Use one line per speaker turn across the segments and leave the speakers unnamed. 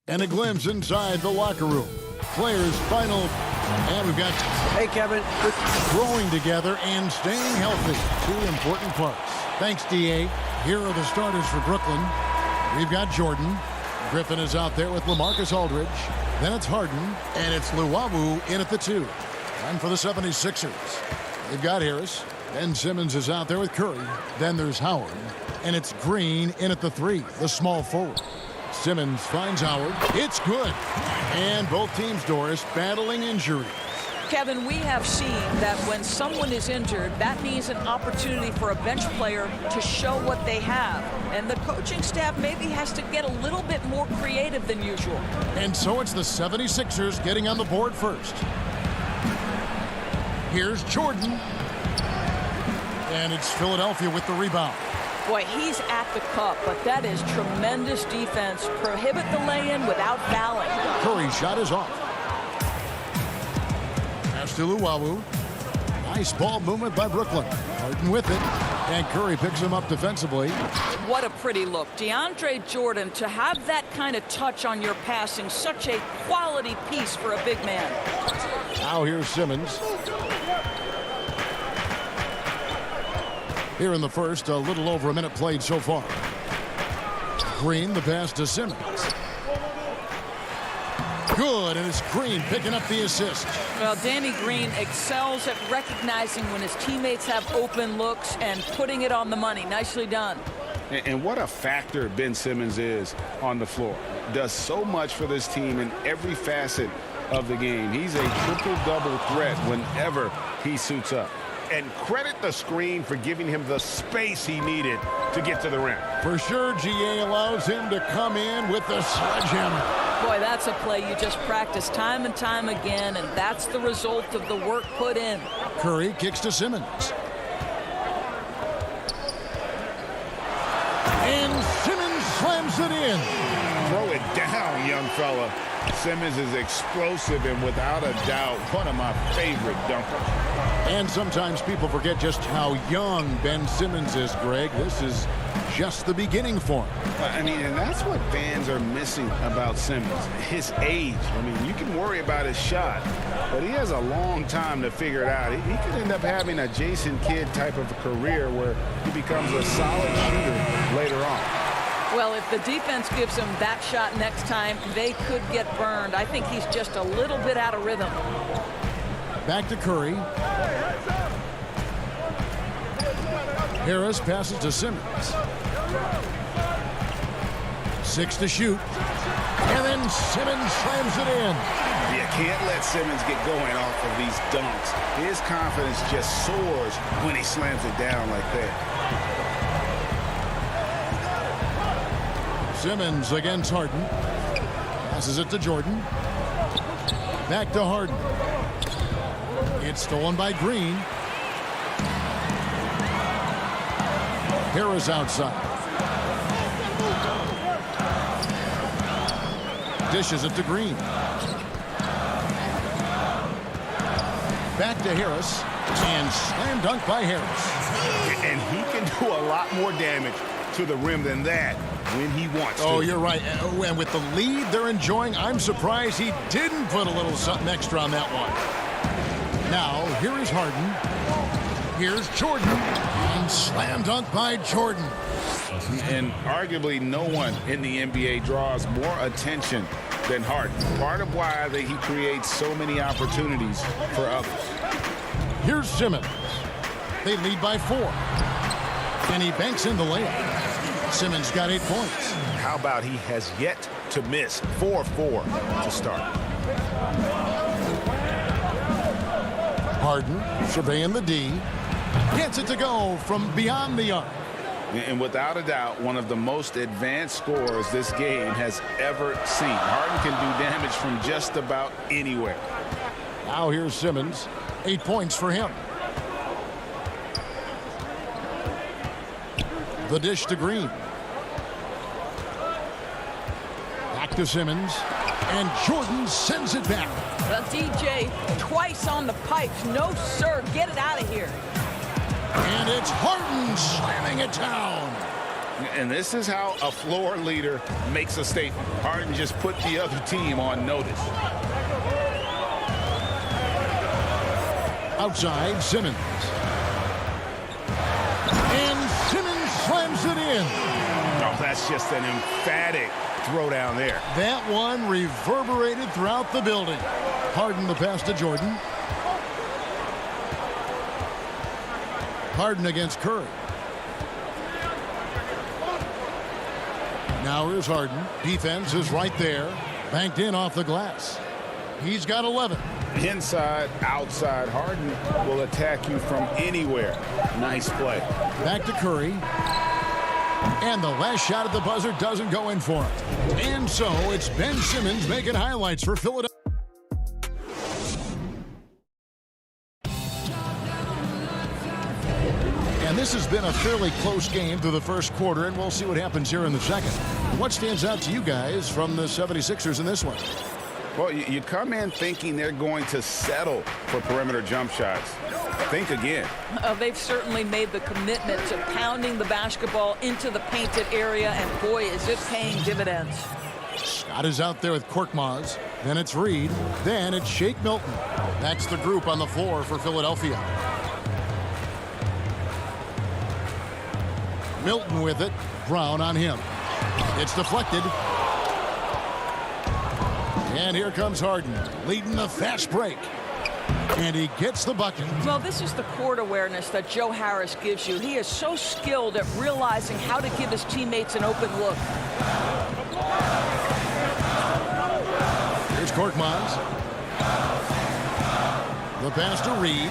And a glimpse inside the locker room. Players final. And we've got
Hey, Kevin.
growing together and staying healthy. Two important parts. Thanks, D.A. Here are the starters for Brooklyn. We've got Jordan. Griffin is out there with LaMarcus Aldridge. Then it's Harden. And it's Luwawu in at the 2. And for the 76ers, they've got Harris. Ben Simmons is out there with Curry. Then there's Howard. And it's Green in at the 3, the small forward. Simmons finds Howard. It's good. And both teams, Doris, battling injuries.
Kevin, we have seen that when someone is injured, that means an opportunity for a bench player to show what they have. And the coaching staff maybe has to get a little bit more creative than usual.
And so it's the 76ers getting on the board first. Here's Jordan. And it's Philadelphia with the rebound.
Boy, he's at the cup, but that is tremendous defense. Prohibit the lay-in without fouling.
Curry's shot is off. Pass to Luwawu. Nice ball movement by Brooklyn. Harden with it. And Curry picks him up defensively.
What a pretty look. DeAndre Jordan, to have that kind of touch on your passing, such a quality piece for a big man.
Now here's Simmons. Here in the first, a little over a minute played so far. Green, the pass to Simmons. Good, and it's Green picking up the assist.
Well, Danny Green excels at recognizing when his teammates have open looks and putting it on the money. Nicely done.
And what a factor Ben Simmons is on the floor. Does so much for this team in every facet of the game. He's a triple-double threat whenever he suits up. And credit the screen for giving him the space he needed to get to the rim.
For sure, GA allows him to come in with the sledgehammer.
Boy, that's a play you just practice time and time again, and that's the result of the work put in.
Curry kicks to Simmons. And Simmons slams it in.
Throw it down, young fella. Simmons is explosive and without a doubt one of my favorite dunkers.
And sometimes people forget just how young Ben Simmons is, Greg. This is just the beginning for him.
I mean, and that's what fans are missing about Simmons, his age. I mean, you can worry about his shot, but he has a long time to figure it out. He could end up having a Jason Kidd type of a career where he becomes a solid shooter later on.
Well, if the defense gives him that shot next time, they could get burned. I think he's just a little bit out of rhythm.
Back to Curry. Harris passes to Simmons. 6 to shoot. And then Simmons slams it in.
You can't let Simmons get going off of these dunks. His confidence just soars when he slams it down like that.
Simmons against Harden. Passes it to Jordan. Back to Harden. It's stolen by Green. Harris outside. Dishes it to Green. Back to Harris. And slam dunk by Harris.
And he can do a lot more damage to the rim than that when he wants to.
Oh, you're right. And with the lead they're enjoying, I'm surprised he didn't put a little something extra on that one. Now, here is Harden. Here's Jordan. And slam dunk by Jordan.
And arguably no one in the NBA draws more attention than Harden. Part of why he creates so many opportunities for others.
Here's Simmons. They lead by 4. And he banks in the layup. Simmons got 8 points.
How about he has yet to miss 4-4 to start.
Harden surveying the D. Gets it to go from beyond the arc.
And without a doubt, one of the most advanced scorers this game has ever seen. Harden can do damage from just about anywhere.
Now here's Simmons. 8 points for him. The dish to Green. Back to Simmons. And Jordan sends it back.
Well, DJ, twice on the pipes. No, sir. Get it out of here.
And it's Harden slamming it down.
And this is how a floor leader makes a statement. Harden just put the other team on notice.
Outside, Simmons. And Simmons slams it in.
Oh, that's just an emphatic throw down there.
That one reverberated throughout the building. Harden the pass to Jordan. Harden against Curry. Now here's Harden. Defense is right there. Banked in off the glass. He's got 11.
Inside, outside. Harden will attack you from anywhere. Nice play.
Back to Curry. And the last shot at the buzzer doesn't go in for it. And so it's Ben Simmons making highlights for Philadelphia. And this has been a fairly close game through the first quarter, and we'll see what happens here in the second. What stands out to you guys from the 76ers in this one?
Well, you come in thinking they're going to settle for perimeter jump shots. Think again.
They've certainly made the commitment to pounding the basketball into the painted area, and boy, is it paying dividends.
Scott is out there with Korkmaz. Then it's Reed. Then it's Shake Milton. That's the group on the floor for Philadelphia. Milton with it. Brown on him. It's deflected. And here comes Harden, leading the fast break. And he gets the bucket.
Well, this is the court awareness that Joe Harris gives you. He is so skilled at realizing how to give his teammates an open look.
Here's Korkmaz. The pass to Reed.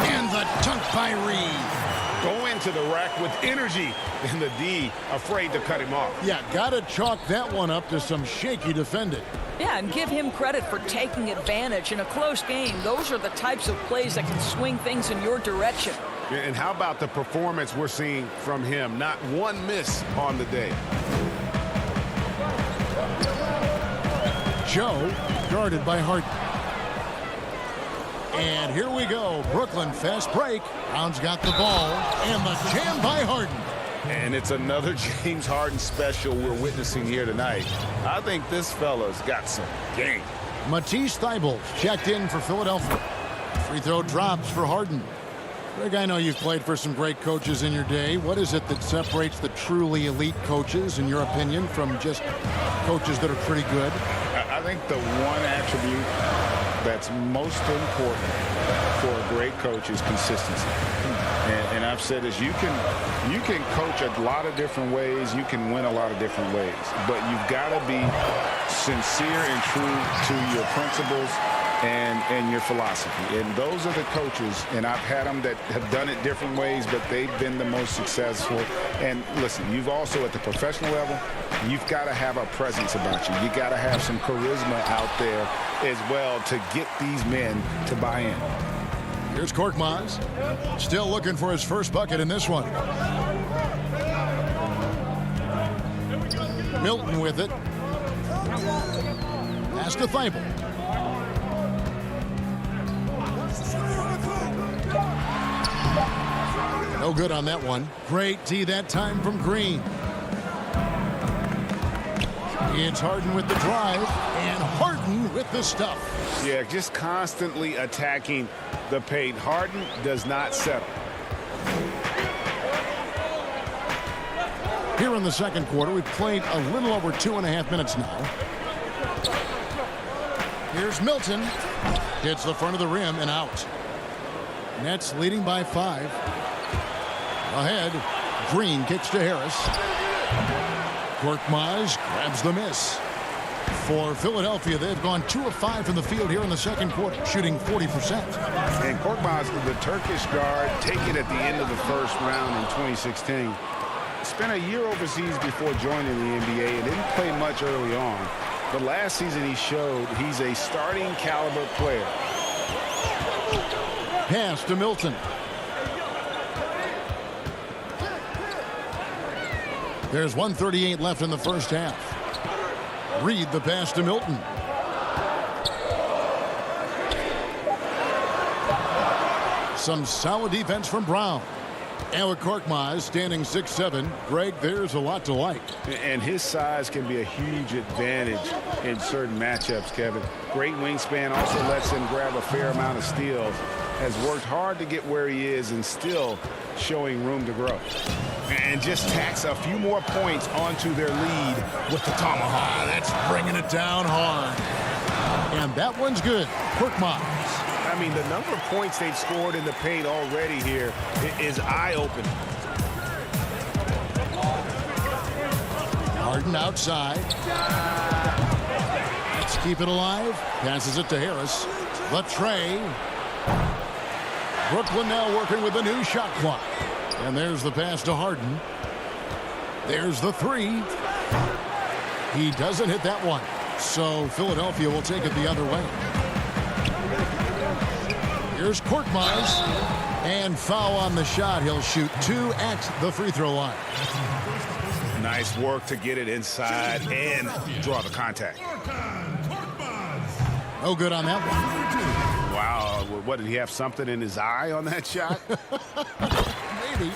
And the dunk by Reed.
Go into the rack with energy, and the D afraid to cut him off.
Yeah, got to chalk that one up to some shaky defending.
Yeah, and give him credit for taking advantage in a close game. Those are the types of plays that can swing things in your direction.
And how about the performance we're seeing from him? Not one miss on the day.
Joe guarded by Harden. And here we go. Brooklyn fast break. Brown's got the ball. And the jam by Harden.
And it's another James Harden special we're witnessing here tonight. I think this fella's got some game.
Matisse Thybulle checked in for Philadelphia. Free throw drops for Harden. Greg, I know you've played for some great coaches in your day. What is it that separates the truly elite coaches, in your opinion, from just coaches that are pretty good?
I think the one attribute that's most important for a great coach is consistency. And I've said this, you can coach a lot of different ways, you can win a lot of different ways, but you've got to be sincere and true to your principles and your philosophy. And those are the coaches, and I've had them that have done it different ways, but they've been the most successful. And listen, you've also at the professional level, you've got to have a presence about you. You got to have some charisma out there as well to get these men to buy in.
Here's Korkmaz. Still looking for his first bucket in this one. Milton with it. Pass to Thybulle. No good on that one. Great D that time from Green. It's Harden with the drive, and Harden with the stuff.
Yeah, just constantly attacking the paint. Harden does not settle.
Here in the second quarter, we've played a little over 2.5 minutes now. Here's Milton. Hits the front of the rim and out. Nets leading by 5. Ahead, Green kicks to Harris. Korkmaz grabs the miss. For Philadelphia, they've gone 2 of 5 from the field here in the second quarter, shooting 40%.
And Korkmaz, the Turkish guard, taken at the end of the first round in 2016. Spent a year overseas before joining the NBA and didn't play much early on. But last season he showed he's a starting caliber player.
Pass to Milton. There's 1:38 left in the first half. Reed the pass to Milton. Some solid defense from Brown. And with Korkmaz standing 6'7", Greg, there's a lot to like.
And his size can be a huge advantage in certain matchups, Kevin. Great wingspan, also lets him grab a fair amount of steals. Has worked hard to get where he is and still showing room to grow. And just tacks a few more points onto their lead with the tomahawk.
That's bringing it down hard. And that one's good. Korkmaz.
I mean, the number of points they've scored in the paint already here is eye-opening.
Harden outside. Let's keep it alive. Passes it to Harris. The tray. Brooklyn now working with a new shot clock. And there's the pass to Harden. There's the three. He doesn't hit that one. So Philadelphia will take it the other way. Here's Korkmaz. And foul on the shot. He'll shoot 2 at the free throw line.
Nice work to get it inside and draw the contact.
No good on that one.
Wow, what, did he have something in his eye on that shot?
Maybe.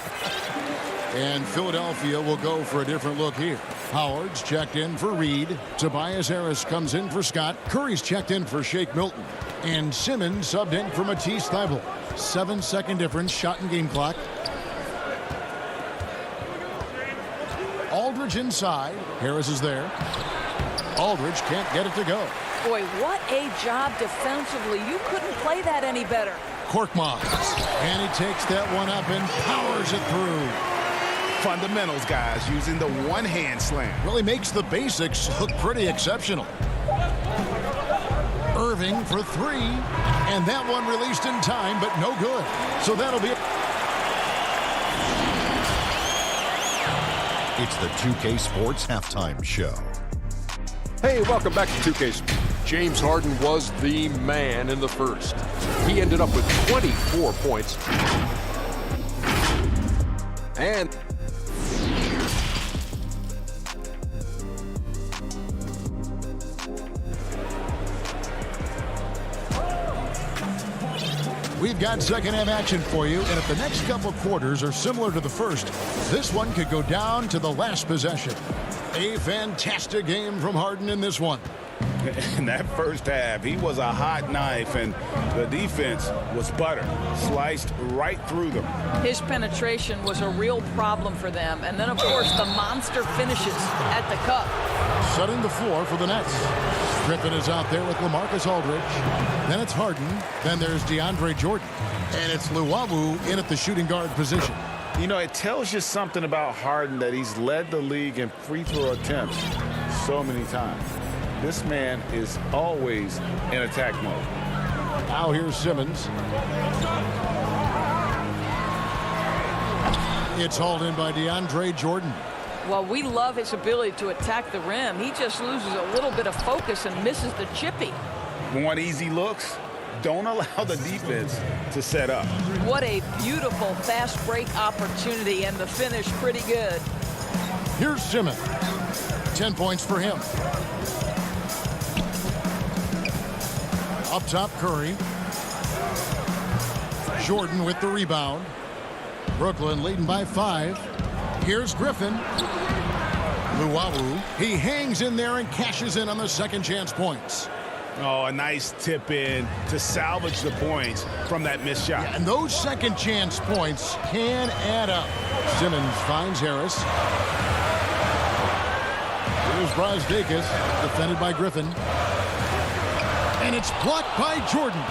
And Philadelphia will go for a different look here. Howard's checked in for Reed. Tobias Harris comes in for Scott. Curry's checked in for Shake Milton. And Simmons subbed in for Matisse Thybulle. 7-second difference, shot and game clock. Aldridge inside. Harris is there. Aldridge can't get it to go.
Boy, what a job defensively. You couldn't play that any better.
Korkmaz. And he takes that one up and powers it through.
Fundamentals, guys, using the one-hand slam.
Really makes the basics look pretty exceptional. Irving for three. And that one released in time, but no good. So that'll be...
It's the 2K Sports Halftime Show.
Hey, welcome back to 2K Sports. James Harden was the man in the first. He ended up with 24 points. And
we've got second half action for you, and if the next couple quarters are similar to the first, this one could go down to the last possession. A fantastic game from Harden in this one.
In that first half, he was a hot knife, and the defense was butter. Sliced right through them.
His penetration was a real problem for them. And then, of course, the monster finishes at the cup.
Setting the floor for the Nets. Griffin is out there with LaMarcus Aldridge. Then it's Harden. Then there's DeAndre Jordan. And it's Luwawu in at the shooting guard position.
You know, it tells you something about Harden that he's led the league in free throw attempts so many times. This man is always in attack mode.
Now here's Simmons. It's hauled in by DeAndre Jordan.
Well, we love his ability to attack the rim. He just loses a little bit of focus and misses the chippy.
Want easy looks? Don't allow the defense to set up.
What a beautiful fast break opportunity, and the finish pretty good.
Here's Simmons. 10 points for him. Up top, Curry. Jordan with the rebound. Brooklyn leading by 5. Here's Griffin. Luwawu. He hangs in there and cashes in on the second chance points.
Oh, a nice tip in to salvage the points from that missed shot.
Yeah, and those second chance points can add up. Simmons finds Harris. Here's Brazdeikis, defended by Griffin. And it's blocked by Jordan.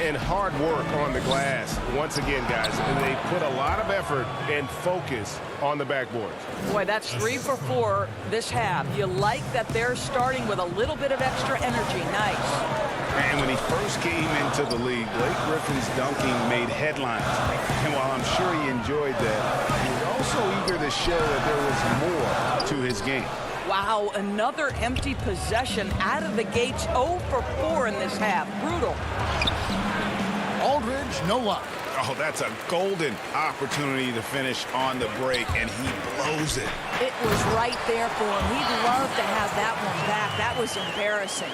And hard work on the glass. Once again, guys, they put a lot of effort and focus on the backboard.
Boy, that's 3 for 4 this half. You like that they're starting with a little bit of extra energy. Nice.
And when he first came into the league, Blake Griffin's dunking made headlines. And while I'm sure he enjoyed that, he was also eager to show that there was more to his game.
Wow, another empty possession out of the gates. 0 for 4 in this half. Brutal.
Aldridge, no luck.
Oh, that's a golden opportunity to finish on the break, and he blows it.
It was right there for him. He'd love to have that one back. That was embarrassing.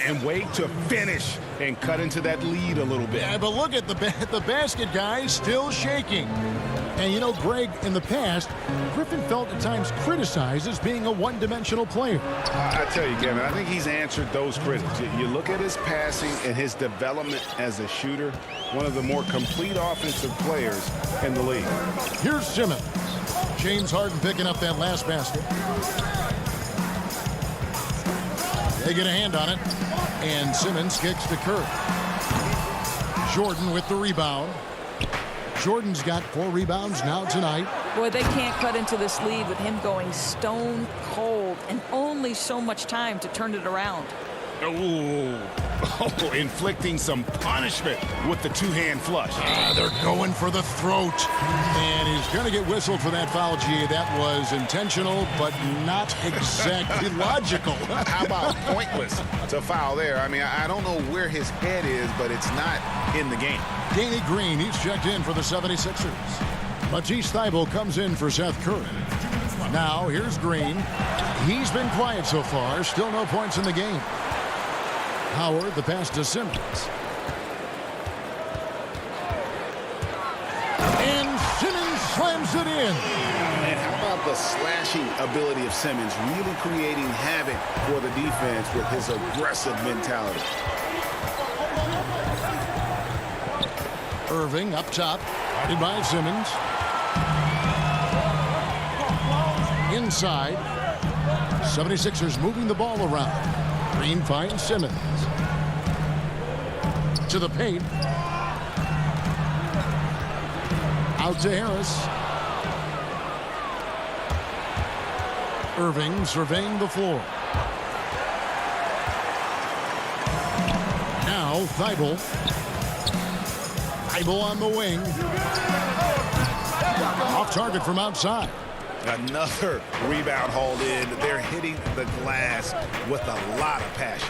And wait to finish and cut into that lead a little bit.
Yeah, but look at the basket, guys, still shaking. And you know, Greg, in the past, Griffin felt at times criticized as being a one-dimensional player.
I tell you, Kevin, I think he's answered those critics. You look at his passing and his development as a shooter, one of the more complete offensive players in the league.
Here's Simmons. James Harden picking up that last basket. They get a hand on it, and Simmons kicks to Curry. Jordan with the rebound. Jordan's got 4 rebounds now tonight.
Boy, they can't cut into this lead with him going stone cold and only so much time to turn it around.
Oh, inflicting some punishment with the two-hand flush.
They're going for the throat. And he's going to get whistled for that foul, G. That was intentional, but not exactly logical.
How about pointless to foul there? I mean, I don't know where his head is, but it's not in the game.
Danny Green, he's checked in for the 76ers. Matisse Thybulle comes in for Seth Curry. Now, here's Green. He's been quiet so far. Still no points in the game. Howard, the pass to Simmons. And Simmons slams it in.
And how about the slashing ability of Simmons, really creating havoc for the defense with his aggressive mentality.
Irving up top, guarded by Simmons. Inside, 76ers moving the ball around. Green finds Simmons. To the paint. Out to Harris. Irving surveying the floor. Now Thybulle. Thybulle on the wing. Off target from outside.
Another rebound hauled in. They're hitting the glass with a lot of passion.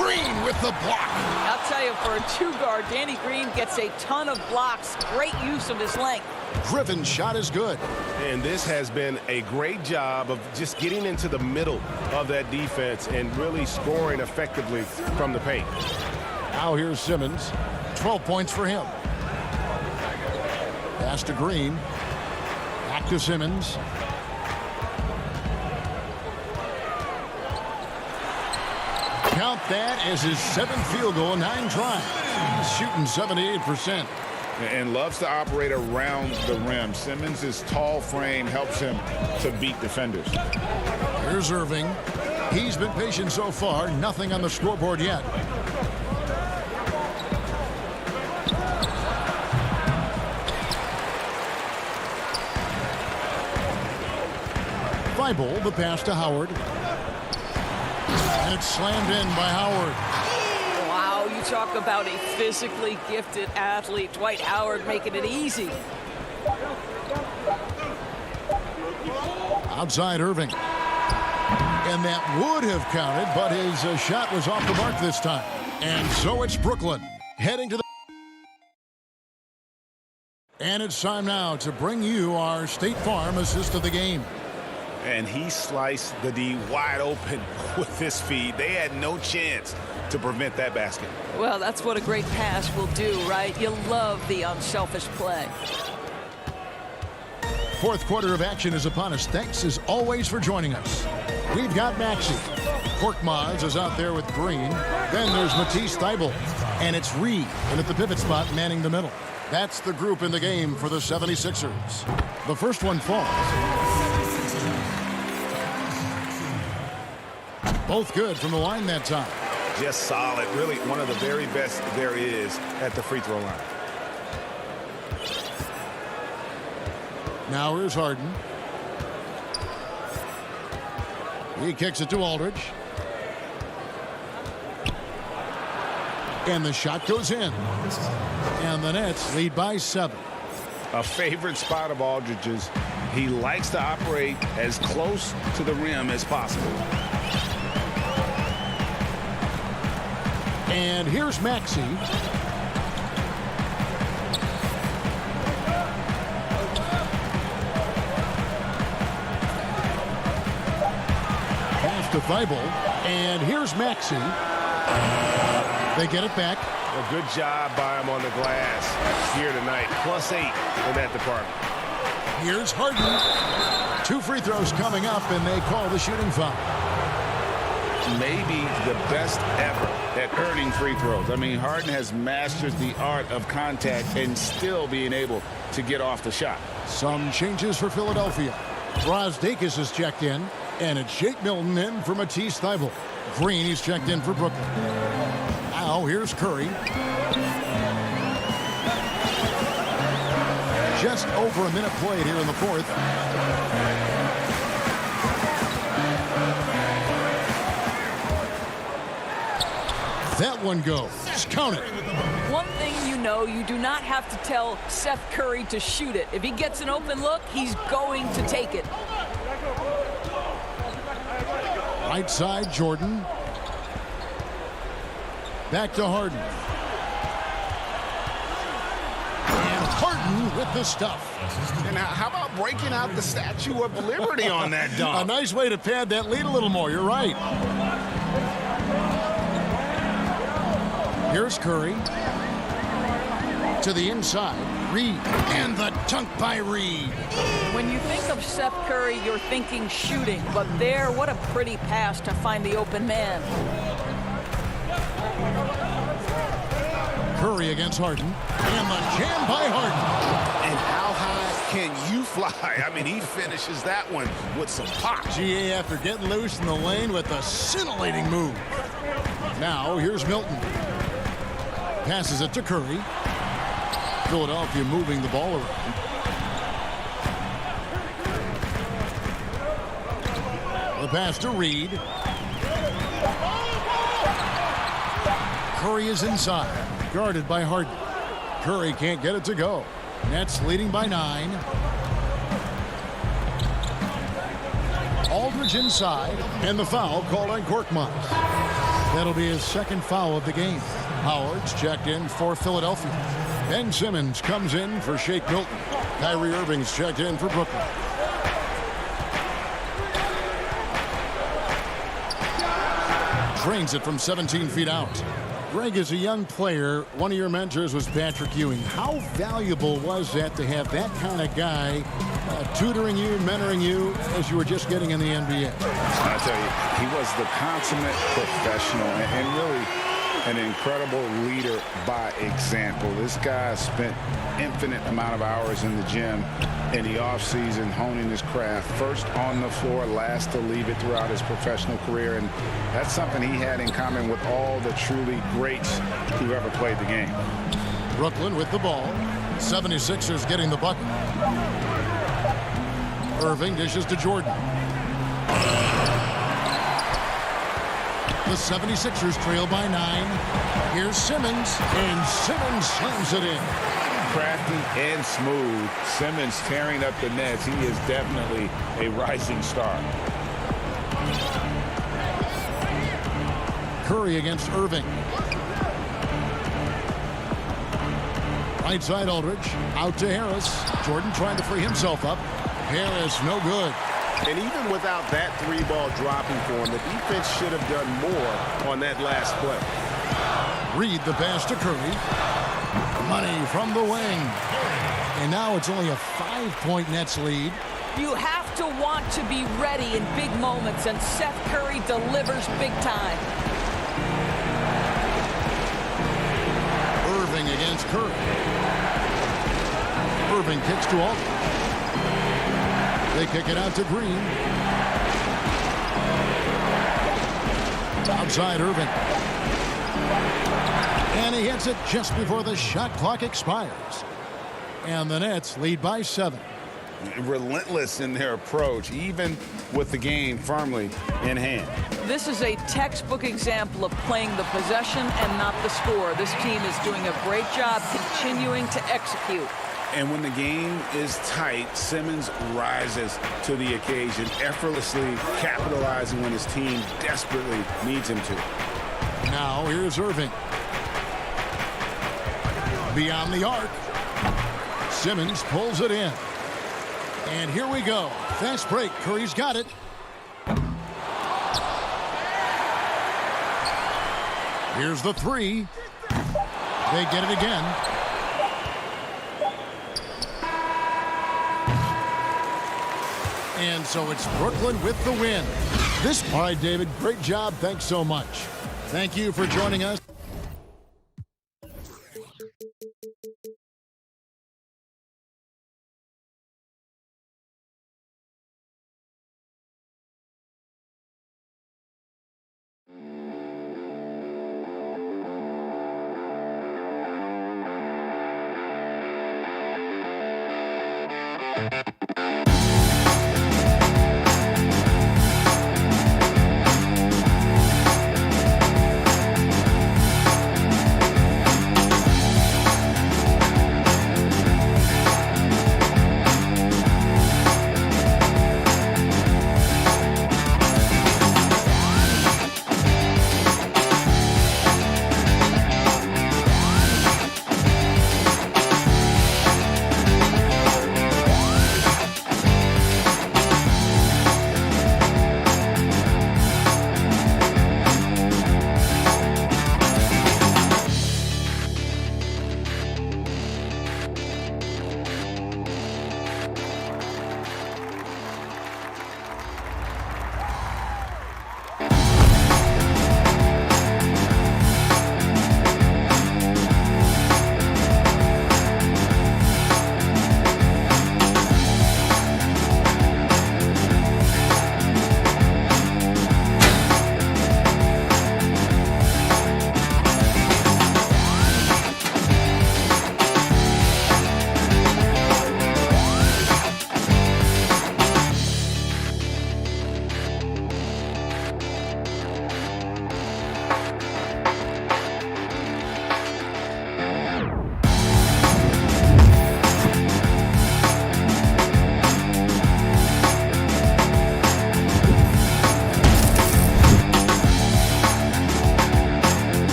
Green with the block.
I'll tell you, for a 2-guard, Danny Green gets a ton of blocks. Great use of his length.
Griffin's shot is good.
And this has been a great job of just getting into the middle of that defense and really scoring effectively from the paint.
Now here's Simmons. 12 points for him. Pass to Green. Back to Simmons. Count that as his 7th field goal, 9 tries. He's shooting 78%.
And loves to operate around the rim. Simmons' tall frame helps him to beat defenders.
Here's Irving. He's been patient so far. Nothing on the scoreboard yet. Thybulle, the pass to Howard. And it's slammed in by Howard.
Wow, you talk about a physically gifted athlete. Dwight Howard making it easy.
Outside Irving. And that would have counted, but his shot was off the mark this time. And so it's Brooklyn heading to the... And it's time now to bring you our State Farm assist of the game.
And he sliced the D wide open with his feed. They had no chance to prevent that basket.
Well, that's what a great pass will do, right? You love the unselfish play.
Fourth quarter of action is upon us. Thanks as always for joining us. We've got Maxey. Korkmaz is out there with Green. Then there's Matisse Thybulle. And it's Reed, and at the pivot spot, manning the middle. That's the group in the game for the 76ers. The first one falls. Both good from the line that time.
Just solid. Really one of the very best there is at the free throw line.
Now here's Harden. He kicks it to Aldridge. And the shot goes in. And the Nets lead by 7.
A favorite spot of Aldridge's. He likes to operate as close to the rim as possible.
And here's Maxey. Pass to Thybulle. And here's Maxey. They get it back.
A good job by him on the glass here tonight. +8 in that department.
Here's Harden. 2 free throws coming up, and they call the shooting foul.
Maybe the best ever at earning free throws. I mean, Harden has mastered the art of contact and still being able to get off the shot.
Some changes for Philadelphia. Brazdeikis is checked in, and it's Shake Milton in for Matisse Thybulle. Green is checked in for Brooklyn. Now here's Curry. Just over a minute played here in the fourth. That one goes. Count it.
One thing you know, you do not have to tell Seth Curry to shoot it. If he gets an open look, he's going to take it.
Right side, Jordan. Back to Harden. And Harden with the stuff.
And how about breaking out the Statue of Liberty on that dunk?
A nice way to pad that lead a little more. You're right. Here's Curry. To the inside. Reed. And the dunk by Reed.
When you think of Seth Curry, you're thinking shooting. But there, what a pretty pass to find the open man.
Curry against Harden. And the jam by Harden.
And how high can you fly? I mean, he finishes that one with some pop.
GA after getting loose in the lane with a scintillating move. Now, here's Milton. Passes it to Curry. Philadelphia moving the ball around. The pass to Reed. Curry is inside. Guarded by Harden. Curry can't get it to go. Nets leading by 9. Aldridge inside. And the foul called on Korkmaz. That'll be his second foul of the game. Howard's checked in for Philadelphia. Ben Simmons comes in for Shake Milton. Kyrie Irving's checked in for Brooklyn. Drains it from 17 feet out. Greg, as a young player, one of your mentors was Patrick Ewing. How valuable was that to have that kind of guy tutoring you, mentoring you as you were just getting in the NBA?
I tell you, he was the consummate professional and really an incredible leader by example. This guy spent infinite amount of hours in the gym in the offseason honing his craft. First on the floor, last to leave it throughout his professional career. And that's something he had in common with all the truly greats who ever played the game.
Brooklyn with the ball. 76ers getting the bucket. Irving dishes to Jordan. The 76ers trail by 9. Here's Simmons, and Simmons slams it in.
Crafty and smooth. Simmons tearing up the nets. He is definitely a rising star.
Curry against Irving. Right side Aldridge. Out to Harris. Jordan trying to free himself up. Harris no good.
And even without that 3-ball dropping for him, the defense should have done more on that last play.
Reed the pass to Curry. Money from the wing. And now it's only a 5-point Nets lead.
You have to want to be ready in big moments, and Seth Curry delivers big time.
Irving against Curry. Irving kicks to Aldridge. They kick it out to Green. Outside Irving. And he hits it just before the shot clock expires. And the Nets lead by 7.
Relentless in their approach, even with the game firmly in hand.
This is a textbook example of playing the possession and not the score. This team is doing a great job continuing to execute.
And when the game is tight, Simmons rises to the occasion, effortlessly capitalizing when his team desperately needs him to.
Now here's Irving. Beyond the arc. Simmons pulls it in. And here we go. Fast break. Curry's got it. Here's the 3. They get it again. And so it's Brooklyn with the win. All right, David, great job. Thanks so much. Thank you for joining us.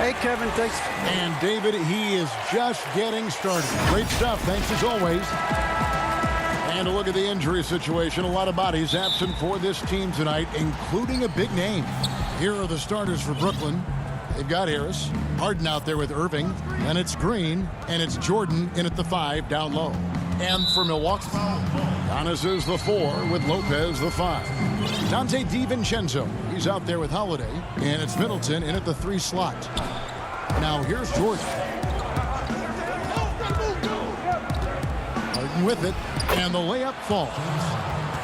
Hey, Kevin, thanks.
And David, he is just getting started. Great stuff. Thanks as always. And a look at the injury situation. A lot of bodies absent for this team tonight, including a big name. Here are the starters for Brooklyn. They've got Harris, Harden out there with Irving, and it's Green, and it's Jordan in at the 5 down low. And for Milwaukee, Giannis is the 4 with Lopez the 5. Dante DiVincenzo, he's out there with Holiday, and it's Middleton in at the 3 slot. Now here's Jordan. Harden with it, and the layup falls.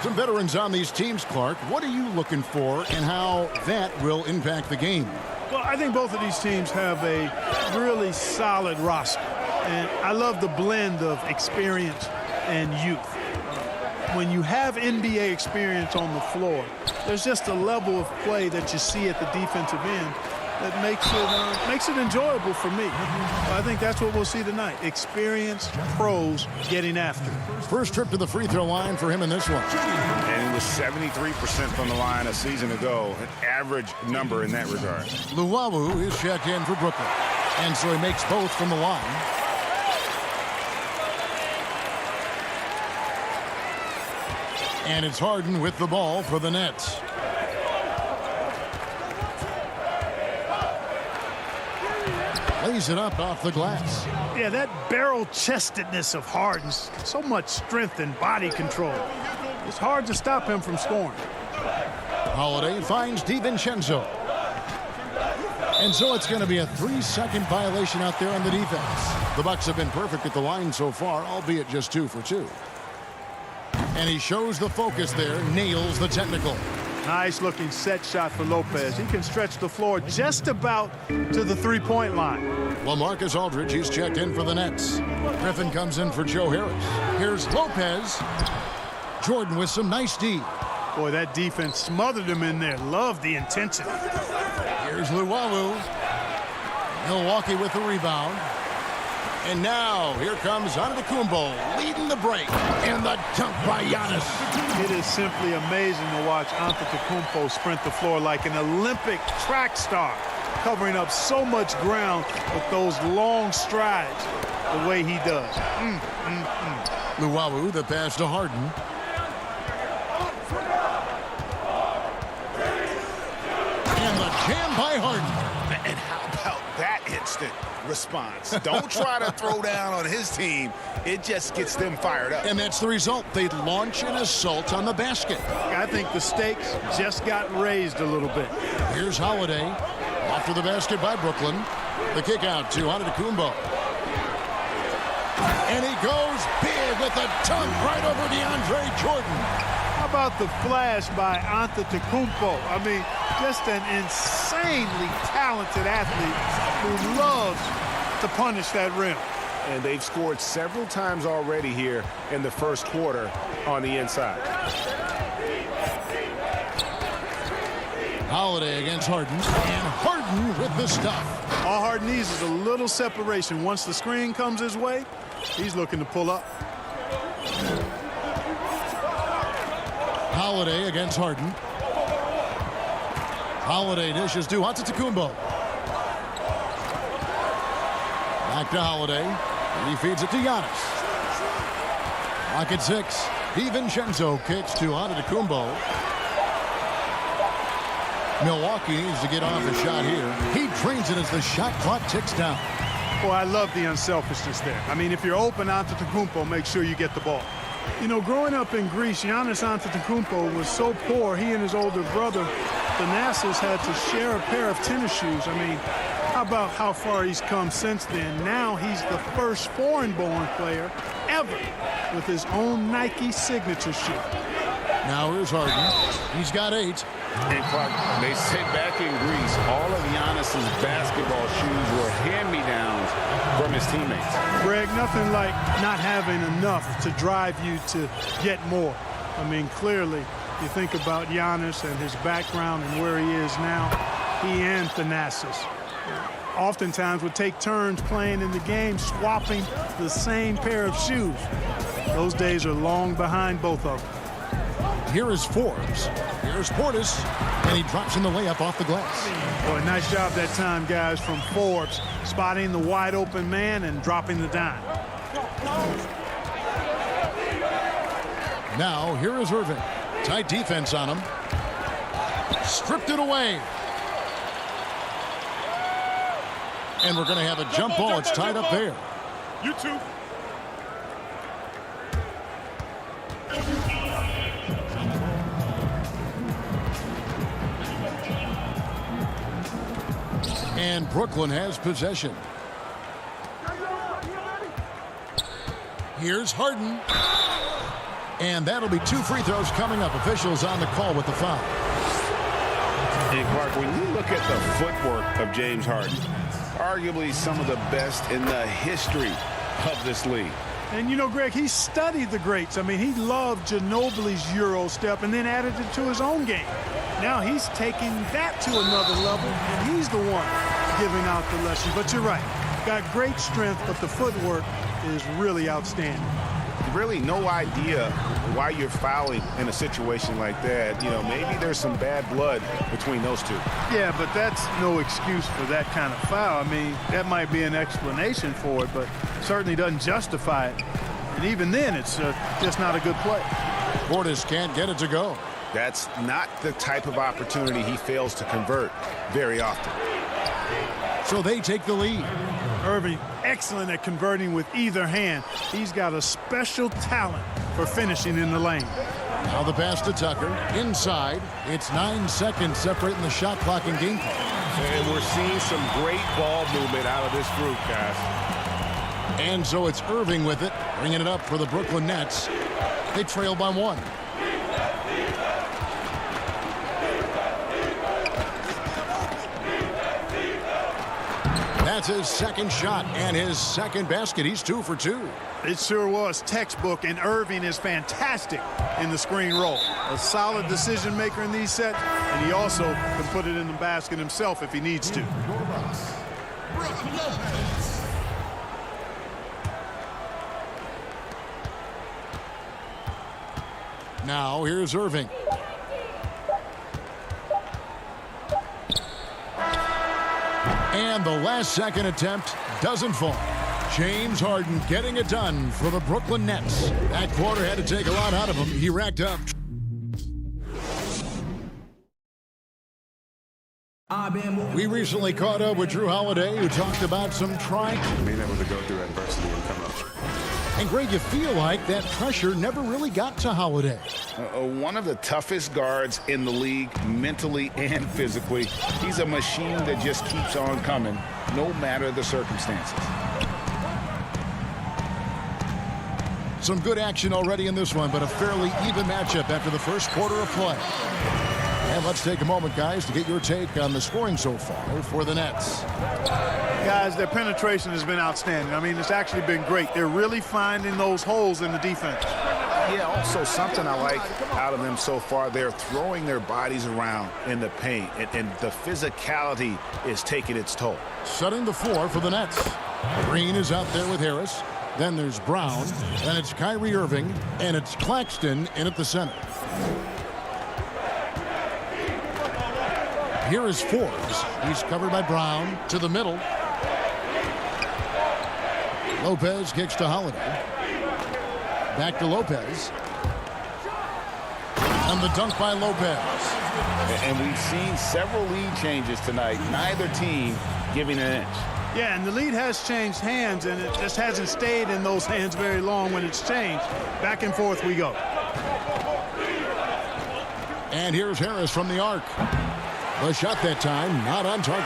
Some veterans on these teams, Clark. What are you looking for and how that will impact the game?
Well, I think both of these teams have a really solid roster. And I love the blend of experience and youth. When you have NBA experience on the floor, there's just a level of play that you see at the defensive end that makes it enjoyable for me. I think that's what we'll see tonight. Experienced pros getting after it.
First trip to the free throw line for him in this one.
And he was 73% from the line a season ago, an average number in that regard.
Luwawu is checked in for Brooklyn. And so he makes both from the line. And it's Harden with the ball for the Nets. Lays it up off the glass.
Yeah, that barrel-chestedness of Harden's, so much strength and body control. It's hard to stop him from scoring.
Holiday finds DiVincenzo. And so it's going to be a 3-second violation out there on the defense. The Bucks have been perfect at the line so far, albeit just 2 for 2. And he shows the focus there, nails the technical.
Nice looking set shot for Lopez. He can stretch the floor just about to the three-point line.
LaMarcus Aldridge, he's checked in for the Nets. Griffin comes in for Joe Harris. Here's Lopez. Jordan with some nice D.
Boy, that defense smothered him in there. Love the intensity.
Here's Luwawu. Milwaukee with the rebound. And now here comes Antetokounmpo leading the break. And the dunk by Giannis.
It is simply amazing to watch Antetokounmpo sprint the floor like an Olympic track star, covering up so much ground with those long strides the way he does.
Luwawu, the pass to Harden. And the jam by Harden.
And how about that instant response? Don't try to throw down on his team. It just gets them fired up.
And that's the result. They launch an assault on the basket.
I think the stakes just got raised a little bit.
Here's Holiday. After the basket by Brooklyn. The kick out to Antetokounmpo. And he goes big with a dunk right over DeAndre Jordan.
How about the flash by Antetokounmpo? I mean, just an insanely talented athlete who loves to punish that rim.
And they've scored several times already here in the first quarter on the inside.
Holiday against Harden. And Harden with the stuff.
All Harden needs is a little separation. Once the screen comes his way, he's looking to pull up.
Holiday against Harden. Holiday dishes to Antetokounmpo. Back to Holiday. He feeds it to Giannis. Lock at 6. DiVincenzo kicks to Antetokounmpo. Milwaukee needs to get off a shot here. He drains it as the shot clock ticks down.
Boy, I love the unselfishness there. I mean, if you're open, Antetokounmpo, make sure you get the ball. You know, growing up in Greece, Giannis Antetokounmpo was so poor, he and his older brother, Thanasis, had to share a pair of tennis shoes. I mean, how about how far he's come since then? Now he's the first foreign-born player ever with his own Nike signature shoe.
Now here's Harden. He's got 8.
And Clark, they said back in Greece, all of Giannis's basketball shoes were hand-me-downs from his teammates.
Greg, nothing like not having enough to drive you to get more. I mean, clearly, you think about Giannis and his background and where he is now, he and Thanasis oftentimes would take turns playing in the game, swapping the same pair of shoes. Those days are long behind both of them.
Here is Forbes. Here's Portis. And he drops in the layup off the glass.
Boy, nice job that time, guys, from Forbes, spotting the wide open man and dropping the dime.
Now, here is Irving. Tight defense on him. Stripped it away. And we're going to have a jump ball. It's tied up there.
You too.
And Brooklyn has possession. Here's Harden. And that'll be 2 free throws coming up. Officials on the call with the foul.
And Clark, when you look at the footwork of James Harden, arguably some of the best in the history of this league.
And, you know, Greg, he studied the greats. I mean, he loved Ginobili's Euro step and then added it to his own game. Now he's taking that to another level, and he's the one giving out the lesson. But you're right. Got great strength, but the footwork is really outstanding.
Really no idea why you're fouling in a situation like that. You know, maybe there's some bad blood between those two.
Yeah, but that's no excuse for that kind of foul. I mean, that might be an explanation for it, but certainly doesn't justify it. And even then, it's just not a good play.
Portis can't get it to go.
That's not the type of opportunity he fails to convert very often.
So they take the lead.
Irving, excellent at converting with either hand. He's got a special talent for finishing in the lane.
Now the pass to Tucker. Inside. It's 9 seconds separating the shot clock and game clock.
And we're seeing some great ball movement out of this group, guys.
And so it's Irving with it, bringing it up for the Brooklyn Nets. They trail by 1. That's his second shot and his second basket. He's 2 for 2.
It sure was textbook, and Irving is fantastic in the screen roll. A solid decision maker in these sets, and he also can put it in the basket himself if he needs to.
Now here's Irving. And the last second attempt doesn't fall. James Harden getting it done for the Brooklyn Nets. That quarter had to take a lot out of him. He racked up. We recently caught up with Drew Holiday, who talked about some trying.
Being able to go through adversity and come up.
And Greg, you feel like that pressure never really got to Holiday.
One of the toughest guards in the league, mentally and physically. He's a machine that just keeps on coming, no matter the circumstances.
Some good action already in this one, but a fairly even matchup after the first quarter of play. And let's take a moment, guys, to get your take on the scoring so far for the Nets.
Guys, their penetration has been outstanding. I mean, it's actually been great. They're really finding those holes in the defense.
Yeah, also something I like out of them so far, they're throwing their bodies around in the paint, and the physicality is taking its toll.
Setting the floor for the Nets. Green is out there with Harris. Then there's Brown. Then it's Kyrie Irving. And it's Claxton in at the center. Here is Forbes. He's covered by Brown to the middle. Lopez kicks to Holiday. Back to Lopez. And the dunk by Lopez.
And we've seen several lead changes tonight. Neither team giving an inch.
Yeah, and the lead has changed hands, and it just hasn't stayed in those hands very long when it's changed. Back and forth we go.
And here's Harris from the arc. The shot that time, not on target.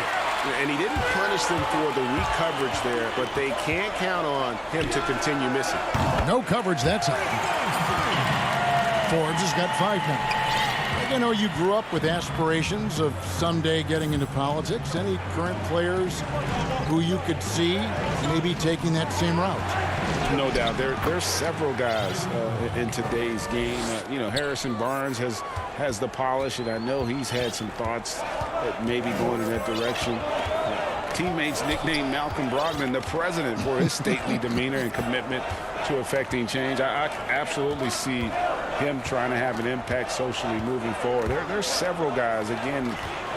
And he didn't punish them for the weak coverage there, but they can't count on him to continue missing.
No coverage that time. Forbes has got 5 now. I know you grew up with aspirations of someday getting into politics. Any current players who you could see maybe taking that same route?
No doubt. There's several guys in today's game. Harrison Barnes has the polish, and I know he's had some thoughts that maybe going in that direction. Teammates nicknamed Malcolm Brogdon the president for his stately demeanor and commitment to affecting change. I absolutely see him trying to have an impact socially moving forward. There's several guys, again,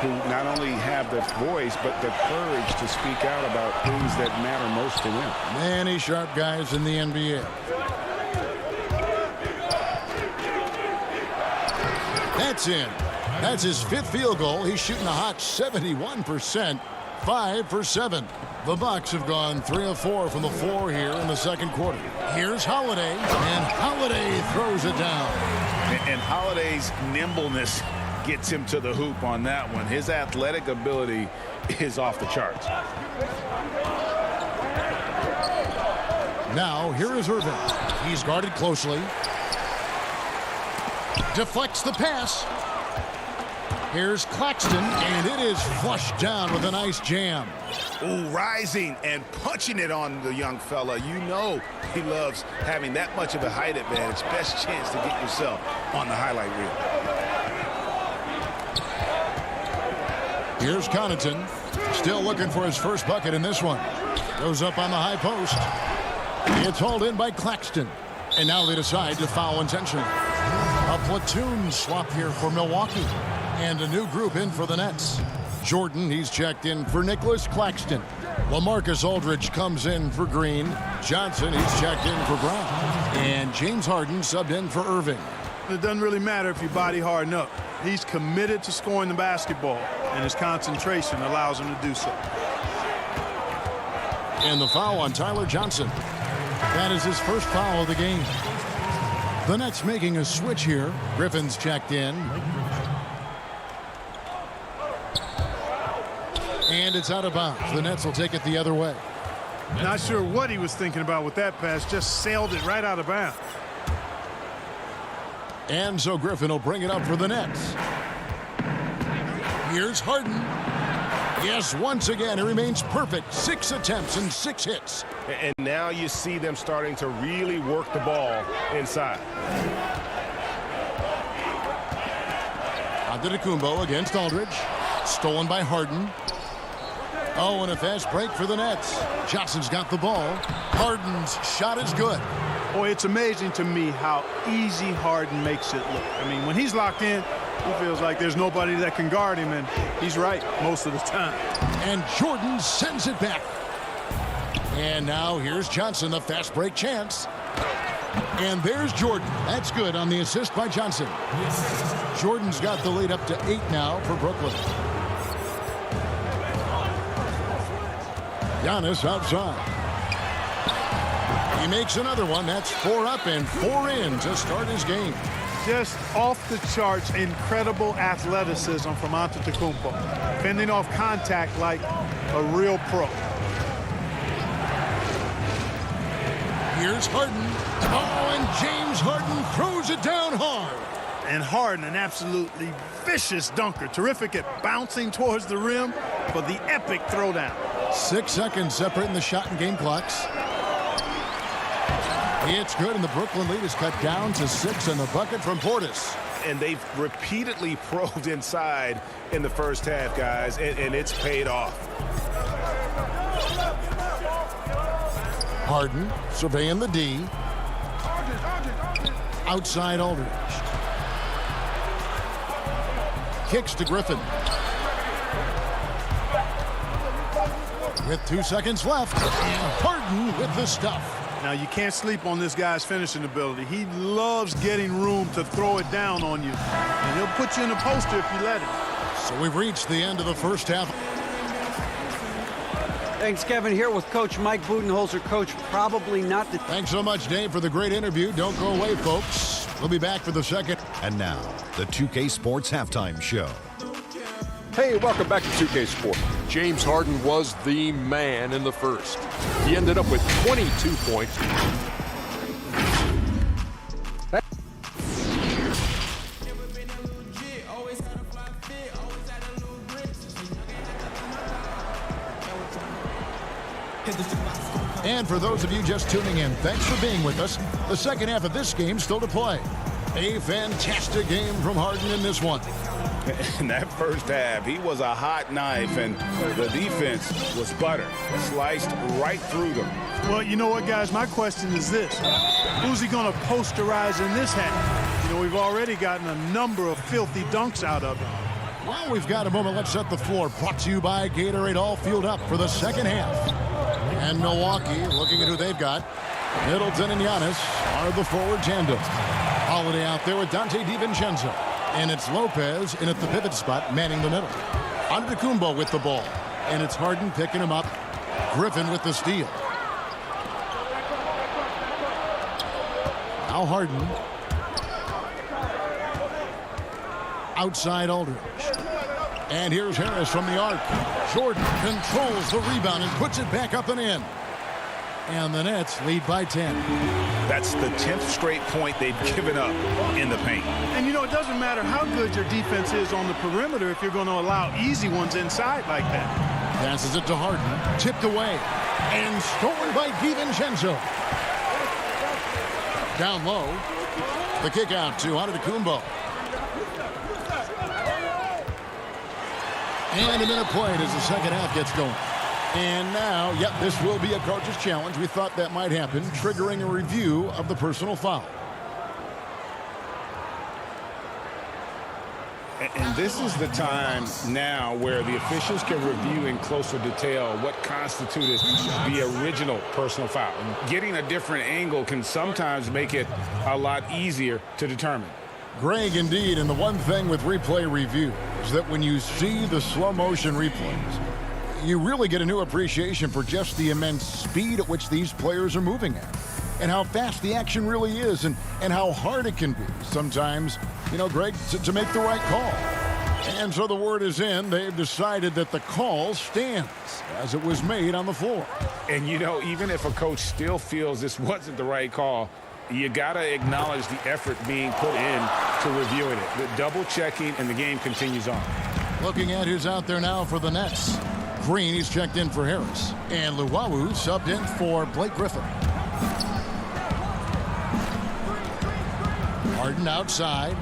who not only have the voice, but the courage to speak out about things that matter most to them.
Many sharp guys in the NBA. That's in. That's his 5th field goal. He's shooting a hot 71%. 5 for 7. The Bucks have gone 3 of 4 from the floor here in the second quarter. Here's Holiday, and Holiday throws it down.
And Holiday's nimbleness gets him to the hoop on that one. His athletic ability is off the charts.
Now, here is Irving. He's guarded closely. Deflects the pass. Here's Claxton, and it is flushed down with a nice jam.
Ooh, rising and punching it on the young fella. You know he loves having that much of a height advantage. Best chance to get yourself on the highlight reel.
Here's Connaughton, still looking for his first bucket in this one. Goes up on the high post. It's hauled in by Claxton. And now they decide to foul intentionally. A platoon swap here for Milwaukee. And a new group in for the Nets. Jordan, he's checked in for Nicholas Claxton. LaMarcus Aldridge comes in for Green. Johnson, he's checked in for Brown. And James Harden subbed in for Irving.
It doesn't really matter if you body harden up. He's committed to scoring the basketball, and his concentration allows him to do so.
And the foul on Tyler Johnson. That is his first foul of the game. The Nets making a switch here. Griffin's checked in. And it's out of bounds. The Nets will take it the other way.
Not sure what he was thinking about with that pass. Just sailed it right out of bounds.
And so Griffin will bring it up for the Nets. Here's Harden. Yes, once again, he remains perfect. 6 attempts and 6 hits.
And now you see them starting to really work the ball inside.
Antetokounmpo against Aldridge. Stolen by Harden. Oh, and a fast break for the Nets. Johnson's got the ball. Harden's shot is good.
Boy, it's amazing to me how easy Harden makes it look. I mean, when he's locked in, he feels like there's nobody that can guard him, and he's right most of the time.
And Jordan sends it back. And now here's Johnson, the fast break chance. And there's Jordan. That's good on the assist by Johnson. Jordan's got the lead up to 8 now for Brooklyn. Giannis outside. He makes another one. That's 4 up and 4 in to start his game.
Just off the charts, incredible athleticism from Antetokounmpo. Fending off contact like a real pro.
Here's Harden. Oh, and James Harden throws it down hard.
And Harden, an absolutely vicious dunker. Terrific at bouncing towards the rim for the epic throwdown.
6 seconds separating the shot and game clocks. It's good, and the Brooklyn lead is cut down to 6, and the bucket from Portis.
And they've repeatedly probed inside in the first half, guys, and it's paid off.
Harden surveying the D. Outside Aldridge. Kicks to Griffin. With 2 seconds left, and Harden with the stuff.
Now, you can't sleep on this guy's finishing ability. He loves getting room to throw it down on you. And he'll put you in a poster if you let him.
So we've reached the end of the first half.
Thanks, Kevin. Here with Coach Mike Budenholzer. Coach, probably not the...
Thanks so much, Dave, for the great interview. Don't go away, folks. We'll be back for the second.
And now, the 2K Sports Halftime Show.
Hey, welcome back to 2K Sport. James Harden was the man in the first. He ended up with 22 points.
And for those of you just tuning in, thanks for being with us. The second half of this game still to play. A fantastic game from Harden in this one.
In that first half, he was a hot knife, and the defense was butter. Sliced right through them.
Well, you know what, guys? My question is this. Who's he going to posterize in this half? You know, we've already gotten a number of filthy dunks out of him.
Well, we've got a moment. Let's set the floor. Brought to you by Gatorade, all fueled up for the second half. And Milwaukee, looking at who they've got. Middleton and Giannis are the forward tandem. Holiday out there with Dante DiVincenzo. And it's Lopez in at the pivot spot, manning the middle. Antetokounmpo with the ball. And it's Harden picking him up. Griffin with the steal. Now Harden. Outside Aldridge. And here's Harris from the arc. Jordan controls the rebound and puts it back up and in. And the Nets lead by 10.
That's the 10th straight point they've given up in the paint.
And, you know, it doesn't matter how good your defense is on the perimeter if you're going to allow easy ones inside like that.
Passes it to Harden. Tipped away. And stolen by DiVincenzo. Down low. The kick out to Antetokounmpo. And a minute played as the second half gets going. And now, yep, this will be a coach's challenge. We thought that might happen, triggering a review of the personal foul.
And this is the time now where the officials can review in closer detail what constituted the original personal foul. And getting a different angle can sometimes make it a lot easier to determine.
Greg, indeed, and the one thing with replay review is that when you see the slow motion replays, you really get a new appreciation for just the immense speed at which these players are moving at, and how fast the action really is, and how hard it can be sometimes, you know, Greg, to make the right call. And so the word is in. They've decided that the call stands as it was made on the floor.
And, you know, even if a coach still feels this wasn't the right call, you got to acknowledge the effort being put in to reviewing it. The double checking, and the game continues on.
Looking at who's out there now for the Nets. Green, he's checked in for Harris. And Luwawu subbed in for Blake Griffin. Harden outside.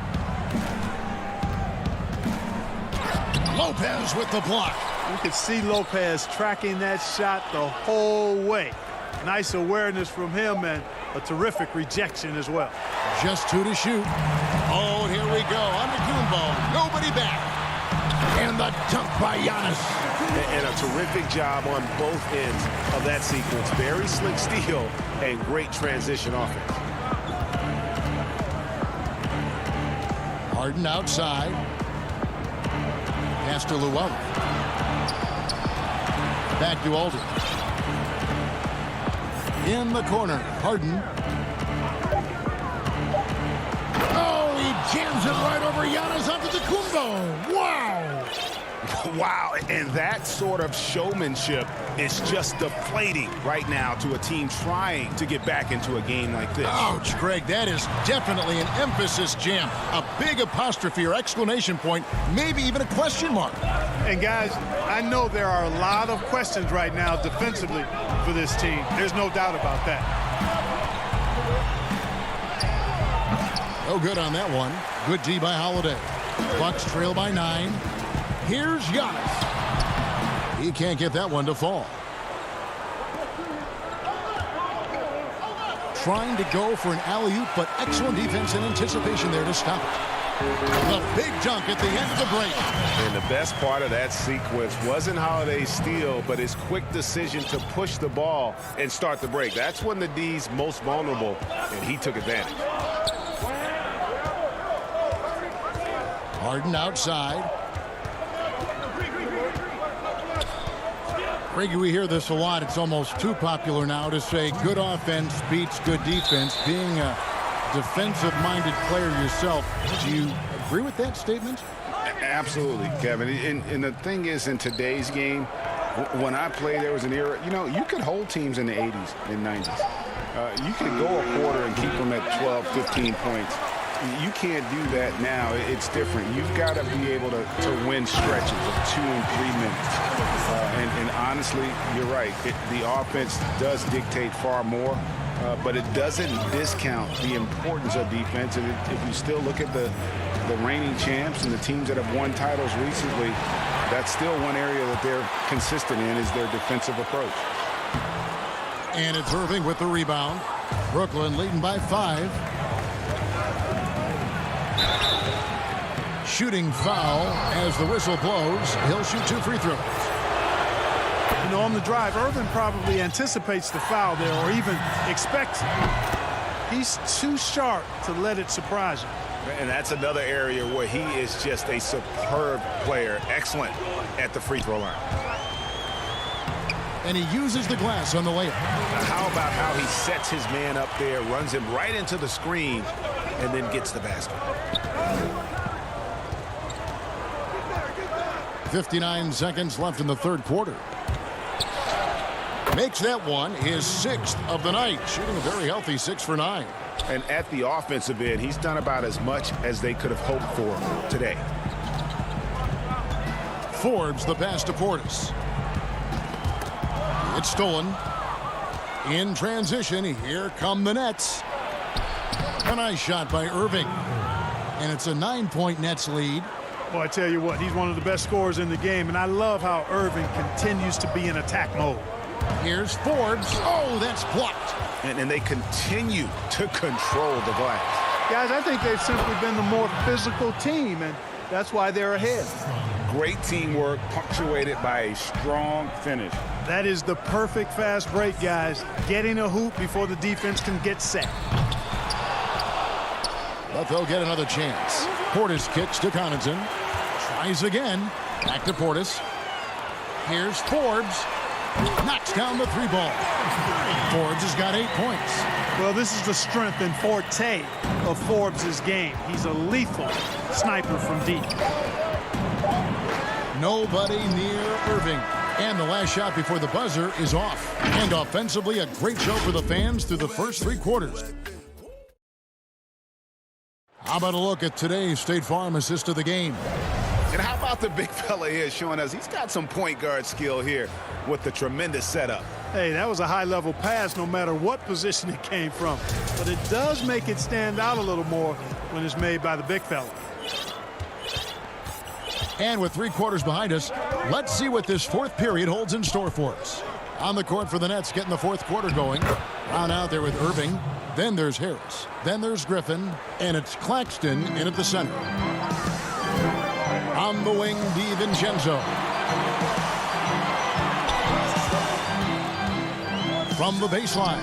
Lopez with the block.
You could see Lopez tracking that shot the whole way. Nice awareness from him and a terrific rejection as well.
Just 2 to shoot. Oh, here we go. Antetokounmpo. Nobody back. And the dunk by Giannis.
And a terrific job on both ends of that sequence. Very slick steal and great transition offense.
Harden outside. Pass to Luwawu. Back to Aldridge. In the corner, Harden. Oh, he jams it right over Giannis Antetokounmpo. Wow.
Wow, and that sort of showmanship is just deflating right now to a team trying to get back into a game like this.
Ouch, Greg, that is definitely an emphasis jam. A big apostrophe or exclamation point, maybe even a question mark.
And guys, I know there are a lot of questions right now defensively for this team. There's no doubt about that.
No good on that one. Good D by Holiday. Bucks trail by 9. Here's Giannis. He can't get that one to fall. Trying to go for an alley-oop, but excellent defense and anticipation there to stop it. The big dunk at the end of the break.
And the best part of that sequence wasn't Holiday's steal, but his quick decision to push the ball and start the break. That's when the D's most vulnerable, and he took advantage.
Harden outside. Greggy, we hear this a lot. It's almost too popular now to say good offense beats good defense. Being a defensive-minded player yourself, do you agree with that statement?
Absolutely, Kevin. And the thing is, in today's game, when I played, there was an era, you know, you could hold teams in the 80s and 90s. You could go a quarter and keep them at 12, 15 points. You can't do that now. It's different. You've got to be able to win stretches of 2 and 3 minutes. And honestly, you're right. The offense does dictate far more, but it doesn't discount the importance of defense. And if you still look at the reigning champs and the teams that have won titles recently, that's still one area that they're consistent in is their defensive approach.
And it's Irving with the rebound. Brooklyn leading by 5. Shooting foul as the whistle blows. He'll shoot 2 free throws.
You know, on the drive, Irvin probably anticipates the foul there or even expects it. He's too sharp to let it surprise him.
And that's another area where he is just a superb player. Excellent at the free throw line.
And he uses the glass on the layup.
Now, how about how he sets his man up there, runs him right into the screen, and then gets the basket.
59 seconds left in the third quarter. Makes that one his 6th of the night, shooting a very healthy 6 for 9.
And at the offensive end, he's done about as much as they could have hoped for today.
Forbes the pass to Portis. It's stolen. In transition, here come the Nets. A nice shot by Irving. And it's a 9-point Nets lead.
Well, I tell you what, he's one of the best scorers in the game, and I love how Irving continues to be in attack mode.
Here's Forbes. Oh, that's blocked.
And they continue to control the glass.
Guys, I think they've simply been the more physical team, and that's why they're ahead.
Great teamwork punctuated by a strong finish.
That is the perfect fast break, guys. Getting a hoop before the defense can get set.
But they'll get another chance. Portis kicks to Connaughton. Tries again. Back to Portis. Here's Forbes. Knocks down the 3-ball. Forbes has got 8 points.
Well, this is the strength and forte of Forbes' game. He's a lethal sniper from deep.
Nobody near Irving. And the last shot before the buzzer is off. And offensively, a great show for the fans through the first 3 quarters. How about a look at today's State Farm assist of the game?
And how about the big fella here showing us he's got some point guard skill here with the tremendous setup.
Hey, that was a high-level pass no matter what position it came from. But it does make it stand out a little more when it's made by the big fella.
And with 3 quarters behind us, let's see what this 4th period holds in store for us. On the court for the Nets, getting the 4th quarter going. Round out there with Irving. Then there's Harris. Then there's Griffin. And it's Claxton in at the center. On the wing, DiVincenzo. From the baseline,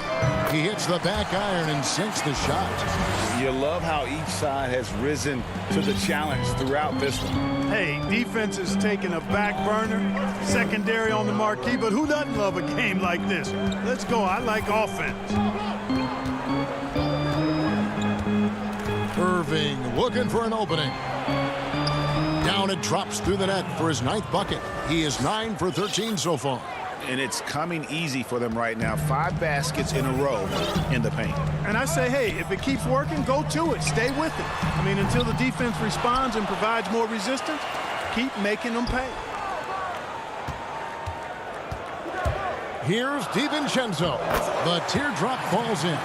he hits the back iron and sinks the shot.
You love how each side has risen to the challenge throughout this one.
Hey, defense is taking a back burner, secondary on the marquee, but who doesn't love a game like this? Let's go. I like offense.
Irving looking for an opening. Down it drops through the net for his 9th bucket. He is 9 for 13 so far.
And it's coming easy for them right now. 5 baskets in a row in the paint.
And I say, hey, if it keeps working, go to it. Stay with it. I mean, until the defense responds and provides more resistance, keep making them pay.
Here's DiVincenzo. The teardrop falls in.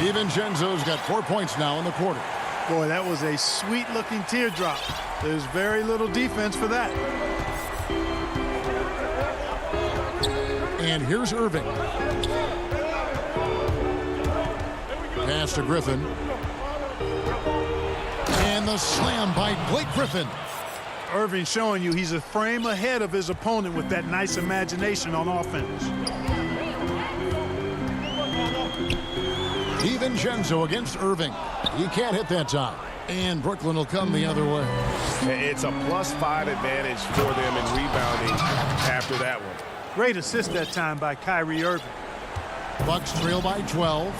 DiVincenzo's got 4 points now in the quarter.
Boy, that was a sweet-looking teardrop. There's very little defense for that.
And here's Irving. Pass to Griffin. And the slam by Blake Griffin.
Irving showing you he's a frame ahead of his opponent with that nice imagination on offense.
DiVincenzo against Irving. He can't hit that time. And Brooklyn will come the other way.
It's a +5 advantage for them in rebounding after that one.
Great assist that time by Kyrie Irving.
Bucks trail by 12.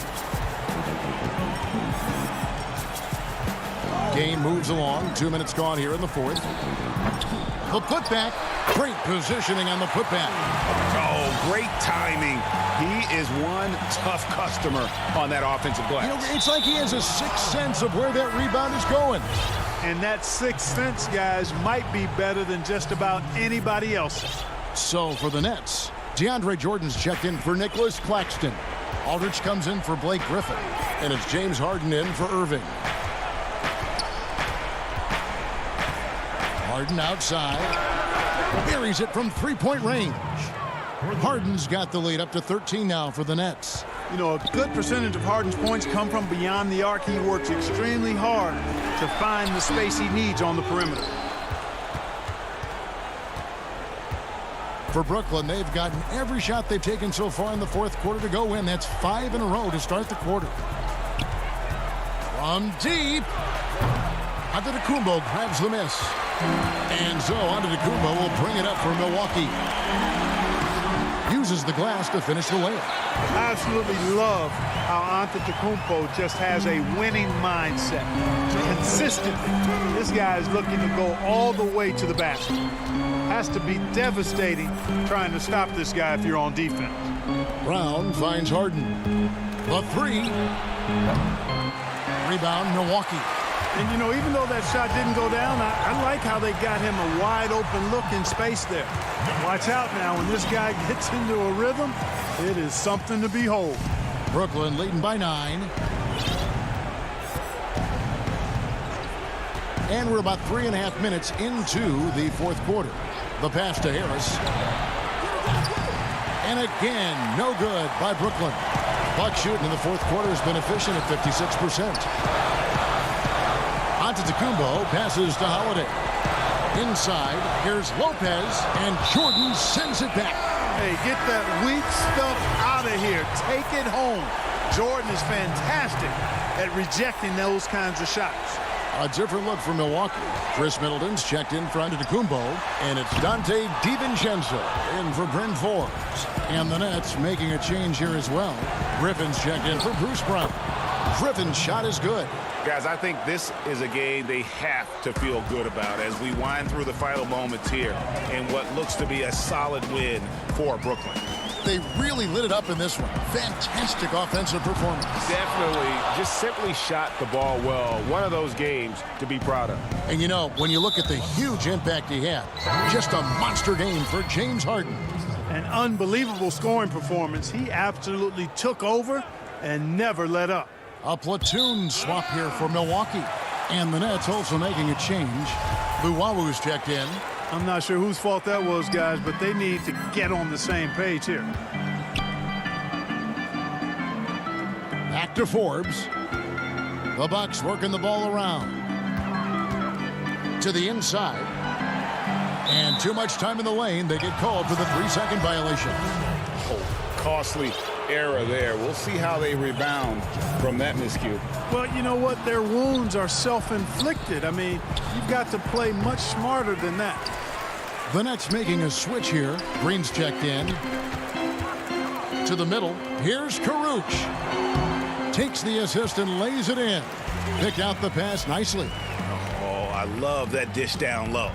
Game moves along. 2 minutes gone here in the 4th. The putback. Great positioning on the putback.
Oh, great timing. He is one tough customer on that offensive glass.
You know, it's like he has a sixth sense of where that rebound is going.
And that sixth sense, guys, might be better than just about anybody else's.
So for the Nets, DeAndre Jordan's checked in for Nicholas Claxton. Aldridge comes in for Blake Griffin. And it's James Harden in for Irving. Harden outside. Buries it from three-point range. Harden's got the lead up to 13 now for the Nets.
You know, a good percentage of Harden's points come from beyond the arc. He works extremely hard to find the space he needs on the perimeter.
For Brooklyn, they've gotten every shot they've taken so far in the 4th quarter to go in. That's 5 in a row to start the quarter. From deep. Antetokounmpo grabs the miss. And so Antetokounmpo will bring it up for Milwaukee. Uses the glass to finish the layup.
I absolutely love how Antetokounmpo just has a winning mindset. Consistently, this guy is looking to go all the way to the basket. Has to be devastating trying to stop this guy if you're on defense.
Brown finds Harden. The three. Rebound, Milwaukee.
And, you know, even though that shot didn't go down, I like how they got him a wide-open look in space there. Watch out now. When this guy gets into a rhythm, it is something to behold.
Brooklyn leading by 9. And we're about 3.5 minutes into the fourth quarter. The pass to Harris. And again, no good by Brooklyn. Buck shooting in the fourth quarter has been efficient at 56%. Antetokounmpo passes to Holiday. Inside, here's Lopez, and Jordan sends it back.
Hey, get that weak stuff out of here. Take it home. Jordan is fantastic at rejecting those kinds of shots.
A different look for Milwaukee. Chris Middleton's checked in for Antetokounmpo, and it's Dante DiVincenzo in for Bryn Forbes. And the Nets making a change here as well. Griffin's checked in for Bruce Brown. Griffin's shot is good.
Guys, I think this is a game they have to feel good about as we wind through the final moments here in what looks to be a solid win for Brooklyn.
They really lit it up in this one. Fantastic offensive performance.
Definitely just simply shot the ball well. One of those games to be proud of.
And you know, when you look at the huge impact he had, just a monster game for James Harden.
An unbelievable scoring performance. He absolutely took over and never let up.
A platoon swap here for Milwaukee. And the Nets also making a change. Luwawu's checked in.
I'm not sure whose fault that was, guys, but they need to get on the same page here.
Back to Forbes. The Bucks working the ball around. To the inside. And too much time in the lane. They get called for the 3-second violation.
Oh, costly error there. We'll see how they rebound from that miscue.
Well, you know what? Their wounds are self-inflicted. I mean, you've got to play much smarter than that.
The Nets making a switch here. Green's checked in. To the middle. Here's Karuch. Takes the assist and lays it in. Picked out the pass nicely.
Oh, I love that dish down low.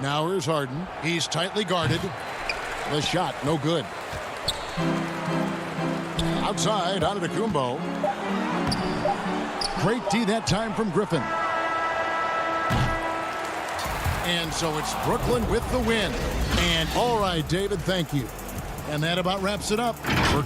Now here's Harden. He's tightly guarded. The shot, no good. Outside, Antetokounmpo. Great D that time from Griffin. And so it's Brooklyn with the win. And all right, David, thank you. And that about wraps it up for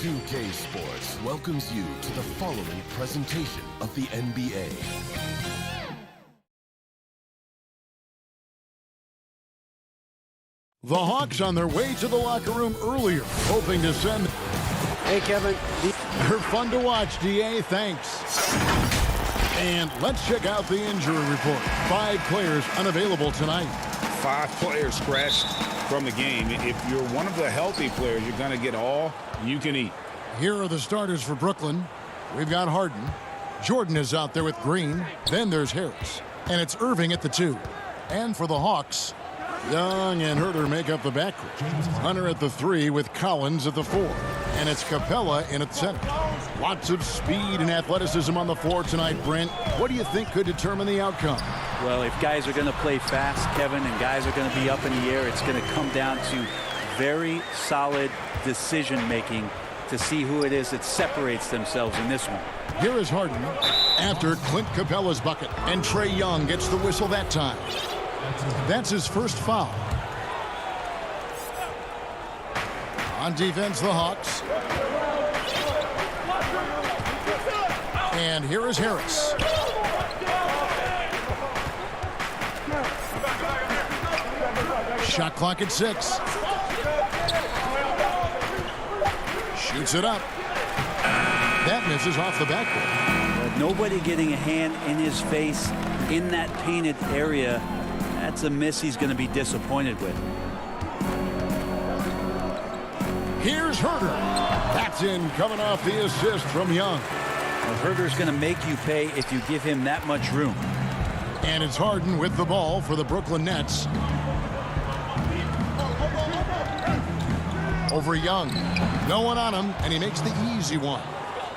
2K Sports welcomes you to the following presentation of the NBA.
The Hawks on their way to the locker room earlier, hoping to send...
Hey, Kevin.
They're fun to watch, DA. Thanks. And let's check out the injury report. 5 players unavailable tonight.
5 players scratched from the game. If you're one of the healthy players, you're going to get all you can eat.
Here are the starters for Brooklyn. We've got Harden. Jordan is out there with Green. Then there's Harris. And it's Irving at the 2. And for the Hawks, Young and Herter make up the backcourt. Hunter at the 3 with Collins at the 4. And it's Capella in at center. Lots of speed and athleticism on the floor tonight, Brent. What do you think could determine the outcome?
Well, if guys are going to play fast, Kevin, and guys are going to be up in the air, it's going to come down to very solid decision-making to see who it is that separates themselves in this one.
Here is Harden after Clint Capella's bucket, and Trae Young gets the whistle that time. That's his first foul. On defense, the Hawks. And here is Harris. Shot clock at 6. Shoots it up. That misses off the backboard.
Nobody getting a hand in his face in that painted area. That's a miss he's going to be disappointed with.
Here's Herter. That's in, coming off the assist from Young.
Well, Herter's going to make you pay if you give him that much room.
And it's Harden with the ball for the Brooklyn Nets. Over Young. No one on him, and he makes the easy one.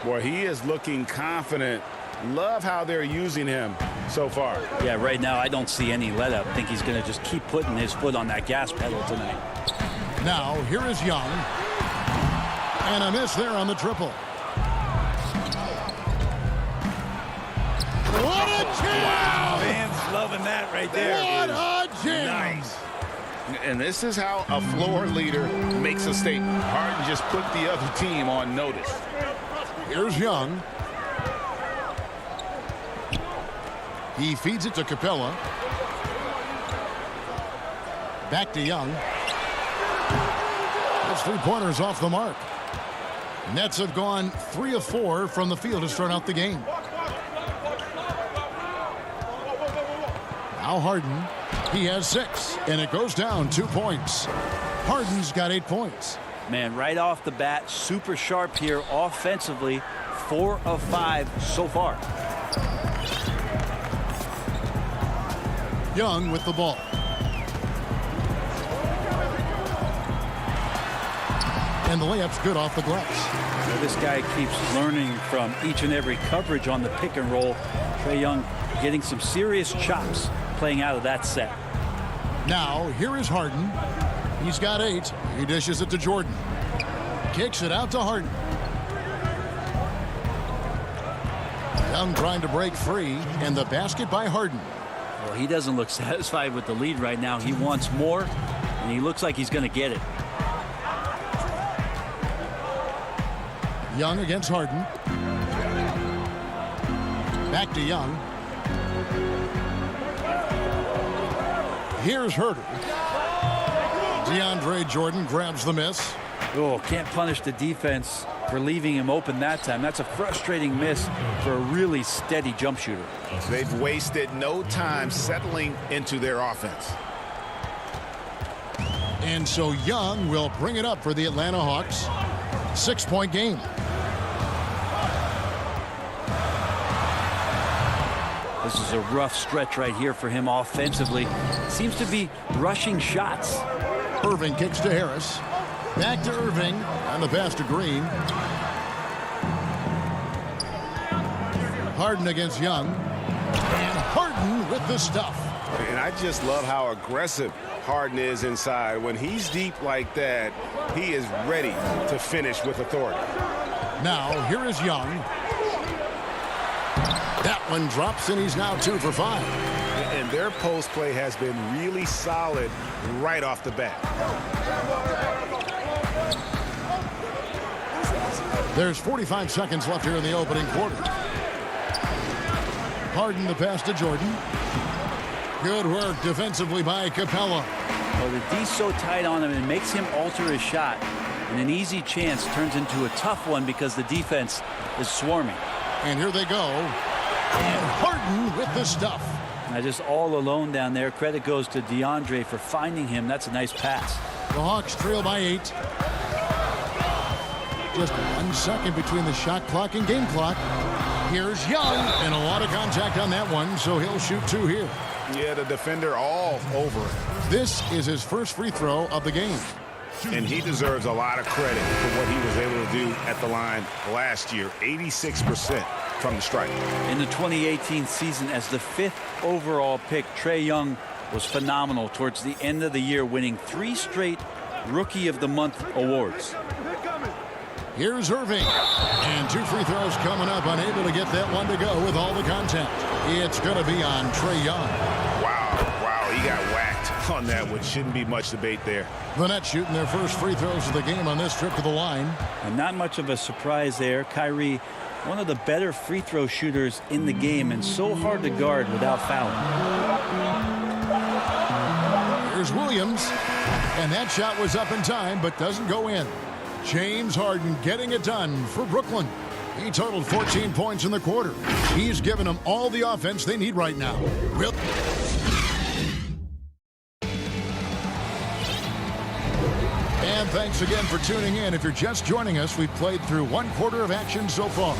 Boy, he is looking confident. Love how they're using him so far.
Yeah, right now I don't see any let up. I think he's going to just keep putting his foot on that gas pedal tonight.
Now, here is Young. And a miss there on the triple. What a jam!
Wow, fans loving that right there.
What a jam!
Nice. And this is how a floor leader makes a statement. Harden just put the other team on notice.
Here's Young. He feeds it to Capella. Back to Young. Those 3-pointers off the mark. Nets have gone 3 of 4 from the field to start out the game. Now Harden. He has 6, and it goes down 2 points. Harden's got 8 points.
Man, right off the bat, super sharp here offensively. 4 of 5 so far.
Young with the ball. And the layup's good off the glass.
Well, this guy keeps learning from each and every coverage on the pick and roll. Trae Young getting some serious chops playing out of that set.
Now, here is Harden. He's got 8. He dishes it to Jordan. Kicks it out to Harden. Young trying to break free, and the basket by Harden.
Well, he doesn't look satisfied with the lead right now. He wants more, and he looks like he's going to get it.
Young against Harden. Back to Young. Here's Herter. DeAndre Jordan grabs the miss.
Oh, can't punish the defense for leaving him open that time. That's a frustrating miss for a really steady jump shooter.
They've wasted no time settling into their offense.
And so Young will bring it up for the Atlanta Hawks. 6-point game.
This is a rough stretch right here for him offensively. Seems to be rushing shots.
Irving kicks to Harris. Back to Irving on the pass to Green. Harden against Young. And Harden with the stuff.
And I just love how aggressive Harden is inside. When he's deep like that, he is ready to finish with authority.
Now, here is Young. That one drops, and he's now 2 for 5.
And their post play has been really solid right off the bat.
There's 45 seconds left here in the opening quarter. Harden the pass to Jordan. Good work defensively by Capella.
Well, the D's so tight on him, it makes him alter his shot. And an easy chance turns into a tough one because the defense is swarming.
And here they go. And Harden with the stuff.
Now just all alone down there. Credit goes to DeAndre for finding him. That's a nice pass.
The Hawks trail by 8. Just 1 second between the shot clock and game clock. Here's Young, and a lot of contact on that one, so he'll shoot 2 here.
Yeah, the defender all over it.
This is his first free throw of the game.
And he deserves a lot of credit for what he was able to do at the line last year. 86% from the stripe.
In the 2018 season, as the 5th overall pick, Trae Young was phenomenal towards the end of the year, winning 3 straight Rookie of the Month awards.
Here's Irving. And 2 free throws coming up, unable to get that one to go with all the contact. It's going to be on Trae Young.
Wow, he got whacked on that one. Shouldn't be much debate there.
The Nets shooting their first free throws of the game on this trip to the line.
And not much of a surprise there. Kyrie, one of the better free throw shooters in the game and so hard to guard without fouling.
Here's Williams. And that shot was up in time, but doesn't go in. James Harden getting it done for Brooklyn. He totaled 14 points in the quarter. He's given them all the offense they need right now. And thanks again for tuning in. If you're just joining us, we've played through 1 quarter of action so far.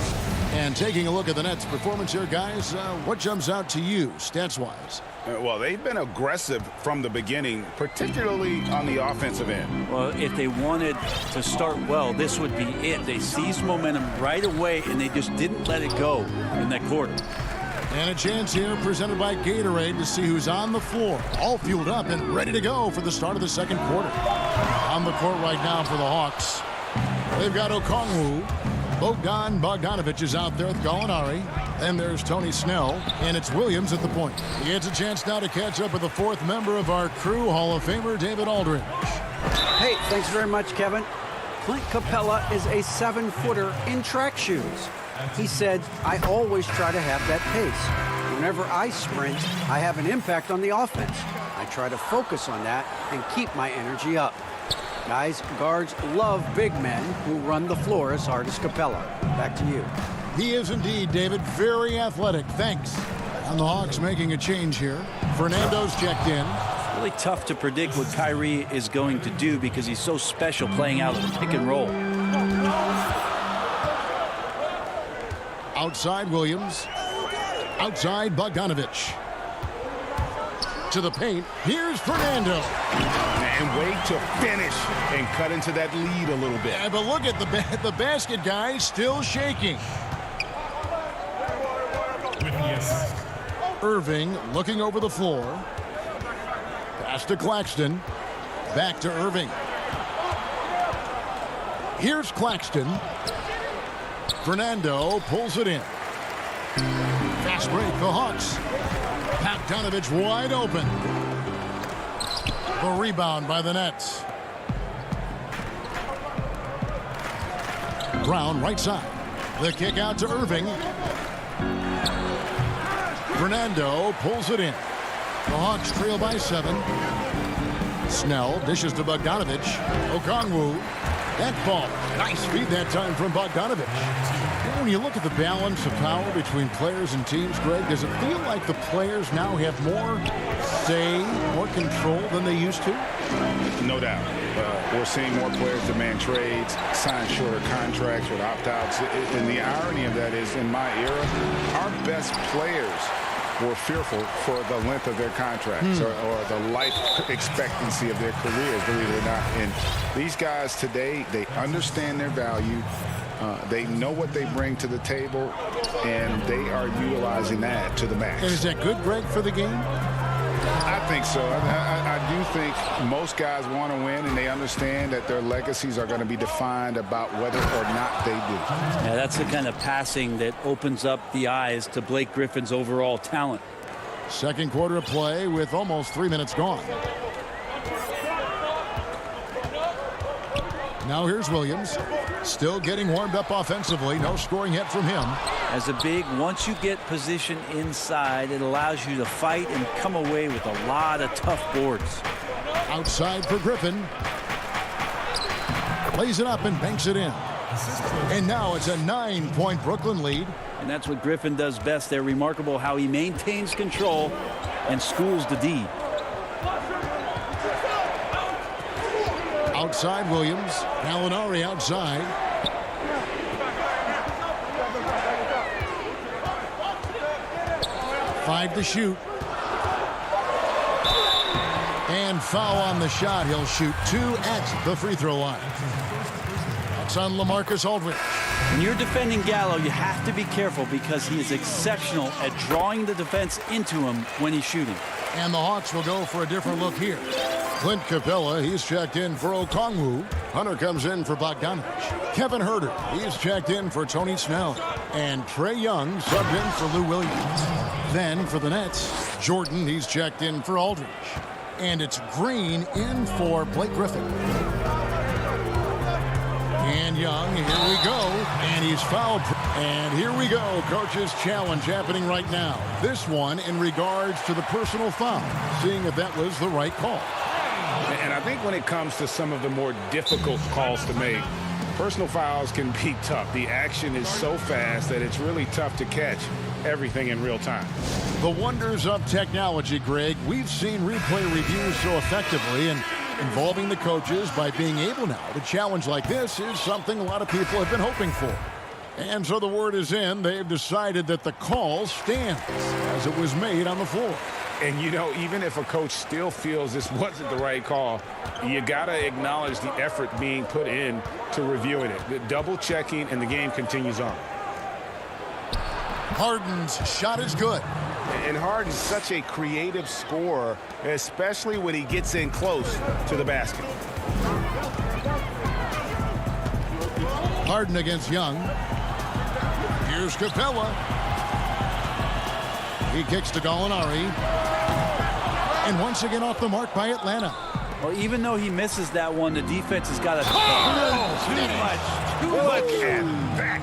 And taking a look at the Nets' performance here, guys, what jumps out to you, stats-wise?
Well, they've been aggressive from the beginning, particularly on the offensive end.
Well, if they wanted to start well, this would be it. They seized momentum right away, and they just didn't let it go in that quarter.
And a chance here presented by Gatorade to see who's on the floor, all fueled up and ready to go for the start of the second quarter. On the court right now for the Hawks, they've got Okongwu. Bogdanovich is out there with Gallinari. Then there's Tony Snell, and it's Williams at the point. He gets a chance now to catch up with the 4th member of our crew, Hall of Famer David Aldridge.
Hey, thanks very much, Kevin. Clint Capella is a 7-footer in track shoes. He said, I always try to have that pace. Whenever I sprint, I have an impact on the offense. I try to focus on that and keep my energy up. Guys, guards love big men who run the floor as hard as Capella. Back to you.
He is indeed, David, very athletic. Thanks. And the Hawks making a change here. Fernando's checked in.
Really tough to predict what Kyrie is going to do because he's so special playing out of the pick and roll.
Outside Williams. Outside Bogdanovich. To the paint. Here's Fernando.
And wait to finish and cut into that lead a little bit.
Yeah, but look at the basket guy still shaking. Irving looking over the floor. Pass to Claxton. Back to Irving. Here's Claxton. Fernando pulls it in. Fast break, the Hawks. Bogdanovich wide open. The rebound by the Nets. Brown right side. The kick out to Irving. Fernando pulls it in. The Hawks trail by 7. Snell dishes to Bogdanovich. Okongwu. That ball. Nice feed that time from Bogdanovich. When you look at the balance of power between players and teams, Greg, does it feel like the players now have more say, more control than they used to?
No doubt. We're seeing more players demand trades, sign shorter contracts with opt-outs. And the irony of that is, in my era, our best players were fearful for the length of their contracts or the life expectancy of their careers, believe it or not. And these guys today, they understand their value. They know what they bring to the table, and they are utilizing that to the max.
And is that good, Greg, for the game?
I think so. I do think most guys want to win, and they understand that their legacies are going to be defined about whether or not they do.
Yeah, that's the kind of passing that opens up the eyes to Blake Griffin's overall talent.
Second quarter of play with almost 3 minutes gone. Now here's Williams. still getting warmed up offensively. No scoring yet from him.
As a big, once you get position inside, it allows you to fight and come away with a lot of tough boards.
Outside for Griffin. Lays it up and banks it in. And now it's a 9-point Brooklyn lead.
And that's what Griffin does best. They're remarkable how he maintains control and schools the D.
Outside Williams. Gallinari outside. Five to shoot. And foul on the shot. He'll shoot 2 at the free throw line. That's on LaMarcus Aldridge.
When you're defending Gallo, you have to be careful because he is exceptional at drawing the defense into him when he's shooting.
And the Hawks will go for a different look here. Clint Capella, he's checked in for Okongwu. Hunter comes in for Bogdanovich. Kevin Huerter, he's checked in for Tony Snell. And Trae Young subbed in for Lou Williams. Then for the Nets, Jordan, he's checked in for Aldridge. And it's Green in for Blake Griffin. And Young, here we go. And he's fouled. And here we go. Coach's challenge happening right now. This one in regards to the personal foul. Seeing if that was the right call.
And I think when it comes to some of the more difficult calls to make, personal fouls can be tough. The action is so fast that it's really tough to catch everything in real time.
The wonders of technology, Greg. We've seen replay reviews so effectively, and involving the coaches by being able now to challenge like this is something a lot of people have been hoping for. And so the word is in. They've decided that the call stands as it was made on the floor.
And, you know, even if a coach still feels this wasn't the right call, you got to acknowledge the effort being put in to reviewing it. The double checking, and the game continues on.
Harden's shot is good.
And Harden's such a creative scorer, especially when he gets in close to the basket.
Harden against Young. Here's Capella. He kicks to Gallinari. And once again off the mark by Atlanta.
Well, even though he misses that one, the defense has got to...
Too much at that.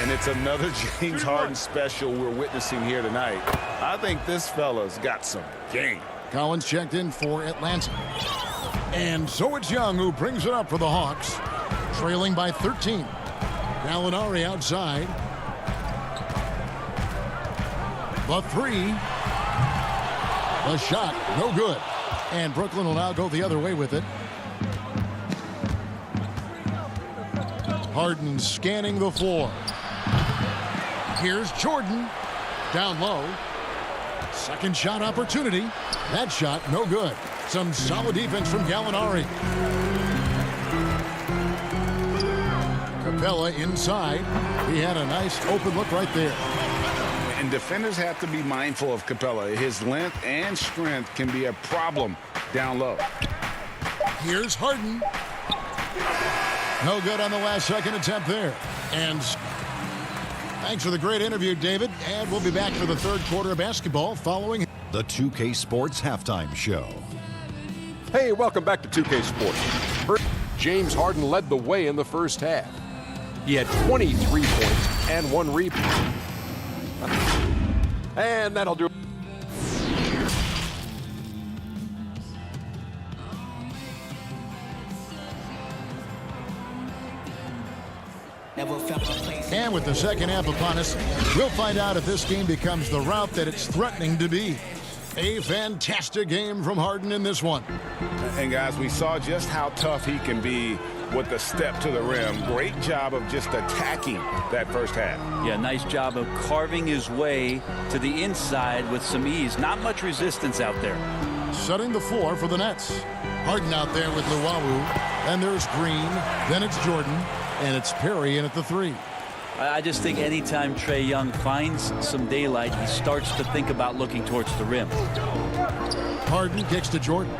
And it's another James Harden special we're witnessing here tonight. I think this fella's got some game.
Collins checked in for Atlanta. And so it's Young who brings it up for the Hawks. Trailing by 13. Gallinari outside. The three. The shot, no good. And Brooklyn will now go the other way with it. Harden scanning the floor. Here's Jordan. Down low. Second shot opportunity. That shot, no good. Some solid defense from Gallinari. Capella inside. He had a nice open look right there.
And defenders have to be mindful of Capella. His length and strength can be a problem down low.
Here's Harden. No good on the last second attempt there. And thanks for the great interview, David. And we'll be back for the third quarter of basketball following
the 2K Sports Halftime Show.
Hey, welcome back to 2K Sports. James Harden led the way in the first half. He had 23 points and 1 rebound. And that'll do it.
And with the second half upon us, we'll find out if this game becomes the route that it's threatening to be. A fantastic game from Harden in this one.
And guys, we saw just how tough he can be with the step to the rim. Great job of just attacking that first half.
Yeah, nice job of carving his way to the inside with some ease. Not much resistance out there.
Setting the floor for the Nets. Harden out there with Luwawu. Then there's Green. Then it's Jordan. And it's Perry in at the three.
I just think anytime Trae Young finds some daylight, he starts to think about looking towards the rim.
Harden kicks to Jordan.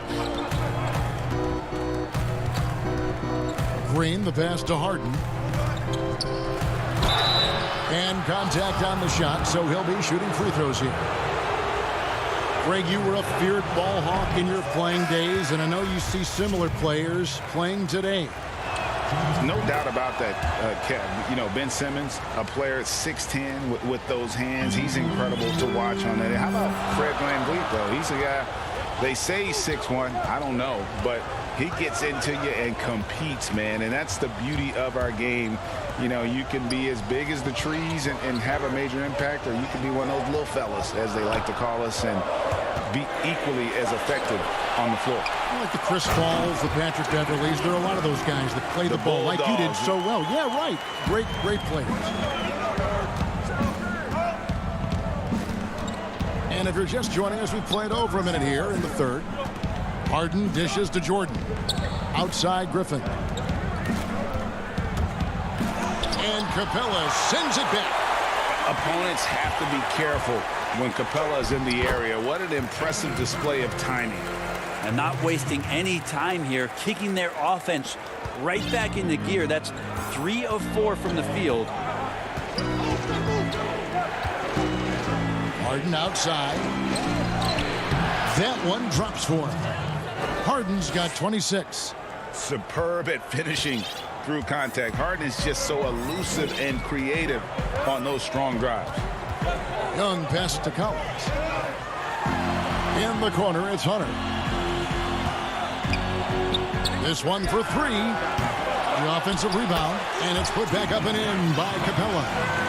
Green, the pass to Harden. And contact on the shot, so he'll be shooting free throws here. Greg, you were a feared ball hawk in your playing days, and I know you see similar players playing today.
No doubt about that, Kev. You know, Ben Simmons, a player at 6'10", with those hands. He's incredible to watch on that. How about Fred VanVleet, though? He's a guy, they say he's 6'1". I don't know, but he gets into you and competes, man. And that's the beauty of our game. You know, you can be as big as the trees and have a major impact, or you can be one of those little fellas, as they like to call us, and be equally as effective on the floor.
Like the Chris Pauls, the Patrick Beverleys, there are a lot of those guys that play the ball like you did so well. Yeah, right. Great players. And if you're just joining us, we played over a minute here in the third. Harden dishes to Jordan. Outside Griffin. And Capella sends it back.
Opponents have to be careful when Capella is in the area. What an impressive display of timing.
And not wasting any time here, kicking their offense right back into gear. That's 3 of 4 from the field.
Harden outside. That one drops for him. Harden's got 26.
Superb at finishing through contact. Harden is just so elusive and creative on those strong drives.
Young pass to Collins. In the corner, it's Hunter. This one for 3. The offensive rebound, and it's put back up and in by Capella.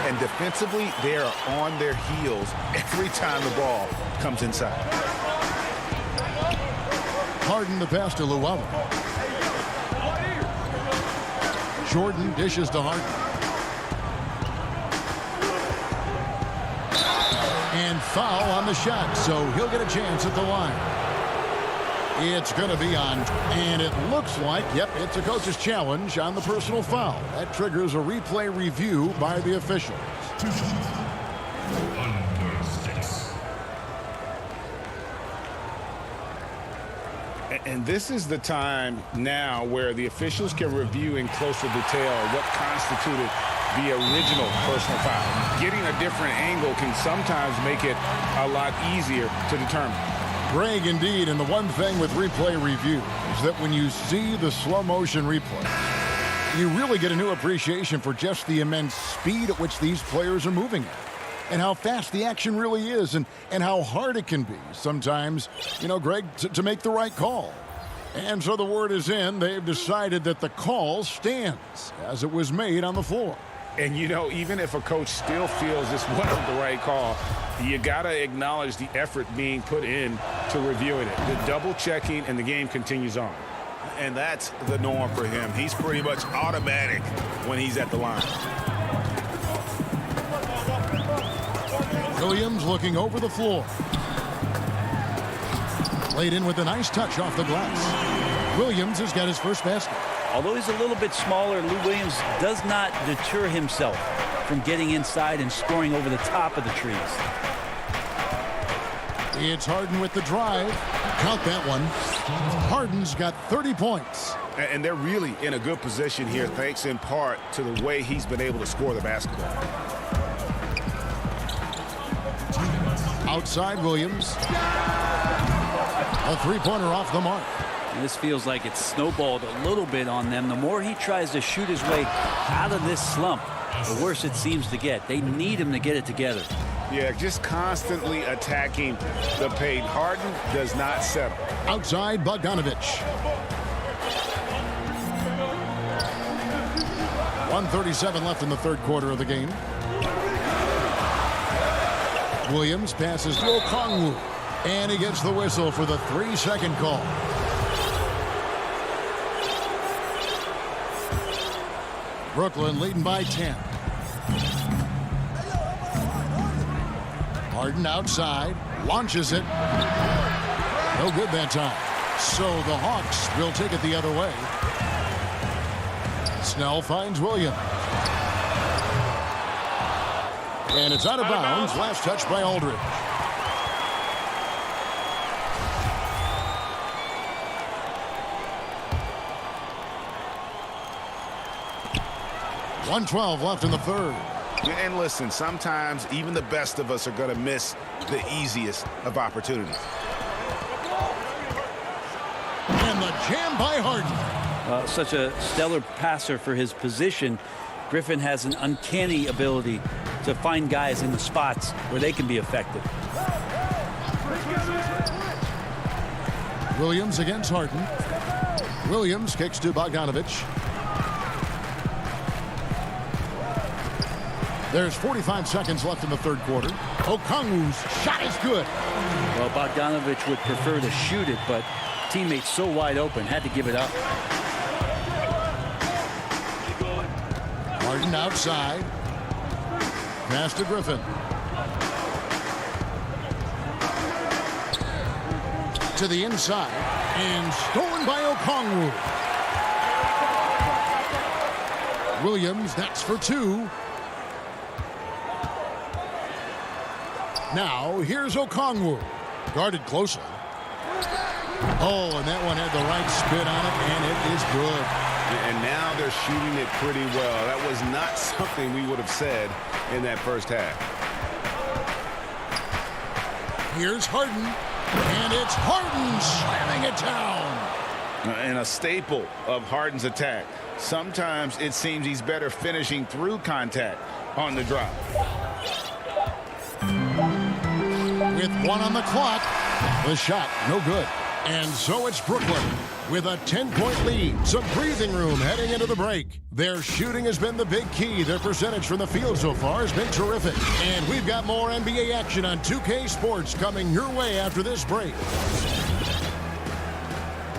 And defensively, they are on their heels every time the ball comes inside.
Harden the pass to Llewellyn. Jordan dishes to Harden. And foul on the shot, so he'll get a chance at the line. It's going to be on, and it looks like, yep, it's a coach's challenge on the personal foul. That triggers a replay review by the officials.
And this is the time now where the officials can review in closer detail what constituted the original personal foul. Getting a different angle can sometimes make it a lot easier to determine.
Greg, indeed, and the one thing with replay review is that when you see the slow motion replay, you really get a new appreciation for just the immense speed at which these players are moving at, and how fast the action really is, and how hard it can be sometimes, you know, Greg, to make the right call. And so the word is in. They've decided that the call stands as it was made on the floor.
And, you know, even if a coach still feels this wasn't the right call, you got to acknowledge the effort being put in to reviewing it. The double checking, and the game continues on. And that's the norm for him. He's pretty much automatic when he's at the line.
Williams looking over the floor. Laid in with a nice touch off the glass. Williams has got his first basket.
Although he's a little bit smaller, Lou Williams does not deter himself from getting inside and scoring over the top of the trees.
It's Harden with the drive. Count that one. Harden's got 30 points.
And they're really in a good position here, thanks in part to the way he's been able to score the basketball.
Outside Williams. A three-pointer off the mark.
And this feels like it's snowballed a little bit on them. The more he tries to shoot his way out of this slump, the worse it seems to get. They need him to get it together.
Yeah, just constantly attacking the paint. Harden does not settle.
Outside Bogdanovich. 1:37 left in the third quarter of the game. Williams passes to Okongwu. And he gets the whistle for the 3-second call. Brooklyn leading by 10. Harden outside, launches it. No good that time. So the Hawks will take it the other way. Snell finds Williams. And it's out of bounds. Last touch by Aldridge. .112 left in the third.
And listen, sometimes even the best of us are going to miss the easiest of opportunities.
And the jam by Harden.
Such a stellar passer for his position. Griffin has an uncanny ability to find guys in the spots where they can be effective.
Williams against Harden. Williams kicks to Bogdanovich. There's 45 seconds left in the third quarter. Okongwu's shot is good.
Well, Bogdanovich would prefer to shoot it, but teammates so wide open, had to give it up.
Harden outside. Pass to Griffin. To the inside. And stolen by Okongwu. Williams, that's for two. Now, here's Okongwu. Guarded closely. Oh, and that one had the right spin on it, and it is good.
And now they're shooting it pretty well. That was not something we would have said in that first half.
Here's Harden, and it's Harden slamming it down.
And a staple of Harden's attack. Sometimes it seems he's better finishing through contact on the drop.
With one on the clock, the shot no good. And so it's Brooklyn with a 10-point lead. Some breathing room heading into the break. Their shooting has been the big key. Their percentage from the field so far has been terrific. And we've got more NBA action on 2K Sports coming your way after this break.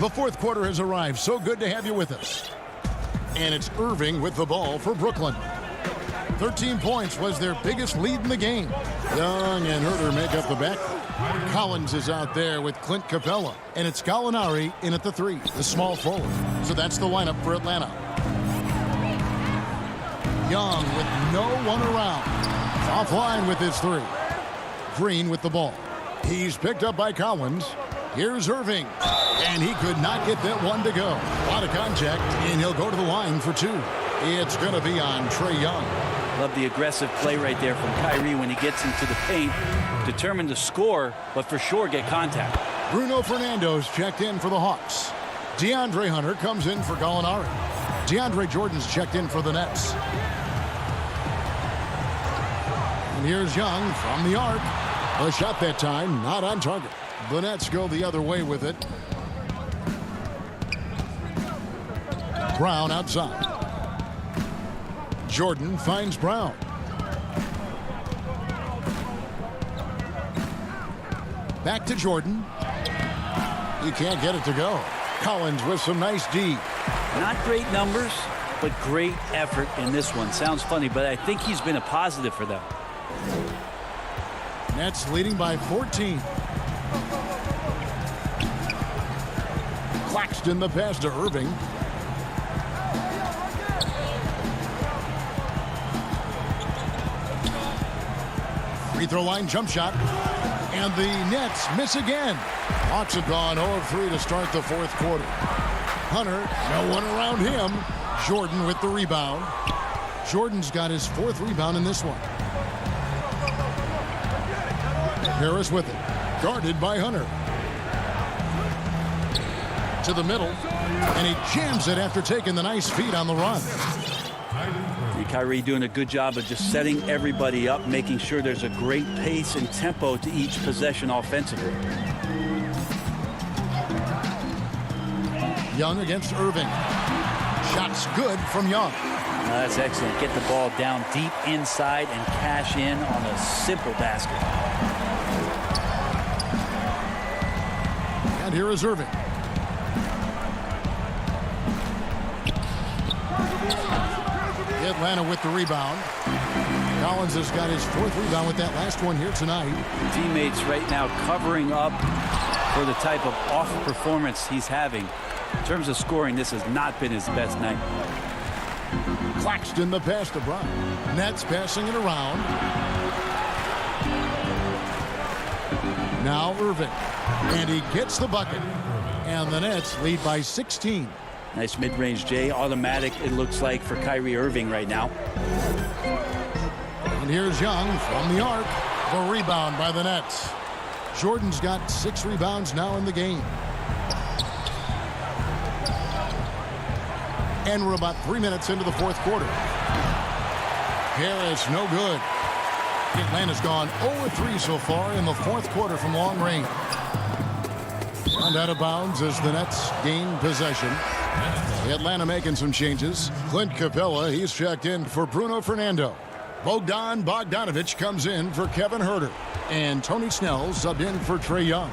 The fourth quarter has arrived. So good to have you with us. And it's Irving with the ball for Brooklyn. 13 points was their biggest lead in the game. Young and Herter make up the back. Collins is out there with Clint Capella. And it's Gallinari in at the three, the small forward. So that's the lineup for Atlanta. Young with no one around. Offline with his three. Green with the ball. He's picked up by Collins. Here's Irving. And he could not get that one to go. A lot of contact, and he'll go to the line for two. It's going to be on Trae Young.
Love the aggressive play right there from Kyrie when he gets into the paint. Determined to score, but for sure get contact.
Bruno Fernando's checked in for the Hawks. DeAndre Hunter comes in for Gallinari. DeAndre Jordan's checked in for the Nets. And here's Young from the arc. A shot that time, not on target. The Nets go the other way with it. Brown outside. Jordan finds Brown. Back to Jordan. He can't get it to go. Collins with some nice D.
Not great numbers, but great effort in this one. Sounds funny, but I think he's been a positive for them.
Nets leading by 14. Claxton the pass to Irving. Free throw line jump shot. And the Nets miss again. Hawks have gone 0-3 to start the fourth quarter. Hunter, no one around him. Jordan with the rebound. Jordan's got his fourth rebound in this one. Harris with it. Guarded by Hunter. To the middle. And he jams it after taking the nice feed on the run.
Kyrie doing a good job of just setting everybody up, making sure there's a great pace and tempo to each possession offensively.
Young against Irving. Shots good from Young.
That's excellent. Get the ball down deep inside and cash in on a simple basket.
And here is Irving. Atlanta with the rebound. Collins has got his fourth rebound with that last one here tonight.
Teammates right now covering up for the type of off performance he's having. In terms of scoring, this has not been his best night.
Claxton the pass to Brown. Nets passing it around. Now Irving. And he gets the bucket. And the Nets lead by 16.
Nice mid-range J. Automatic, it looks like, for Kyrie Irving right now.
And here's Young from the arc. The rebound by the Nets. Jordan's got 6 rebounds now in the game. And we're about 3 minutes into the fourth quarter. Harris, no good. Atlanta's gone 0-3 so far in the fourth quarter from long range. And out of bounds as the Nets gain possession. Atlanta making some changes. Clint Capella, he's checked in for Bruno Fernando. Bogdan Bogdanovic comes in for Kevin Huerter. And Tony Snell subbed in for Trae Young.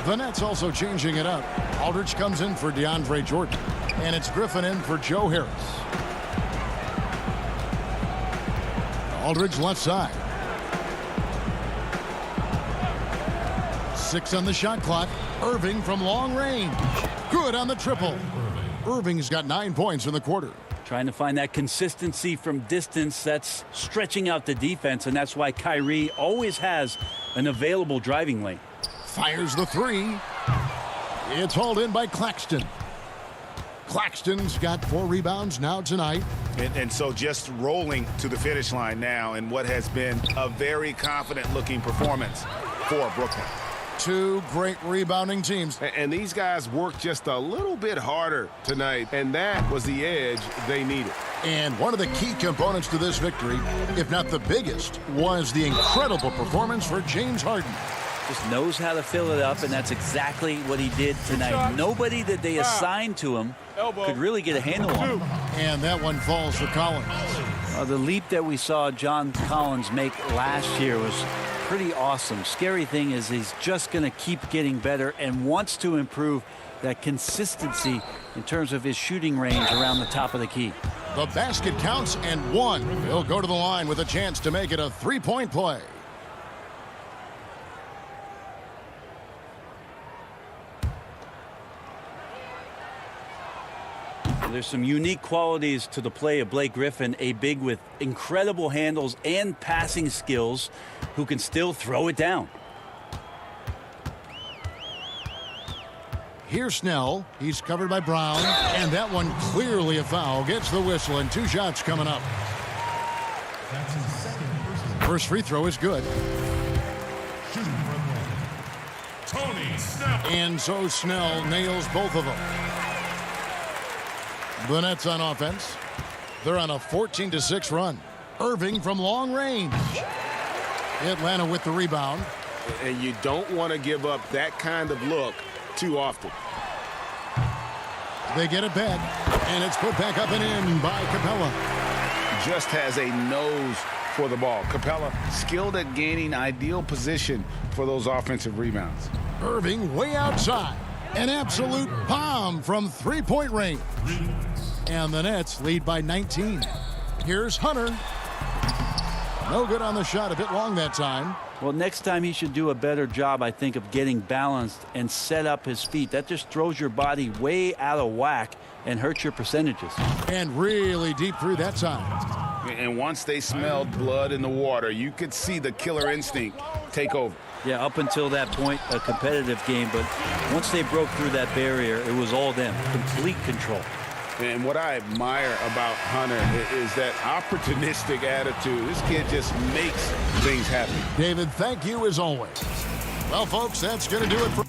The Nets also changing it up. Aldridge comes in for DeAndre Jordan. And it's Griffin in for Joe Harris. Aldridge left side. 6 on the shot clock. Irving from long range. Good on the triple. Irving's got 9 points in the quarter.
Trying to find that consistency from distance that's stretching out the defense, and that's why Kyrie always has an available driving lane.
Fires the three. It's hauled in by Claxton. Claxton's got 4 rebounds now tonight.
And so just rolling to the finish line now in what has been a very confident-looking performance for Brooklyn.
2 great rebounding teams.
And these guys worked just a little bit harder tonight, and that was the edge they needed.
And one of the key components to this victory, if not the biggest, was the incredible performance for James Harden.
Just knows how to fill it up, and that's exactly what he did tonight. Nobody that they assigned to him could really get a handle on him.
And that one falls for Collins.
The leap that we saw John Collins make last year was pretty awesome. Scary thing is he's just going to keep getting better and wants to improve that consistency in terms of his shooting range around the top of the key.
The basket counts and 1. He'll go to the line with a chance to make it a 3-point play.
There's some unique qualities to the play of Blake Griffin, a big with incredible handles and passing skills who can still throw it down.
Here's Snell. He's covered by Brown. And that one clearly a foul. Gets the whistle and 2 shots coming up. First free throw is good. And so Snell nails both of them. The Nets on offense. They're on a 14-6 run. Irving from long range. Atlanta with the rebound.
And you don't want to give up that kind of look too often.
They get it back, and it's put back up and in by Capella.
Just has a nose for the ball. Capella skilled at gaining ideal position for those offensive rebounds.
Irving way outside. An absolute bomb from 3-point range. And the Nets lead by 19. Here's Hunter. No good on the shot, a bit long that time.
Well, next time he should do a better job, I think, of getting balanced and set up his feet. That just throws your body way out of whack and hurts your percentages.
And really deep through that time.
And once they smelled blood in the water, you could see the killer instinct take over.
Yeah, up until that point, a competitive game. But once they broke through that barrier, it was all them. Complete control.
And what I admire about Hunter is that opportunistic attitude. This kid just makes things happen.
David, thank you as always. Well, folks, that's going to do it for...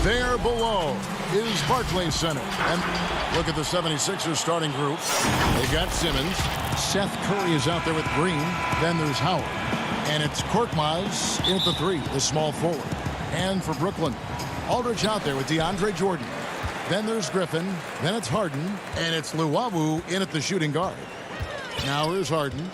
There below is Barclays Center. And look at the 76ers starting group. They got Simmons. Seth Curry is out there with Green. Then there's Howard. And it's Korkmaz in at the 3, the small forward. And for Brooklyn, Aldridge out there with DeAndre Jordan. Then there's Griffin. Then it's Harden. And it's Luwawu in at the shooting guard. Now here's Harden.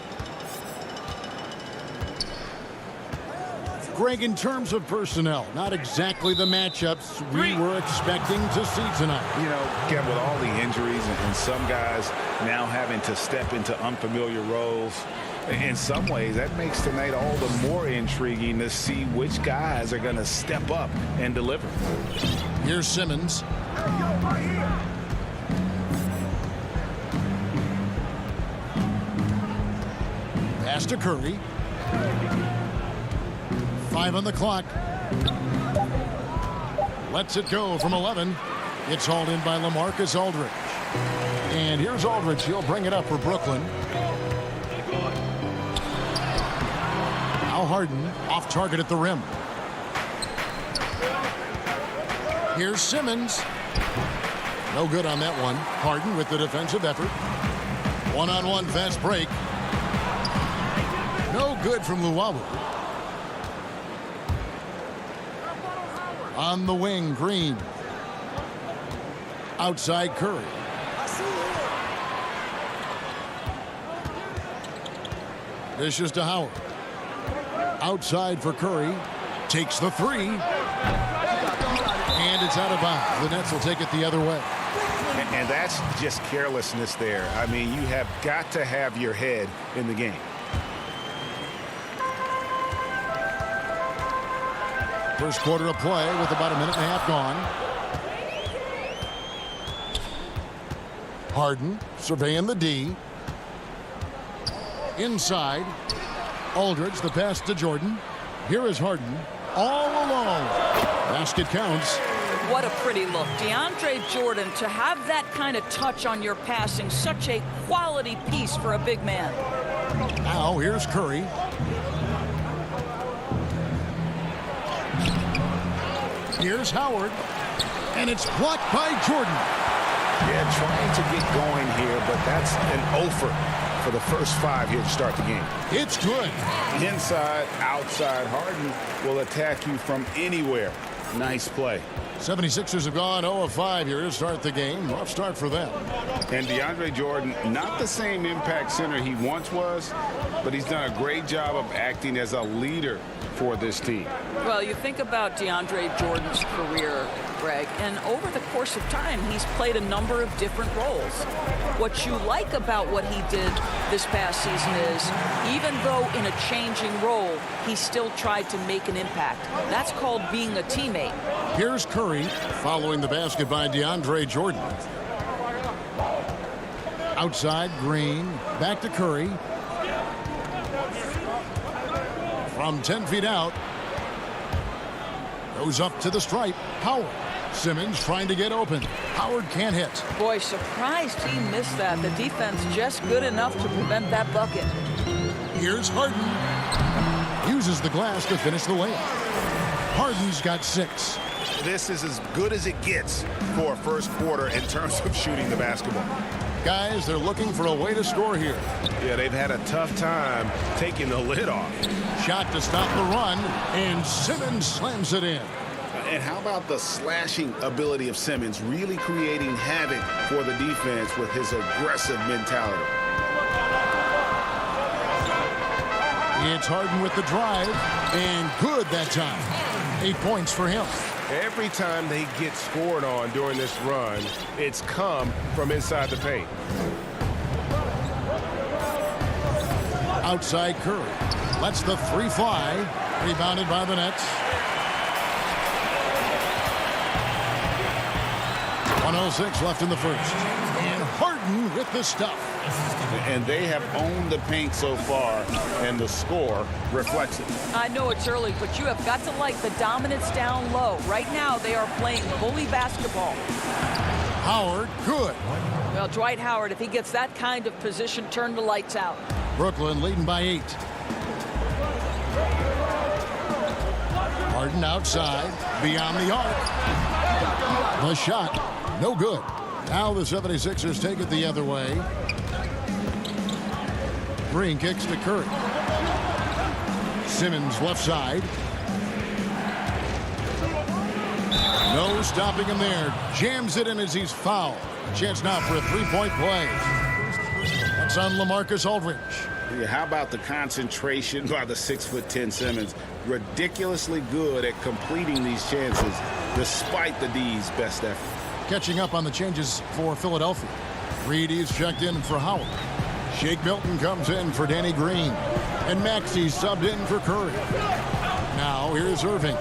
Greg, in terms of personnel, not exactly the matchups we were expecting to see tonight.
You know, Kev, with all the injuries and some guys now having to step into unfamiliar roles, in some ways that makes tonight all the more intriguing to see which guys are going to step up and deliver.
Here's Simmons. Pass to Curry. 5 on the clock. Lets it go from 11. It's hauled in by LaMarcus Aldridge. And here's Aldridge. He'll bring it up for Brooklyn. Now Harden off target at the rim. Here's Simmons. No good on that one. Harden with the defensive effort. One-on-one fast break. No good from Luwawu. On the wing, Green. Outside Curry. Dishes to Howard. Outside for Curry. Takes the 3. And it's out of bounds. The Nets will take it the other way.
And that's just carelessness there. I mean, you have got to have your head in the game.
First quarter of play with about a minute and a half gone. Harden surveying the D. Inside. Aldridge, the pass to Jordan. Here is Harden. All alone. Basket counts.
What a pretty look. DeAndre Jordan, to have that kind of touch on your passing, such a quality piece for a big man.
Now here's Curry. Here's Howard. And it's blocked by Jordan.
Yeah, trying to get going here, but that's an offer for the first 5 here to start the game.
It's good.
Inside, outside, Harden will attack you from anywhere. Nice play.
76ers have gone 0 of 5 here to start the game. Rough start for them.
And DeAndre Jordan, not the same impact center he once was, but he's done a great job of acting as a leader for this team.
Well, you think about DeAndre Jordan's career, Greg, and over the course of time, he's played a number of different roles. What you like about what he did this past season is, even though in a changing role, he still tried to make an impact. That's called being a teammate.
Here's Curry following the basket by DeAndre Jordan. Outside, Green. Back to Curry. From 10 feet out. Goes up to the stripe. Howard. Simmons trying to get open. Howard can't hit.
Boy, surprised he missed that. The defense just good enough to prevent that bucket.
Here's Harden. Uses the glass to finish the layup. Harden's got 6.
This is as good as it gets for a first quarter in terms of shooting the basketball.
Guys, they're looking for a way to score here.
Yeah, they've had a tough time taking the lid off.
Shot to stop the run, and Simmons slams it in.
And how about the slashing ability of Simmons, really creating havoc for the defense with his aggressive mentality.
It's Harden with the drive, and good that time. 8 points for him.
Every time they get scored on during this run, it's come from inside the paint.
Outside Curry. Lets the 3 fly. Rebounded by the Nets. 1:06 left in the first. And Harden with the stuff.
And they have owned the paint so far, and the score reflects it.
I know it's early, but you have got to like the dominance down low. Right now, they are playing bully basketball.
Howard, good.
Well, Dwight Howard, if he gets that kind of position, turn the lights out.
Brooklyn leading by 8. Harden outside, beyond the arc. The shot, no good. Now the 76ers take it the other way. Green kicks to Curry. Simmons left side. No stopping him there. Jams it in as he's fouled. Chance now for a 3-point play. That's on LaMarcus Aldridge.
Yeah, how about the concentration by the 6'10" Simmons? Ridiculously good at completing these chances despite the D's best effort.
Catching up on the changes for Philadelphia. Reedy's checked in for Howard. Shake Milton comes in for Danny Green. And Maxey subbed in for Curry. Now here's Irving.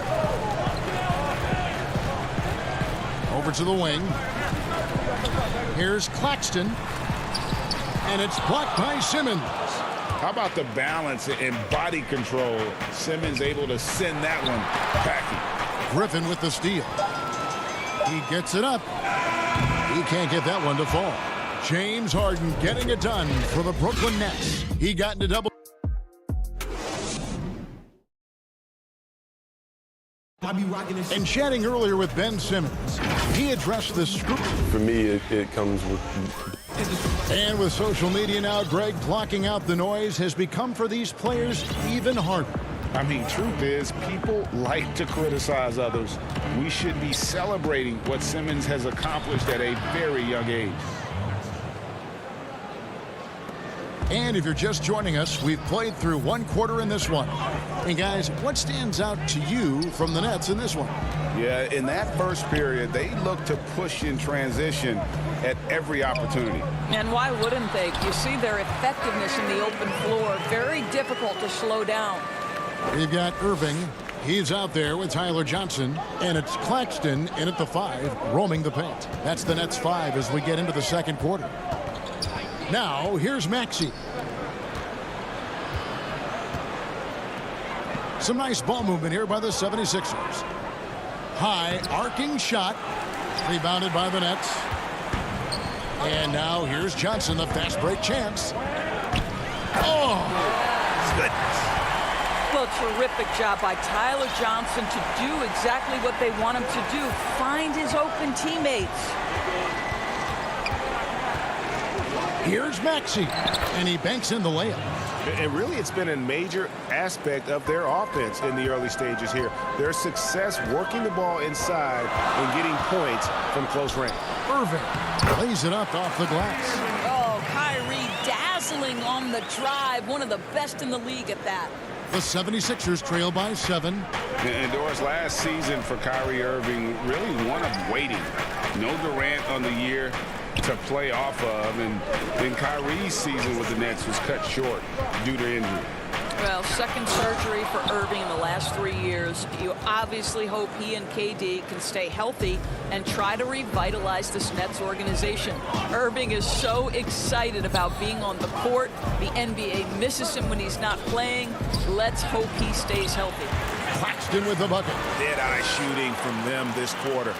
Over to the wing. Here's Claxton. And it's blocked by Simmons.
How about the balance and body control? Simmons able to send that one packing.
Griffin with the steal. He gets it up. He can't get that one to fall. James Harden getting it done for the Brooklyn Nets. He got into double. And chatting earlier with Ben Simmons, he addressed the scrutiny.
For me, it comes with...
And with social media now, Greg, blocking out the noise has become for these players even harder.
I mean, truth is, people like to criticize others. We should be celebrating what Simmons has accomplished at a very young age.
And if you're just joining us, we've played through 1 quarter in this one. And guys, what stands out to you from the Nets in this one?
Yeah, in that first period, they looked to push in transition at every opportunity.
And why wouldn't they? You see their effectiveness in the open floor. Very difficult to slow down.
We've got Irving. He's out there with Tyler Johnson. And it's Claxton in at the 5, roaming the paint. That's the Nets 5 as we get into the second quarter. Now, here's Maxey. Some nice ball movement here by the 76ers. High arcing shot. Rebounded by the Nets. And now here's Johnson, the fast break chance. Oh, goodness.
Well, terrific job by Tyler Johnson to do exactly what they want him to do. Find his open teammates.
Here's Maxey, and he banks in the layup.
And really, it's been a major aspect of their offense in the early stages here. Their success working the ball inside and getting points from close range.
Irving lays it up off the glass.
Oh, Kyrie dazzling on the drive. One of the best in the league at that.
The 76ers trail by 7.
And Doris, last season for Kyrie Irving, really one of waiting. No Durant on the year to play off of, and then Kyrie's season with the Nets was cut short due to injury.
Well, second surgery for Irving in the last 3 years. You obviously hope he and KD can stay healthy and try to revitalize this Nets organization. Irving is so excited about being on the court. The NBA misses him when he's not playing. Let's hope he stays healthy.
Claxton with the bucket.
Dead-eye shooting from them this quarter.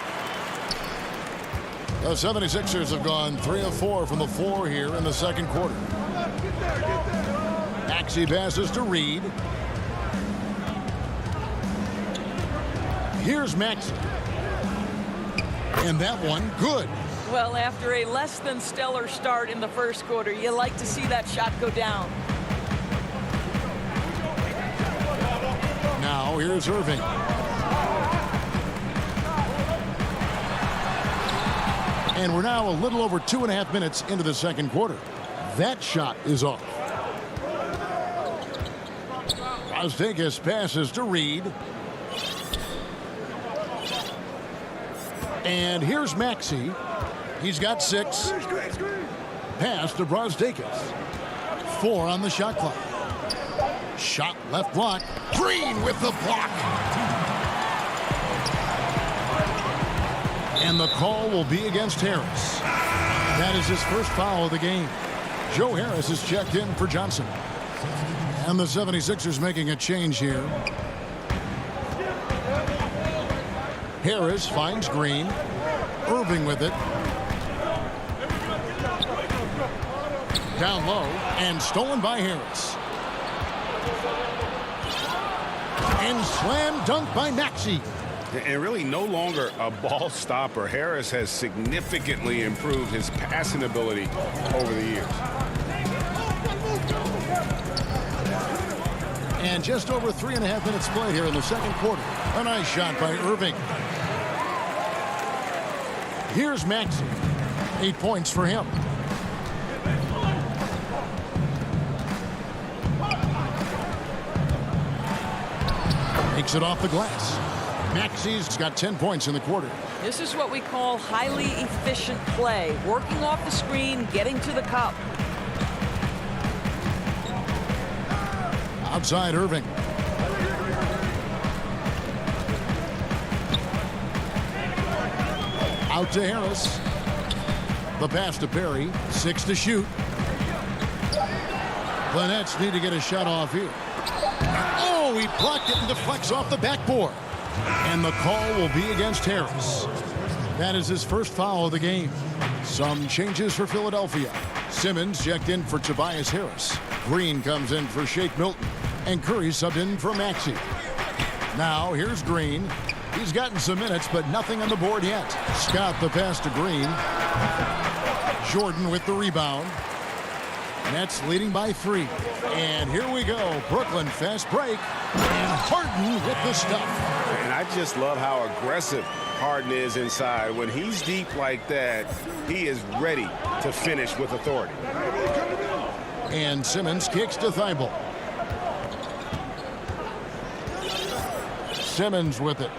The 76ers have gone 3 of 4 from the floor here in the second quarter. Maxey passes to Reed. Here's Maxey. And that one, good.
Well, after a less than stellar start in the first quarter, you like to see that shot go down.
Now here's Irving. And we're now a little over 2.5 minutes into the second quarter. That shot is off. Brazdeikis passes to Reed. And here's Maxey. He's got 6. Pass to Brazdeikis. 4 on the shot clock. Shot left block. Green with the block. And the call will be against Harris. That is his first foul of the game. Joe Harris is checked in for Johnson. And the 76ers making a change here. Harris finds Green. Irving with it. Down low and stolen by Harris. And slam dunk by Maxey.
And really no longer a ball stopper. Harris has significantly improved his passing ability over the years.
And just over 3.5 minutes played here in the second quarter. A nice shot by Irving. Here's Maxey. 8 points for him. Takes it off the glass. Maxey's got 10 points in the quarter.
This is what we call highly efficient play. Working off the screen, getting to the cup.
Outside Irving. Out to Harris. The pass to Perry. 6 to shoot. The Nets need to get a shot off here. Oh, he blocked it and deflects off the backboard. And the call will be against Harris. That is his first foul of the game. Some changes for Philadelphia. Simmons checked in for Tobias Harris. Green comes in for Shake Milton. And Curry subbed in for Maxey. Now here's Green. He's gotten some minutes, but nothing on the board yet. Scott the pass to Green. Jordan with the rebound. Nets leading by 3. And here we go. Brooklyn fast break. And Harden with the stuff.
And I just love how aggressive Harden is inside. When he's deep like that, he is ready to finish with authority.
And Simmons kicks to Thibault. Simmons with it.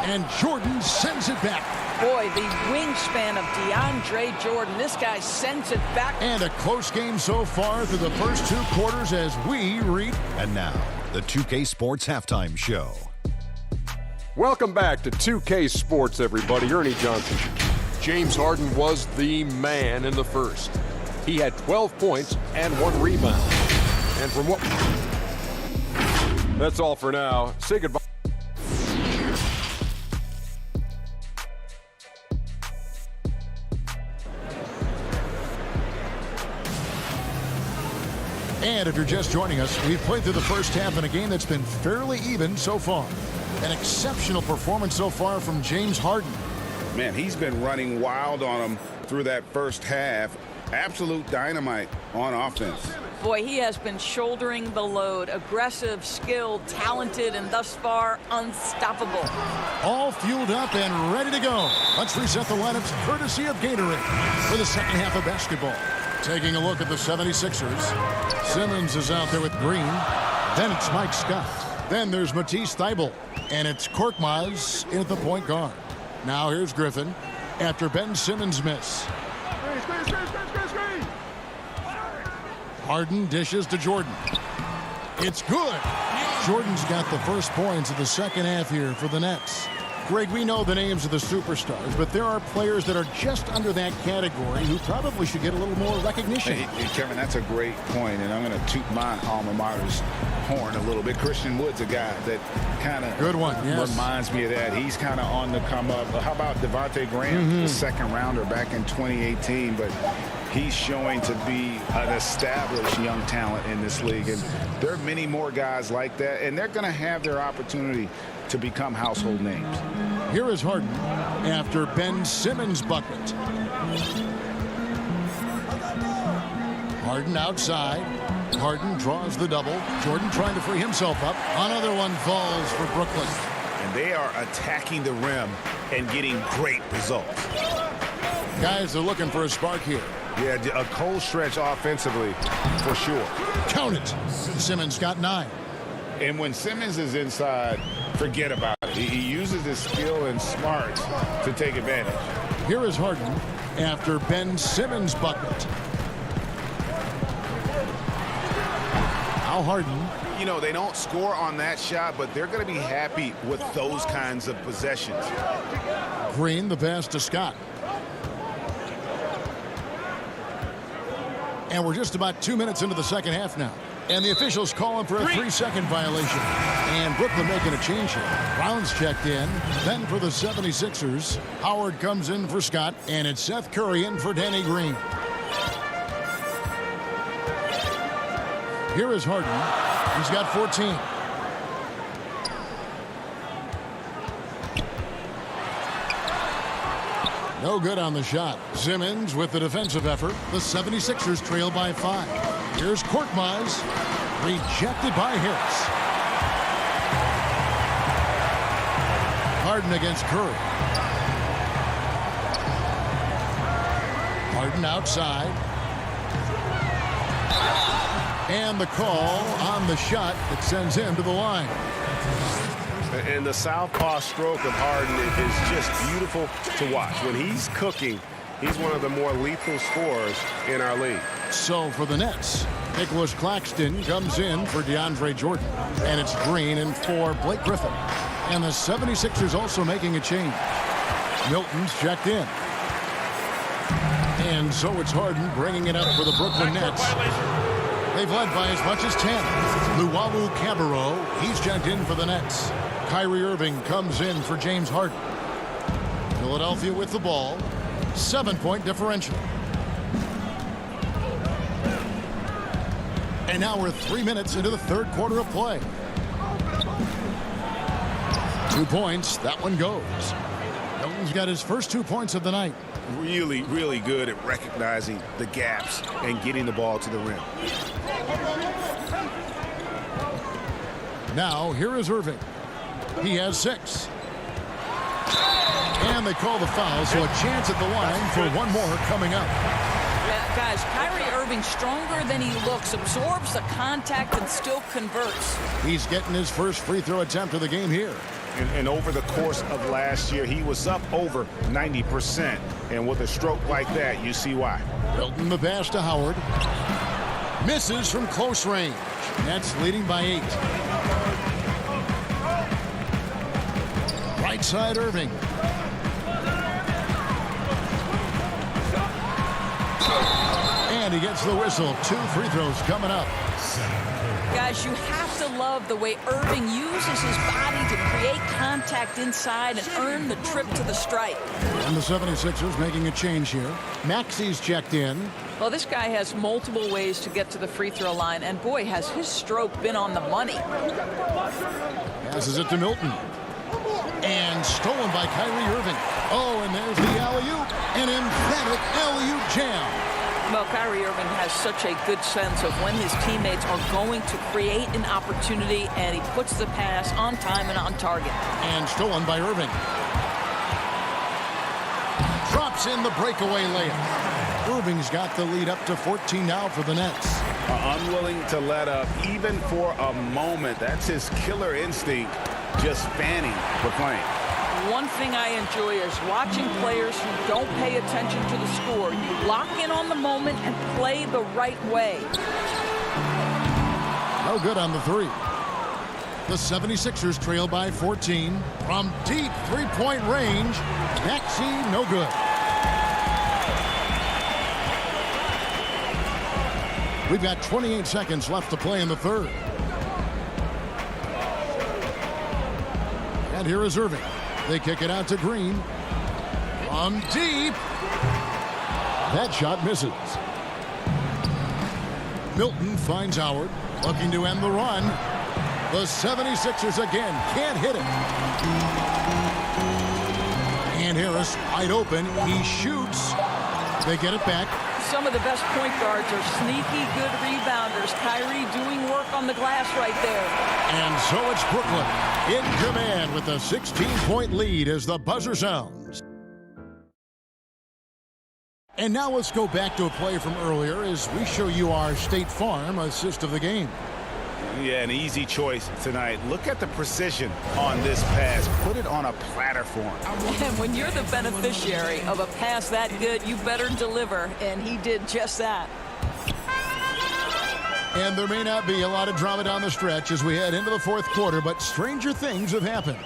And Jordan sends it back.
Boy, the wingspan of DeAndre Jordan. This guy sends it back.
And a close game so far through the first 2 quarters as we read.
And now, the 2K Sports Halftime Show.
Welcome back to 2K Sports, everybody. Ernie Johnson. James Harden was the man in the first. He had 12 points and 1 rebound. And from what... That's all for now. Say goodbye.
And if you're just joining us, we've played through the first half in a game that's been fairly even so far. An exceptional performance so far from James Harden.
Man, he's been running wild on him through that first half. Absolute dynamite on offense.
Boy, he has been shouldering the load. Aggressive, skilled, talented, and thus far unstoppable.
All fueled up and ready to go. Let's reset the lineups courtesy of Gatorade for the second half of basketball. Taking a look at the 76ers. Simmons is out there with Green. Then it's Mike Scott. Then there's Matisse Thybulle. And it's Korkmaz at the point guard. Now here's Griffin after Ben Simmons' miss. Harden dishes to Jordan. It's good. Jordan's got the first points of the second half here for the Nets. Greg, we know the names of the superstars, but there are players that are just under that category who probably should get a little more recognition.
Hey, Kevin, that's a great point, and I'm going to toot my alma mater's horn a little bit. Christian Wood's a guy that kind of reminds me of that. He's kind of on the come up. How about Devontae Graham, the second rounder back in 2018, but he's showing to be an established young talent in this league, and there are many more guys like that, and they're going to have their opportunity to become household names.
Here is Harden after Ben Simmons' bucket. Harden outside. Harden draws the double. Jordan trying to free himself up. Another one falls for Brooklyn.
And they are attacking the rim and getting great results.
Guys are looking for a spark here.
Yeah, a cold stretch offensively for sure.
Count it. Simmons got 9.
And when Simmons is inside, forget about it. He uses his skill and smarts to take advantage.
Here is Harden after Ben Simmons' bucket. Now Harden.
You know, they don't score on that shot, but they're going to be happy with those kinds of possessions.
Green, the pass to Scott. And we're just about 2 minutes into the second half now. And the officials calling for a 3-second violation. And Brooklyn making a change here. Brown's checked in. Then for the 76ers, Howard comes in for Scott. And it's Seth Curry in for Danny Green. Here is Harden. He's got 14. No good on the shot. Simmons with the defensive effort. The 76ers trail by 5. Here's Korkmaz. Rejected by Harris. Harden against Curry. Harden outside. And the call on the shot that sends him to the line.
And the southpaw stroke of Harden is just beautiful to watch. When he's cooking, he's one of the more lethal scorers in our league.
So for the Nets, Nicholas Claxton comes in for DeAndre Jordan. And it's Green in for Blake Griffin. And the 76ers also making a change. Milton's checked in. And so it's Harden bringing it up for the Brooklyn Nets. They've led by as much as 10. Luwawu Cabarrot, he's checked in for the Nets. Kyrie Irving comes in for James Harden. Philadelphia with the ball. 7-point differential. And now we're 3 minutes into the third quarter of play. 2 points. That one goes. Milton's got his first 2 points of the night.
Really, really good at recognizing the gaps and getting the ball to the rim.
Now, here is Irving. He has 6. And they call the foul, so a chance at the line for one more coming up.
Yeah, guys, Kyrie Irving stronger than he looks, absorbs the contact and still converts.
He's getting his first free throw attempt of the game here.
And over the course of last year, he was up over 90%. And with a stroke like that, you see why.
Milton the pass to Howard. Misses from close range. Nets leading by 8. Right side Irving. And he gets the whistle. 2 free throws coming up.
Guys, you have to love the way Irving uses his body to create contact inside and earn the trip to the stripe.
And the 76ers making a change here. Maxi's checked in.
Well, this guy has multiple ways to get to the free throw line, and boy, has his stroke been on the money.
Passes it to Milton. And stolen by Kyrie Irving. Oh, and there's the alley-oop. An emphatic alley-oop jam.
Well, Kyrie Irving has such a good sense of when his teammates are going to create an opportunity, and he puts the pass on time and on target.
And stolen by Irving. Drops in the breakaway layup. Irving's got the lead up to 14 now for the Nets.
Unwilling to let up even for a moment. That's his killer instinct, just fanning the flame.
One thing I enjoy is watching players who don't pay attention to the score. You lock in on the moment and play the right way.
No good on the 3. The 76ers trail by 14. From deep three-point range, Maxey, no good. We've got 28 seconds left to play in the 3rd. And here is Irving. They kick it out to Green. From deep. That shot misses. Milton finds Howard. Looking to end the run. The 76ers again can't hit it. And Harris wide open. He shoots. They get it back.
Some of the best point guards are sneaky good rebounders. Kyrie doing work on the glass right there.
And so it's Brooklyn in command with a 16-point lead as the buzzer sounds. And now let's go back to a play from earlier as we show you our State Farm assist of the game.
Yeah, an easy choice tonight. Look at the precision on this pass. Put it on a platter for him.
And when you're the beneficiary of a pass that good, you better deliver, and he did just that.
And there may not be a lot of drama down the stretch as we head into the 4th quarter, but stranger things have happened.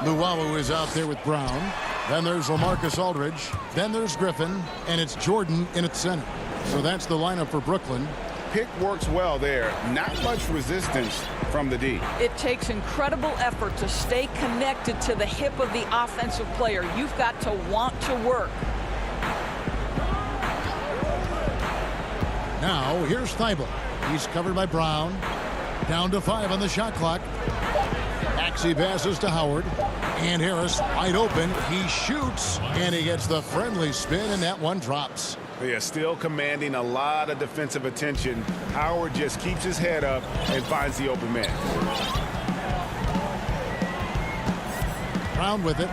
Luwawu is out there with Brown. Then there's LaMarcus Aldridge. Then there's Griffin, and it's Jordan in at center. So that's the lineup for Brooklyn.
Pick works well there. Not much resistance from the D.
It takes incredible effort to stay connected to the hip of the offensive player. You've got to want to work.
Now, here's Thibault. He's covered by Brown. Down to 5 on the shot clock. Maxey passes to Howard. And Harris wide open. He shoots. And he gets the friendly spin, and that one drops.
They are still commanding a lot of defensive attention. Howard just keeps his head up and finds the open man.
Brown with it.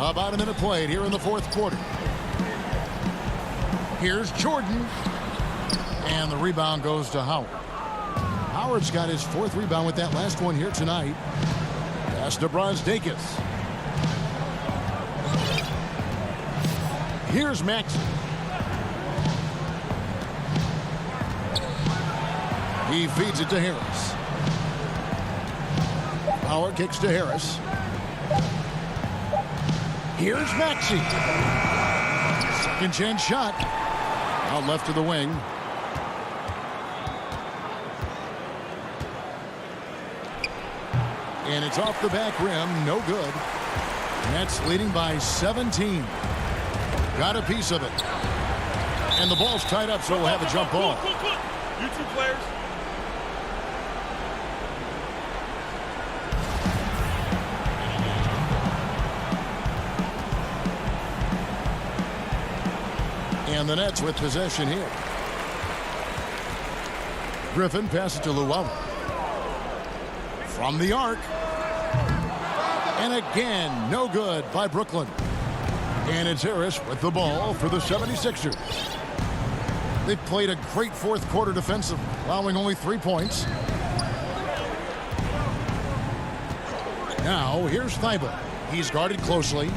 About a minute played here in the 4th quarter. Here's Jordan. And the rebound goes to Howard. Howard's got his 4th rebound with that last one here tonight. Pass to Brazdeikis. Here's Maxey. He feeds it to Harris. Howard kicks to Harris. Here's Maxey. Second chance shot. Out left to the wing. And it's off the back rim. No good. Nets leading by 17. Got a piece of it. And the ball's tied up, so we'll have a jump ball.
You 2 players.
And the Nets with possession here. Griffin passes to Luwawu. From the arc. And again, no good by Brooklyn. And it's Harris with the ball for the 76ers. They played a great 4th quarter defensively, allowing only 3 points. Now, here's Thibault. He's guarded closely.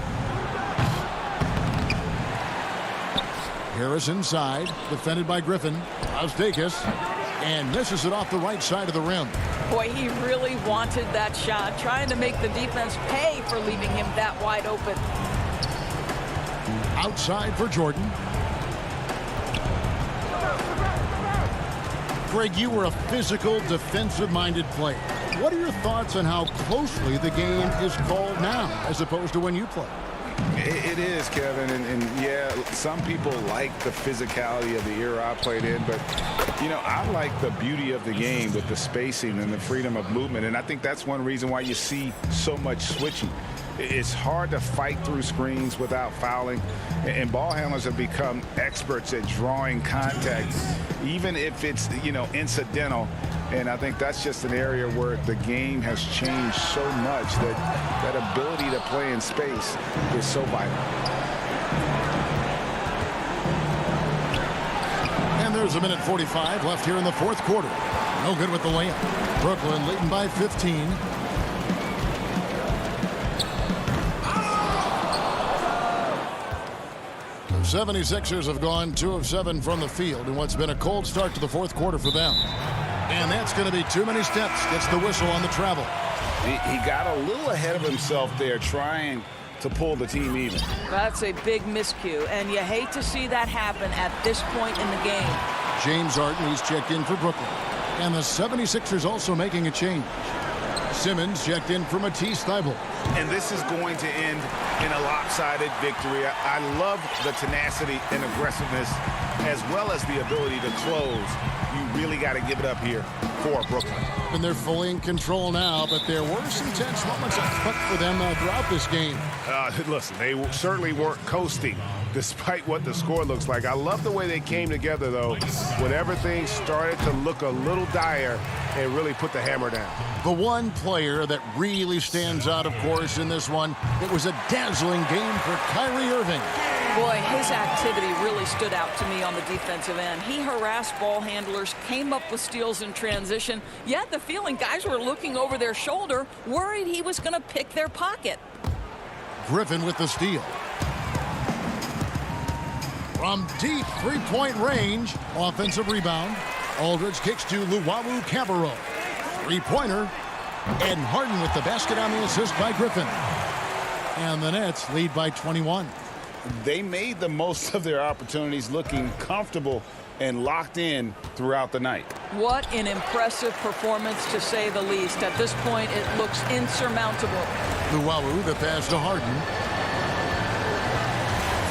Harris inside, defended by Griffin. Brazdeikis, and misses it off the right side of the rim.
Boy, he really wanted that shot, trying to make the defense pay for leaving him that wide open.
Outside for Jordan. Greg, you were a physical, defensive-minded player. What are your thoughts on how closely the game is called now as opposed to when you played?
It is, Kevin, and yeah, some people like the physicality of the era I played in, but, you know, I like the beauty of the game with the spacing and the freedom of movement, and I think that's one reason why you see so much switching. It's hard to fight through screens without fouling, and ball handlers have become experts at drawing contact, even if it's, you know, incidental. And I think that's just an area where the game has changed so much that that ability to play in space is so vital.
And there's a minute 45 left here in the fourth quarter. No good with the layup. Brooklyn leading by 15. The 76ers have gone 2 of 7 from the field in what's been a cold start to the fourth quarter for them. And that's going to be too many steps. Gets the whistle on the travel.
He got a little ahead of himself there trying to pull the team even.
That's a big miscue, and you hate to see that happen at this point in the game.
James Harden, he's checked in for Brooklyn. And the 76ers also making a change. Simmons checked in for Matisse Thybulle.
And this is going to end in a lopsided victory. I love the tenacity and aggressiveness as well as the ability to close. You really got to give it up here for Brooklyn.
And they're fully in control now, but there were some tense moments I thought for them throughout this game.
Listen, they certainly weren't coasting despite what the score looks like. I love the way they came together, though, when everything started to look a little dire and really put the hammer down.
The one player that really stands out, of course, in this one, it was a dazzling game for Kyrie Irving.
Boy, his activity really stood out to me on the defensive end. He harassed ball handlers, came up with steals in transition. You had the feeling guys were looking over their shoulder, worried he was going to pick their pocket.
Griffin with the steal. From deep three-point range, offensive rebound. Aldridge kicks to Luwawu Cabarrot. Three-pointer. And Harden with the basket on the assist by Griffin. And the Nets lead by 21.
They made the most of their opportunities, looking comfortable and locked in throughout the night.
What an impressive performance, to say the least. At this point, it looks insurmountable.
Luwawu, the pass to Harden.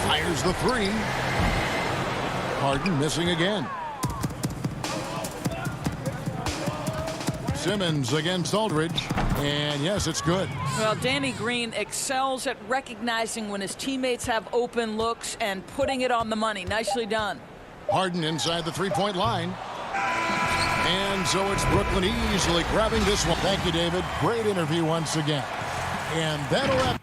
Fires the three. Harden missing again. Simmons against Aldridge. And yes, it's good.
Well, Danny Green excels at recognizing when his teammates have open looks and putting it on the money. Nicely done.
Harden inside the three-point line. And so it's Brooklyn easily grabbing this one. Thank you, David. Great interview once again. And that'll have...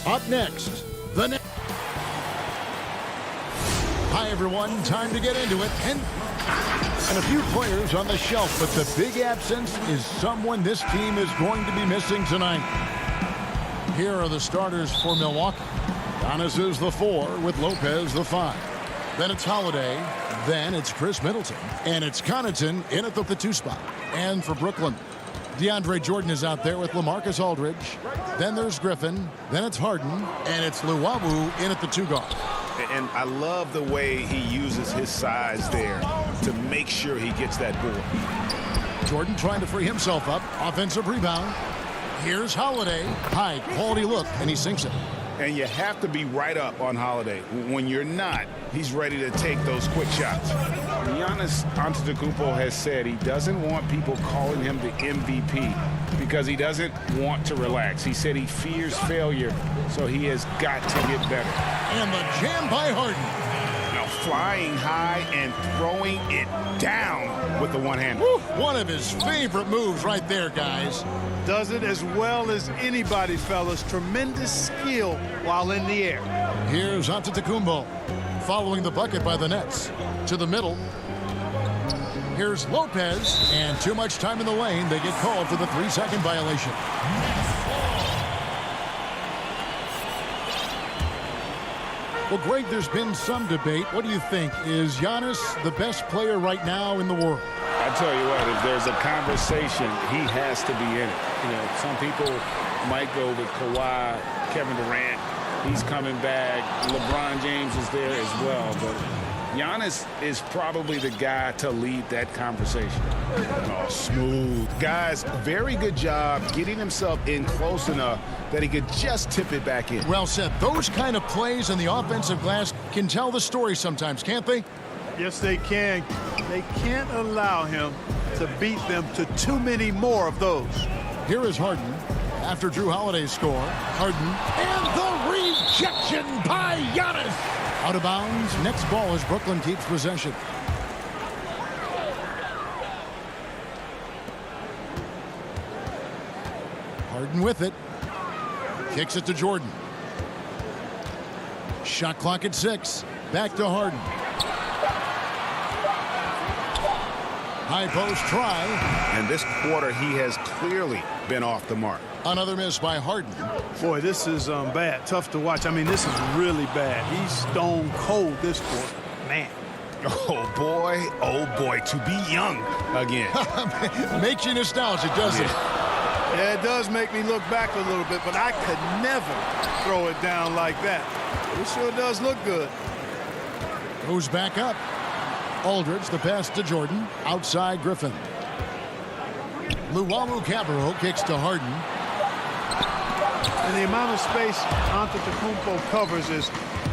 Up next, Hi, everyone. Time to get into it. And a few players on the shelf, but the big absence is someone this team is going to be missing tonight. Here are the starters for Milwaukee. Giannis is the 4 with Lopez the 5. Then it's Holiday. Then it's Chris Middleton. And it's Connaughton in at the 2 spot. And for Brooklyn, DeAndre Jordan is out there with LaMarcus Aldridge. Then there's Griffin. Then it's Harden. And it's Luwawu in at the 2 guard.
And I love the way he uses his size there to make sure he gets that board.
Jordan trying to free himself up. Offensive rebound. Here's Holiday. High quality look, and he sinks it.
And you have to be right up on Holiday. When you're not, he's ready to take those quick shots. Giannis Antetokounmpo has said he doesn't want people calling him the MVP because he doesn't want to relax. He said he fears failure, so he has got to get better.
And the jam by Harden.
Now flying high and throwing it down with the one-hander.
One of his favorite moves right there, guys.
Does it as well as anybody, fellas. Tremendous skill while in the air.
Here's Antetokounmpo following the bucket by the Nets. To the middle. Here's Lopez, and too much time in the lane. They get called for the 3-second violation. Well, Greg, there's been some debate. What do you think? Is Giannis the best player right now in the world?
I tell you what, if there's a conversation, he has to be in it. You know, some people might go with Kawhi, Kevin Durant. He's coming back. LeBron James is there as well. But Giannis is probably the guy to lead that conversation. Oh, smooth. Guys, very good job getting himself in close enough that he could just tip it back in.
Well said. Those kind of plays in the offensive glass can tell the story sometimes, can't they?
Yes, they can. They can't allow him to beat them to too many more of those.
Here is Harden after Drew Holiday's score. Harden and the rejection by Giannis. Out of bounds. Next ball as Brooklyn keeps possession. Harden with it. Kicks it to Jordan. Shot clock at 6. Back to Harden. High post try.
And this quarter, he has clearly been off the mark.
Another miss by Harden.
Boy, this is bad. Tough to watch. I mean, this is really bad. He's stone cold this quarter. Man.
Oh boy, to be young again.
Makes you nostalgic, doesn't it?
Yeah, it does make me look back a little bit, but I could never throw it down like that. It sure does look good.
Goes back up. Aldridge, the pass to Jordan. Outside Griffin. Luwawu-Cabarrot kicks to Harden.
And the amount of space Antetokounmpo covers is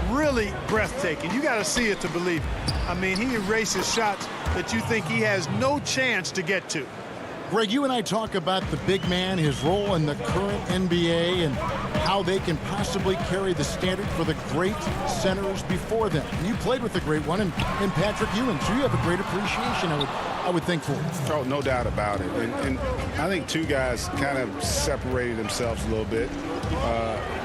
really breathtaking. You got to see it to believe it. I mean, he erases shots that you think he has no chance to get to.
Greg, you and I talk about the big man, his role in the current NBA, and how they can possibly carry the standard for the great centers before them. And you played with the great one in Patrick Ewing, so you have a great appreciation, I would think, for it.
Oh, no doubt about it. And I think two guys kind of separated themselves a little bit.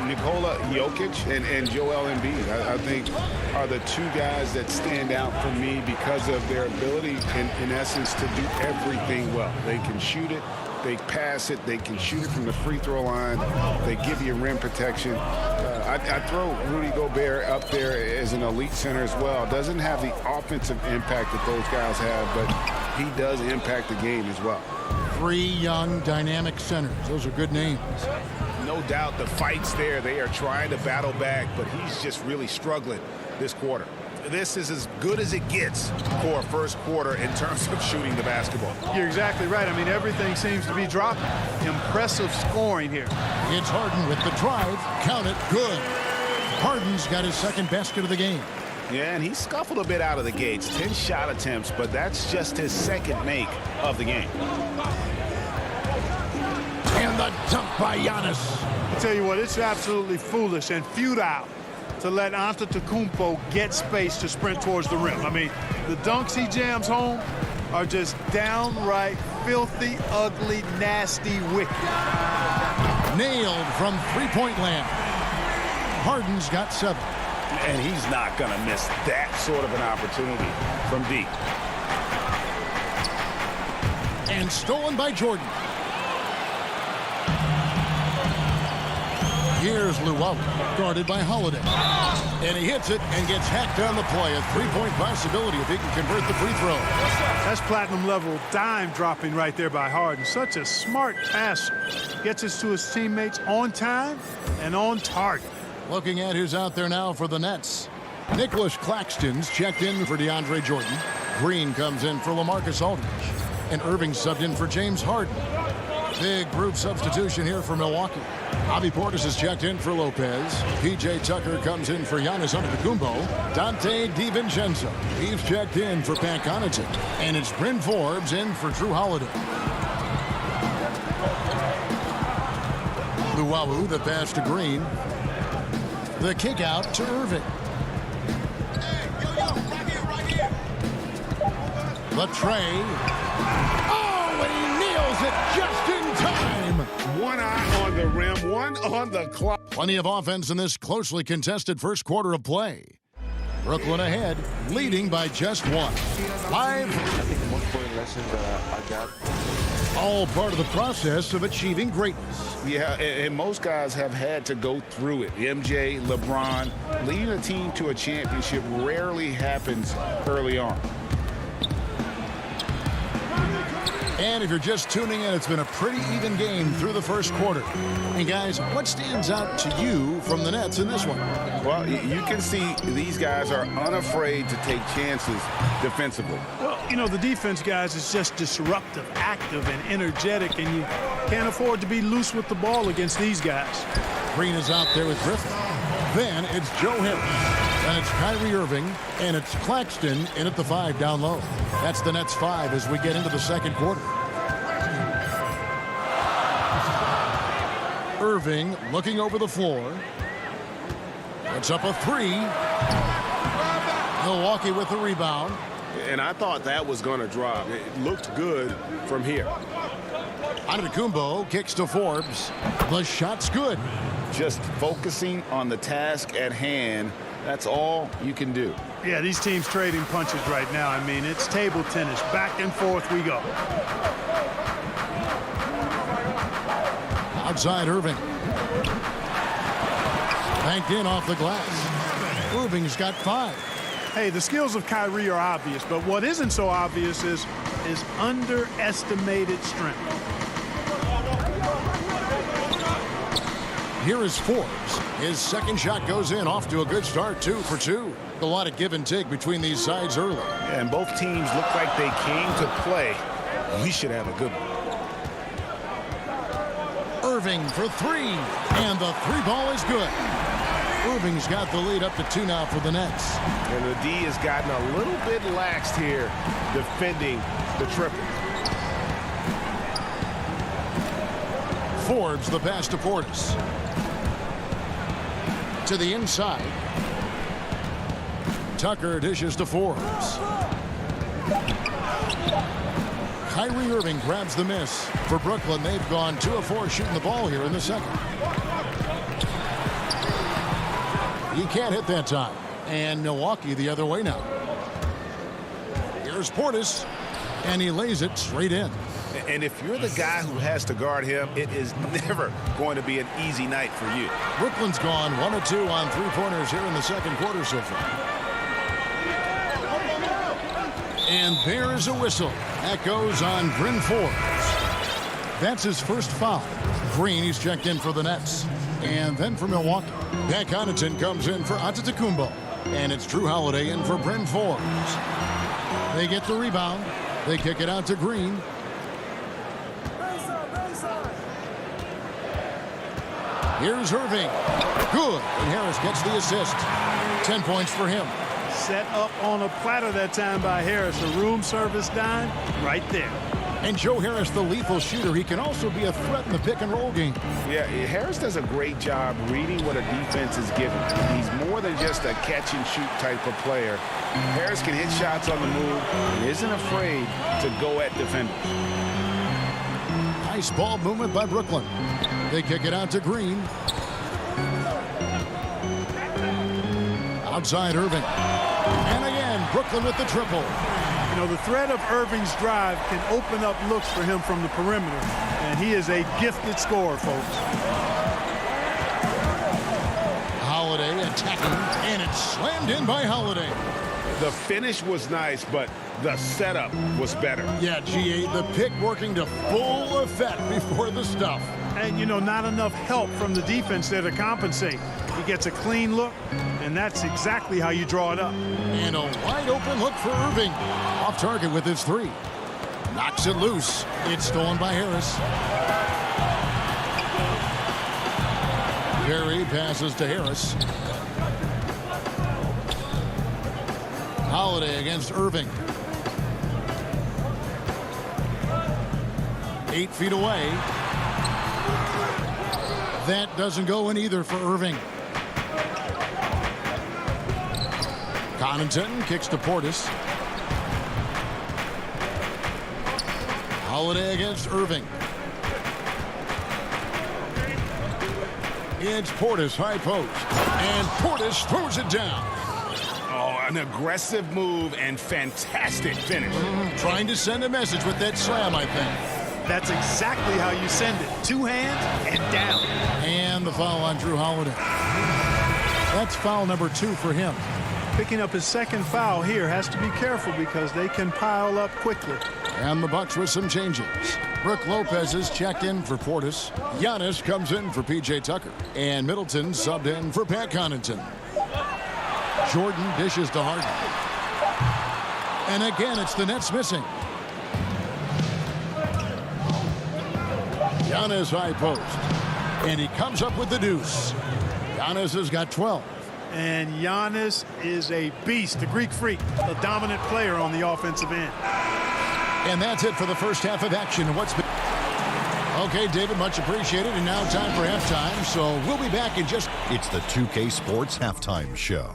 Nikola Jokic and Joel Embiid, I think, are the two guys that stand out for me because of their ability, in essence, to do everything well. They can shoot it, they pass it, they can shoot it from the free throw line, they give you rim protection. I throw Rudy Gobert up there as an elite center as well. Doesn't have the offensive impact that those guys have, but he does impact the game as well.
3 young, dynamic centers. Those are good names.
No doubt the fight's there. They are trying to battle back, but he's just really struggling this quarter. This is as good as it gets for a first quarter in terms of shooting the basketball.
You're exactly right. I mean, everything seems to be dropping. Impressive scoring here.
It's Harden with the drive. Count it. Good. Harden's got his second basket of the game.
Yeah, and he scuffled a bit out of the gates. 10 shot attempts, but that's just his second make of the game.
And the dunk by Giannis.
I tell you what, it's absolutely foolish and futile to let Antetokounmpo get space to sprint towards the rim. I mean, the dunks he jams home are just downright filthy, ugly, nasty, wicked.
Nailed from three-point land. Harden's got 7.
And he's not going to miss that sort of an opportunity from deep.
And stolen by Jordan. Here's Luau, guarded by Holiday. And he hits it and gets hacked on the play. A 3-point possibility if he can convert the free throw.
That's platinum-level dime dropping right there by Harden. Such a smart passer. Gets us to his teammates on time and on target.
Looking at who's out there now for the Nets. Nicholas Claxton's checked in for DeAndre Jordan. Green comes in for LaMarcus Aldridge. And Irving subbed in for James Harden. Big group substitution here for Milwaukee. Bobby Portis is checked in for Lopez. P.J. Tucker comes in for Giannis Antetokounmpo. Dante DiVincenzo. He's checked in for Pat Connaughton. And it's Bryn Forbes in for Drew Holiday. Luau, the pass to Green. The kick out to Irving. Latrey. Oh, and he nails it just in time.
One eye on the rim, one on the clock.
Plenty of offense in this closely contested first quarter of play. Brooklyn ahead, leading by just 1. Live.
I think the most important lesson that I got.
All part of the process of achieving greatness.
Yeah, and most guys have had to go through it. MJ, LeBron, leading a team to a championship rarely happens early on.
And if you're just tuning in, it's been a pretty even game through the first quarter. And guys, what stands out to you from the Nets in this one?
Well, you can see these guys are unafraid to take chances defensively.
Well, you know, the defense, guys, is just disruptive, active, and energetic, and you can't afford to be loose with the ball against these guys.
Green is out there with Griffin. Then it's Joe Harris. And it's Kyrie Irving, and it's Claxton in at the 5 down low. That's the Nets 5 as we get into the second quarter. Irving looking over the floor. Puts up a 3. Milwaukee with the rebound.
And I thought that was going to drop. It looked good from here.
Antetokounmpo kicks to Forbes. The shot's good.
Just focusing on the task at hand. That's all you can do.
Yeah, these teams trading punches right now. I mean, it's table tennis. Back and forth we go.
Outside Irving. Banked in off the glass. Irving's got 5.
Hey, the skills of Kyrie are obvious, but what isn't so obvious is his underestimated strength.
Here is Forbes. His second shot goes in, off to a good start, 2 for 2. A lot of give and take between these sides early.
Yeah, and both teams look like they came to play. We should have a good one.
Irving for 3, and the 3 ball is good. Irving's got the lead up to 2 now for the Nets.
And the D has gotten a little bit laxed here defending the triple.
Forbes the pass to Portis. To the inside. Tucker dishes to Forbes. Kyrie Irving grabs the miss. For Brooklyn, they've gone 2 of 4 shooting the ball here in the second. He can't hit that time. And Milwaukee the other way now. Here's Portis. And he lays it straight in.
And if you're the guy who has to guard him, it is never going to be an easy night for you.
Brooklyn's gone 1 of 2 on three-pointers here in the second quarter so far. And there is a whistle. That goes on Bryn Forbes. That's his first foul. Green, he's checked in for the Nets. And then for Milwaukee, Pat Connaughton comes in for Antetokounmpo. And it's Drew Holiday in for Bryn Forbes. They get the rebound. They kick it out to Green. Here's Irving. Good. And Harris gets the assist. 10 points for him.
Set up on a platter that time by Harris. A room service dime right there.
And Joe Harris, the lethal shooter, he can also be a threat in the pick-and-roll game.
Yeah, Harris does a great job reading what a defense is giving. He's more than just a catch-and-shoot type of player. Harris can hit shots on the move and isn't afraid to go at defenders.
Nice ball movement by Brooklyn. They kick it out to Green. Outside Irving. And again, Brooklyn with the triple.
You know, the threat of Irving's drive can open up looks for him from the perimeter. And he is a gifted scorer, folks.
Holiday attacking, and it's slammed in by Holiday.
The finish was nice, but the setup was better.
Yeah, G8, the pick working to full effect before the stuff.
And, you know, not enough help from the defense there to compensate. He gets a clean look, and that's exactly how you draw it up.
And a wide open look for Irving. Off target with his three. Knocks it loose. It's stolen by Harris. Perry passes to Harris. Holiday against Irving. 8 feet away. That doesn't go in either for Irving. Connaughton kicks to Portis. Holiday against Irving. It's Portis, high post. And Portis throws it down.
Oh, an aggressive move and fantastic finish.
Trying to send a message with that slam, I think.
That's exactly how you send it. Two hands and down.
And the foul on Drew Holiday. That's foul number 2 for him.
Picking up his second foul here, has to be careful because they can pile up quickly.
And the Bucks with some changes. Brook Lopez is checked in for Portis. Giannis comes in for P.J. Tucker. And Middleton subbed in for Pat Connaughton. Jordan dishes to Harden. And again, it's the Nets missing. Giannis high post. And he comes up with the deuce. Giannis has got 12.
And Giannis is a beast, a Greek freak, a dominant player on the offensive end.
And that's it for the first half of action. Okay, David, much appreciated. And now time for halftime. So we'll be back in just...
It's the 2K Sports Halftime Show.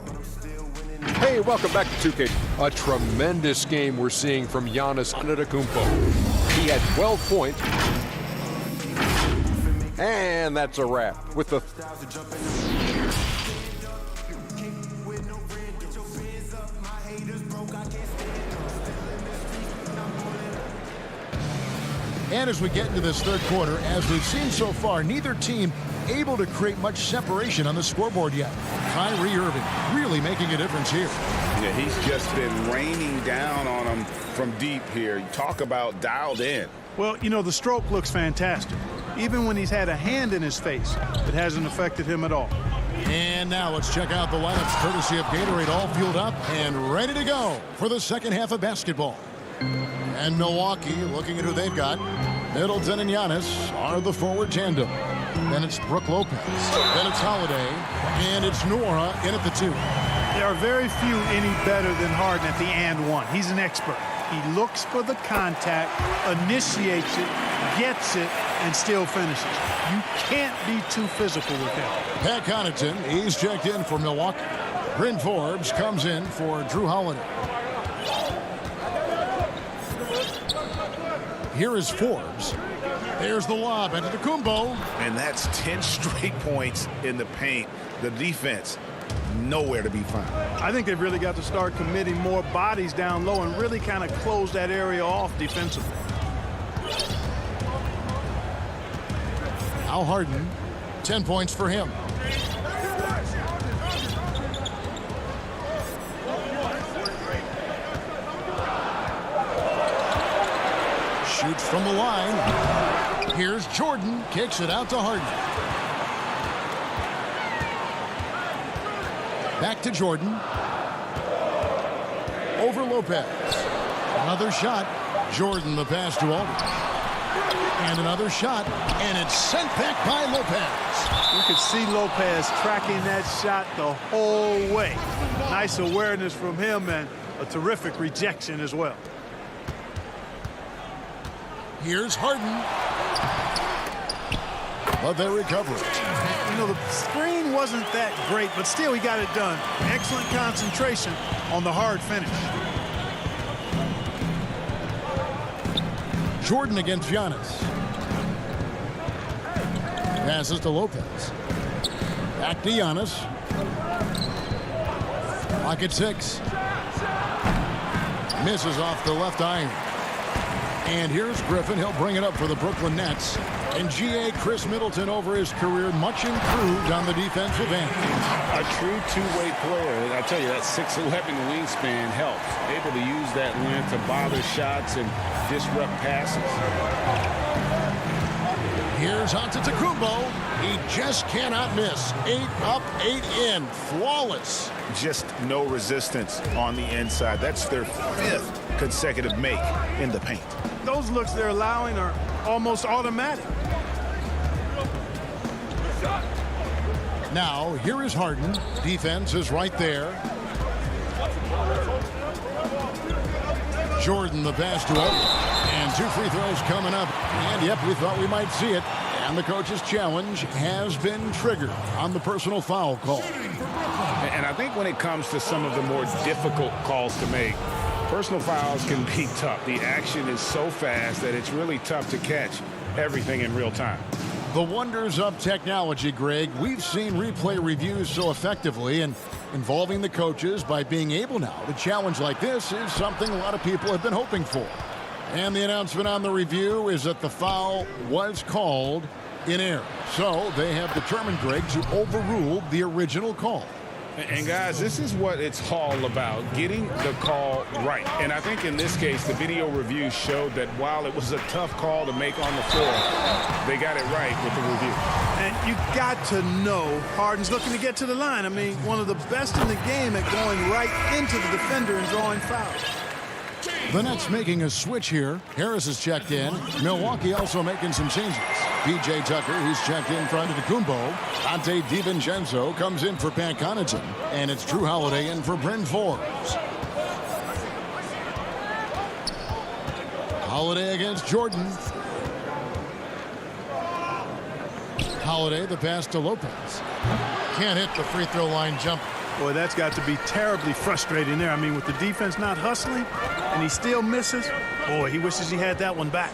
Hey, welcome back to 2K. A tremendous game we're seeing from Giannis Antetokounmpo. He had 12 points. And that's a wrap with the...
And as we get into this third quarter, as we've seen so far, neither team able to create much separation on the scoreboard yet. Kyrie Irving really making a difference here.
Yeah, he's just been raining down on them from deep here. You talk about dialed in.
Well, you know, the stroke looks fantastic. Even when he's had a hand in his face, it hasn't affected him at all.
And now let's check out the lineups courtesy of Gatorade, all fueled up and ready to go for the second half of basketball. And Milwaukee, looking at who they've got, Middleton and Giannis are the forward tandem. Then it's Brook Lopez. Then it's Holiday. And it's Nora in at the 2.
There are very few any better than Harden at the and one. He's an expert. He looks for the contact, initiates it, gets it, and still finishes. You can't be too physical with him.
Pat Connaughton, he's checked in for Milwaukee. Bryn Forbes comes in for Drew Holiday. Here is Forbes. There's the lob Antetokounmpo.
And that's 10 straight points in the paint. The defense
nowhere to be found.
I think they've really got to start committing more bodies down low and really kind of close that area off defensively.
Al Harden, 10 points for him. Shoots from the line. Here's Jordan, kicks it out to Harden. Back to Jordan. Over Lopez. Another shot. Jordan the pass to Aldridge. And another shot, and it's sent back by Lopez.
You could see Lopez tracking that shot the whole way. Nice awareness from him and a terrific rejection as well.
Here's Harden. But they recover it.
You know, the screen wasn't that great, but still he got it done. Excellent concentration on the hard finish.
Jordan against Giannis. Passes to Lopez. Back to Giannis. Clock at 6. Misses off the left iron. And here's Griffin. He'll bring it up for the Brooklyn Nets. And G.A. Chris Middleton over his career much improved on the defensive end.
A true two-way player. I tell you, that 6'11" wingspan helps. Able to use that length to bother shots and disrupt passes.
Here's Antetokounmpo. He just cannot miss. 8 up, 8 in. Flawless.
Just no resistance on the inside. That's their 5th consecutive make in the paint.
Those looks they're allowing are almost automatic.
Now, here is Harden. Defense is right there. Jordan the pass to Aldridge. And 2 free throws coming up. And, yep, we thought we might see it. And the coach's challenge has been triggered on the personal foul call.
And I think when it comes to some of the more difficult calls to make, personal fouls can be tough. The action is so fast that it's really tough to catch everything in real time.
The wonders of technology, Greg. We've seen replay reviews so effectively, and involving the coaches by being able now to challenge like this is something a lot of people have been hoping for. And the announcement on the review is that the foul was called in error. So they have determined, Greg, to overrule the original call.
And guys, this is what it's all about, getting the call right. And I think in this case, the video review showed that while it was a tough call to make on the floor, they got it right with the review.
And you got to know Harden's looking to get to the line. I mean, one of the best in the game at going right into the defender and drawing fouls.
The Nets making a switch here. Harris is checked in. Milwaukee also making some changes. P.J. Tucker, who's checked in for Antetokounmpo. Ante DiVincenzo comes in for Pat Connaughton. And it's Drew Holiday in for Bryn Forbes. Holiday against Jordan. Holiday, the pass to Lopez. Can't hit the free throw line jumper.
Boy, that's got to be terribly frustrating there. I mean, with the defense not hustling and he still misses, boy, he wishes he had that one back.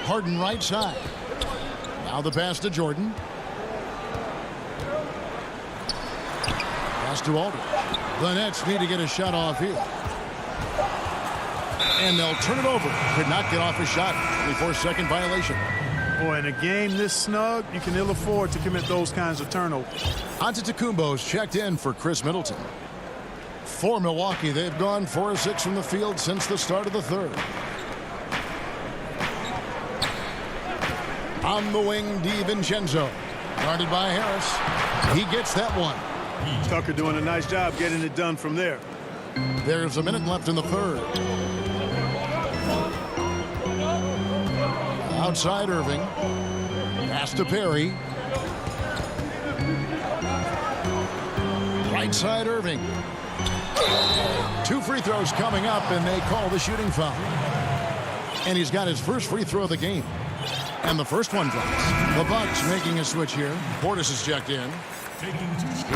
Harden right side. Now the pass to Jordan. Pass to Aldridge. The Nets need to get a shot off here. And they'll turn it over. Could not get off a shot. 24-second violation.
Boy, in a game this snug, you can ill afford to commit those kinds of turnovers.
Antetokounmpo's checked in for Chris Middleton. For Milwaukee, they've gone 4 of 6 from the field since the start of the third. On the wing, DiVincenzo. Guarded by Harris. He gets that one.
Tucker doing a nice job getting it done from there.
There's a minute left in the third. Outside Irving. Pass to Perry. Right side Irving. 2 free throws coming up, and they call the shooting foul. And he's got his first free throw of the game. And the first one drops. The Bucks making a switch here. Portis is checked in.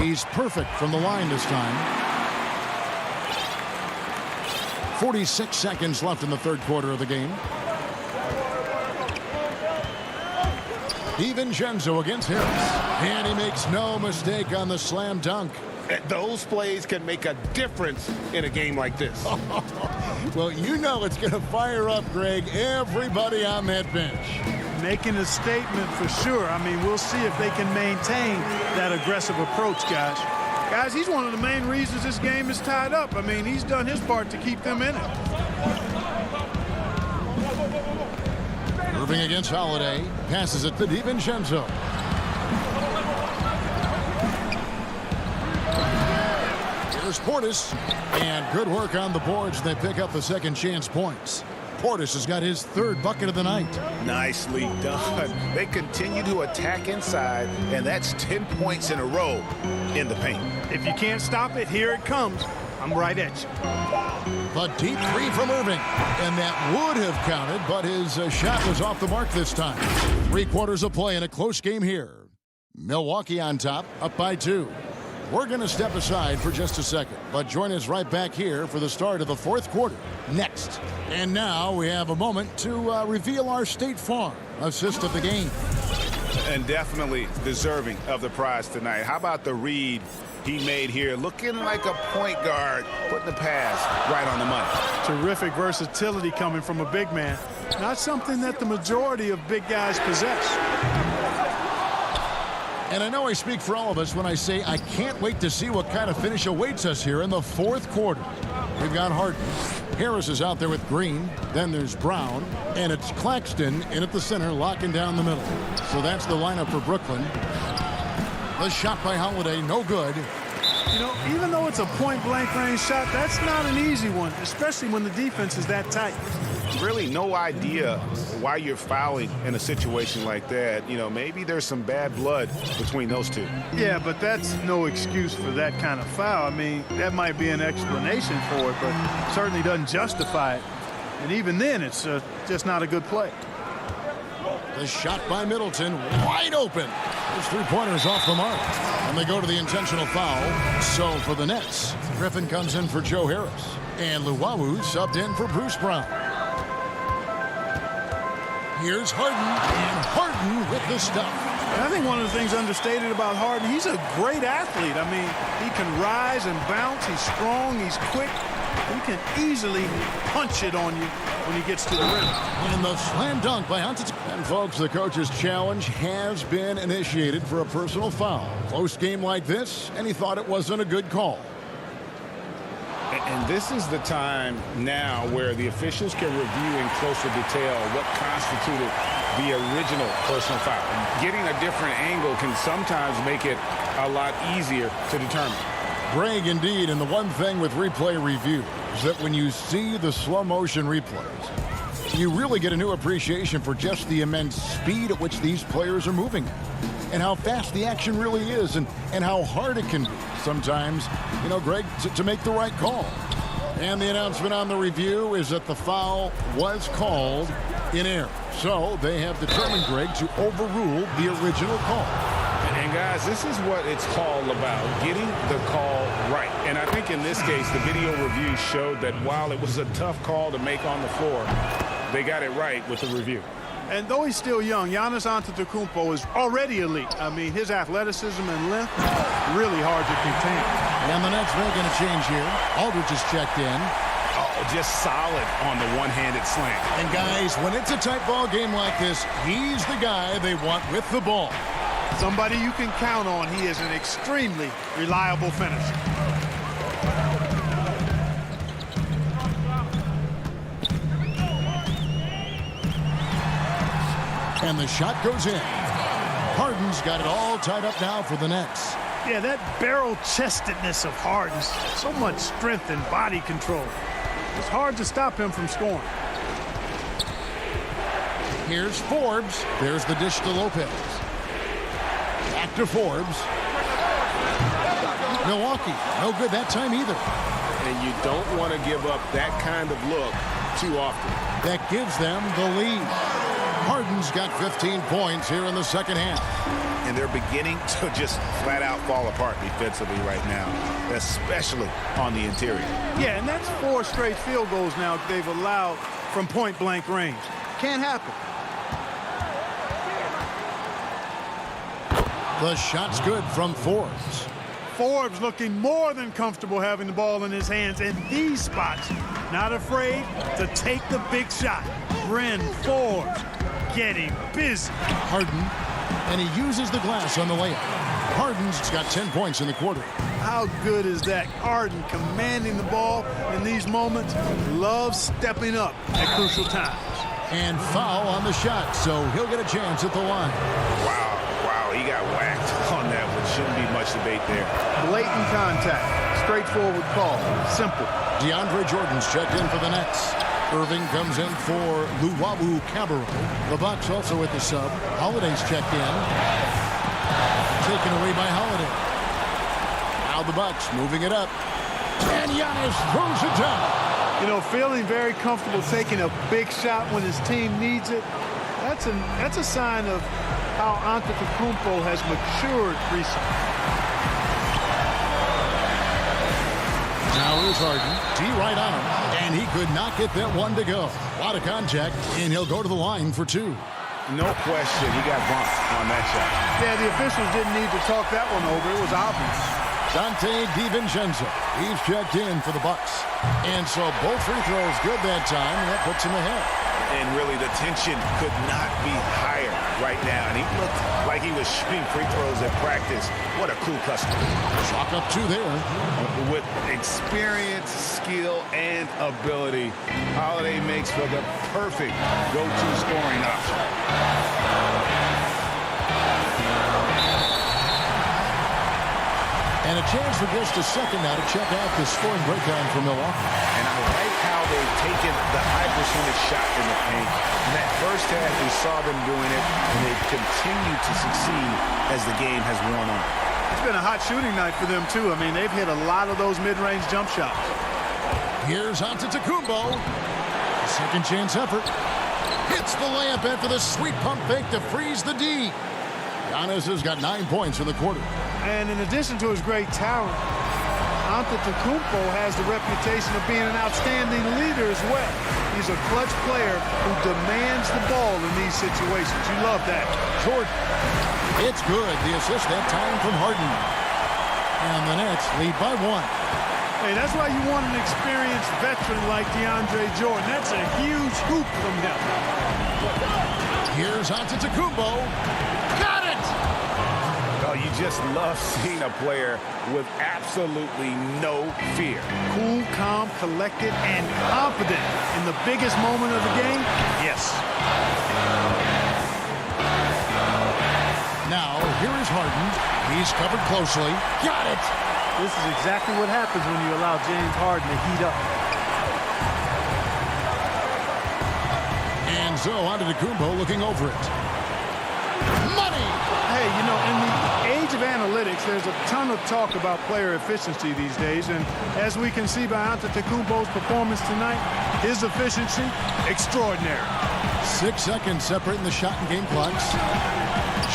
He's perfect from the line this time. 46 seconds left in the third quarter of the game. DiVincenzo against Harris. And he makes no mistake on the slam dunk.
Those plays can make a difference in a game like this.
Well, you know it's going to fire up, Greg, everybody on that bench.
Making a statement for sure. I mean, we'll see if they can maintain that aggressive approach, guys. Guys, he's one of the main reasons this game is tied up. I mean, he's done his part to keep them in it.
Irving against Holiday. Passes it to DiVincenzo. Here's Portis. And good work on the boards. They pick up the second chance points. Portis has got his third bucket of the night.
Nicely done. They continue to attack inside, and that's 10 points in a row in the paint.
If you can't stop it, here it comes. I'm right at you.
The deep three from Irving. And that would have counted, but his shot was off the mark this time. 3/4 of play in a close game here. Milwaukee on top, up by 2. We're going to step aside for just a second, but join us right back here for the start of the 4th quarter next. And now we have a moment to reveal our State Farm assist of the game.
And definitely deserving of the prize tonight. How about the read he made here? Looking like a point guard, putting the pass right on the money.
Terrific versatility coming from a big man. Not something that the majority of big guys possess.
And I know I speak for all of us when I say I can't wait to see what kind of finish awaits us here in the 4th quarter. We've got Harden. Harris is out there with Green. Then there's Brown. And it's Claxton in at the center, locking down the middle. So that's the lineup for Brooklyn. The shot by Holiday, no good.
You know, even though it's a point-blank range shot, that's not an easy one, especially when the defense is that tight.
Really no idea why you're fouling in a situation like that. You know, maybe there's some bad blood between those two.
Yeah, but that's no excuse for that kind of foul. I mean, that might be an explanation for it, but certainly doesn't justify it. And even then, it's just not a good play.
The shot by Middleton, wide open. His three-pointer's off the mark. And they go to the intentional foul. So for the Nets, Griffin comes in for Joe Harris. And Luwawu subbed in for Bruce Brown. Here's Harden, and Harden with the stuff.
And I think one of the things understated about Harden, he's a great athlete. I mean, he can rise and bounce. He's strong. He's quick. He can easily punch it on you when he gets to the rim.
And the slam dunk by Antetokounmpo. And folks, the coach's challenge has been initiated for a personal foul. Close game like this, and he thought it wasn't a good call.
And this is the time now where the officials can review in closer detail what constituted the original personal foul. Getting a different angle can sometimes make it a lot easier to determine.
Greg, indeed, and the one thing with replay review is that when you see the slow motion replays, you really get a new appreciation for just the immense speed at which these players are moving and how fast the action really is and how hard it can be sometimes, you know, Greg, to make the right call. And the announcement on the review is that the foul was called in error. So they have determined, Greg, to overrule the original call.
And guys, this is what it's all about, getting the call right. And I think in this case, the video review showed that while it was a tough call to make on the floor, they got it right with the review.
And though he's still young, Giannis Antetokounmpo is already elite. I mean, his athleticism and length, really hard to contain.
And the Nets making a change here. Aldridge is checked in.
Oh, just solid on the one-handed slam.
And guys, when it's a tight ball game like this, he's the guy they want with the ball.
Somebody you can count on. He is an extremely reliable finisher.
And the shot goes in. Harden's got it all tied up now for the Nets.
Yeah, that barrel-chestedness of Harden, so much strength and body control. It's hard to stop him from scoring.
Here's Forbes. There's the dish to Lopez. Back to Forbes. Milwaukee, no good that time either.
And you don't want to give up that kind of look too often.
That gives them the lead. Harden's got 15 points here in the second half.
And they're beginning to just flat out fall apart defensively right now, especially on the interior.
Yeah, and that's 4 straight field goals now they've allowed from point-blank range. Can't happen.
The shot's good from Forbes.
Forbes looking more than comfortable having the ball in his hands in these spots. Not afraid to take the big shot. Bryn Forbes getting busy.
Harden, and he uses the glass on the layup. Harden's got 10 points in the quarter.
How good is that? Harden commanding the ball in these moments. Loves stepping up at crucial times.
And foul on the shot, so he'll get a chance at the line.
Wow, he got whacked on that one. Shouldn't be much debate there.
Blatant contact. Straightforward call. Simple.
DeAndre Jordan's checked in for the Nets. Irving comes in for Luwawu Cabarro. The Bucks also with the sub. Holiday's checked in. Taken away by Holiday. Now the Bucks moving it up. And Giannis throws it down.
You know, feeling very comfortable taking a big shot when his team needs it. That's a sign of how Antetokounmpo has matured recently.
Now here's Harden. D right on him. And he could not get that one to go. A lot of contact, and he'll go to the line for two.
No question, he got bumped on that shot.
Yeah, the officials didn't need to talk that one over. It was obvious.
Dante DiVincenzo, he's checked in for the Bucks. And so both free throws good that time, and that puts him ahead.
And really, the tension could not be higher right now. And he looked like he was shooting free throws at practice. What a cool customer.
Chalk up two there.
With experience, skill, and ability, Holiday makes for the perfect go-to scoring option.
And a chance for just a second now to check out the scoring breakdown for Milwaukee.
And I like how they've taken the high percentage shot in the paint. In that first half, we saw them doing it, and they've continued to succeed as the game has worn on.
It's been a hot shooting night for them, too. I mean, they've hit a lot of those mid-range jump shots.
Here's Antetokounmpo. Second chance effort. Hits the layup after the sweet pump fake to freeze the D. Giannis has got 9 points in the quarter.
And in addition to his great talent, Antetokounmpo has the reputation of being an outstanding leader as well. He's a clutch player who demands the ball in these situations. You love that.
Jordan. It's good. The assist that time from Harden. And the Nets lead by 1.
Hey, that's why you want an experienced veteran like DeAndre Jordan. That's a huge hoop from him.
Here's Antetokounmpo. Got it!
Oh, you just love seeing a player with absolutely no fear.
Cool, calm, collected, and confident in the biggest moment of the game. Yes.
Now, here is Harden. He's covered closely. Got it!
This is exactly what happens when you allow James Harden to heat up.
And so Antetokounmpo looking over it. Money!
Hey, you know, in the age of analytics, there's a ton of talk about player efficiency these days. And as we can see by Antetokounmpo's performance tonight, his efficiency, extraordinary.
6 seconds separating the shot and game clocks.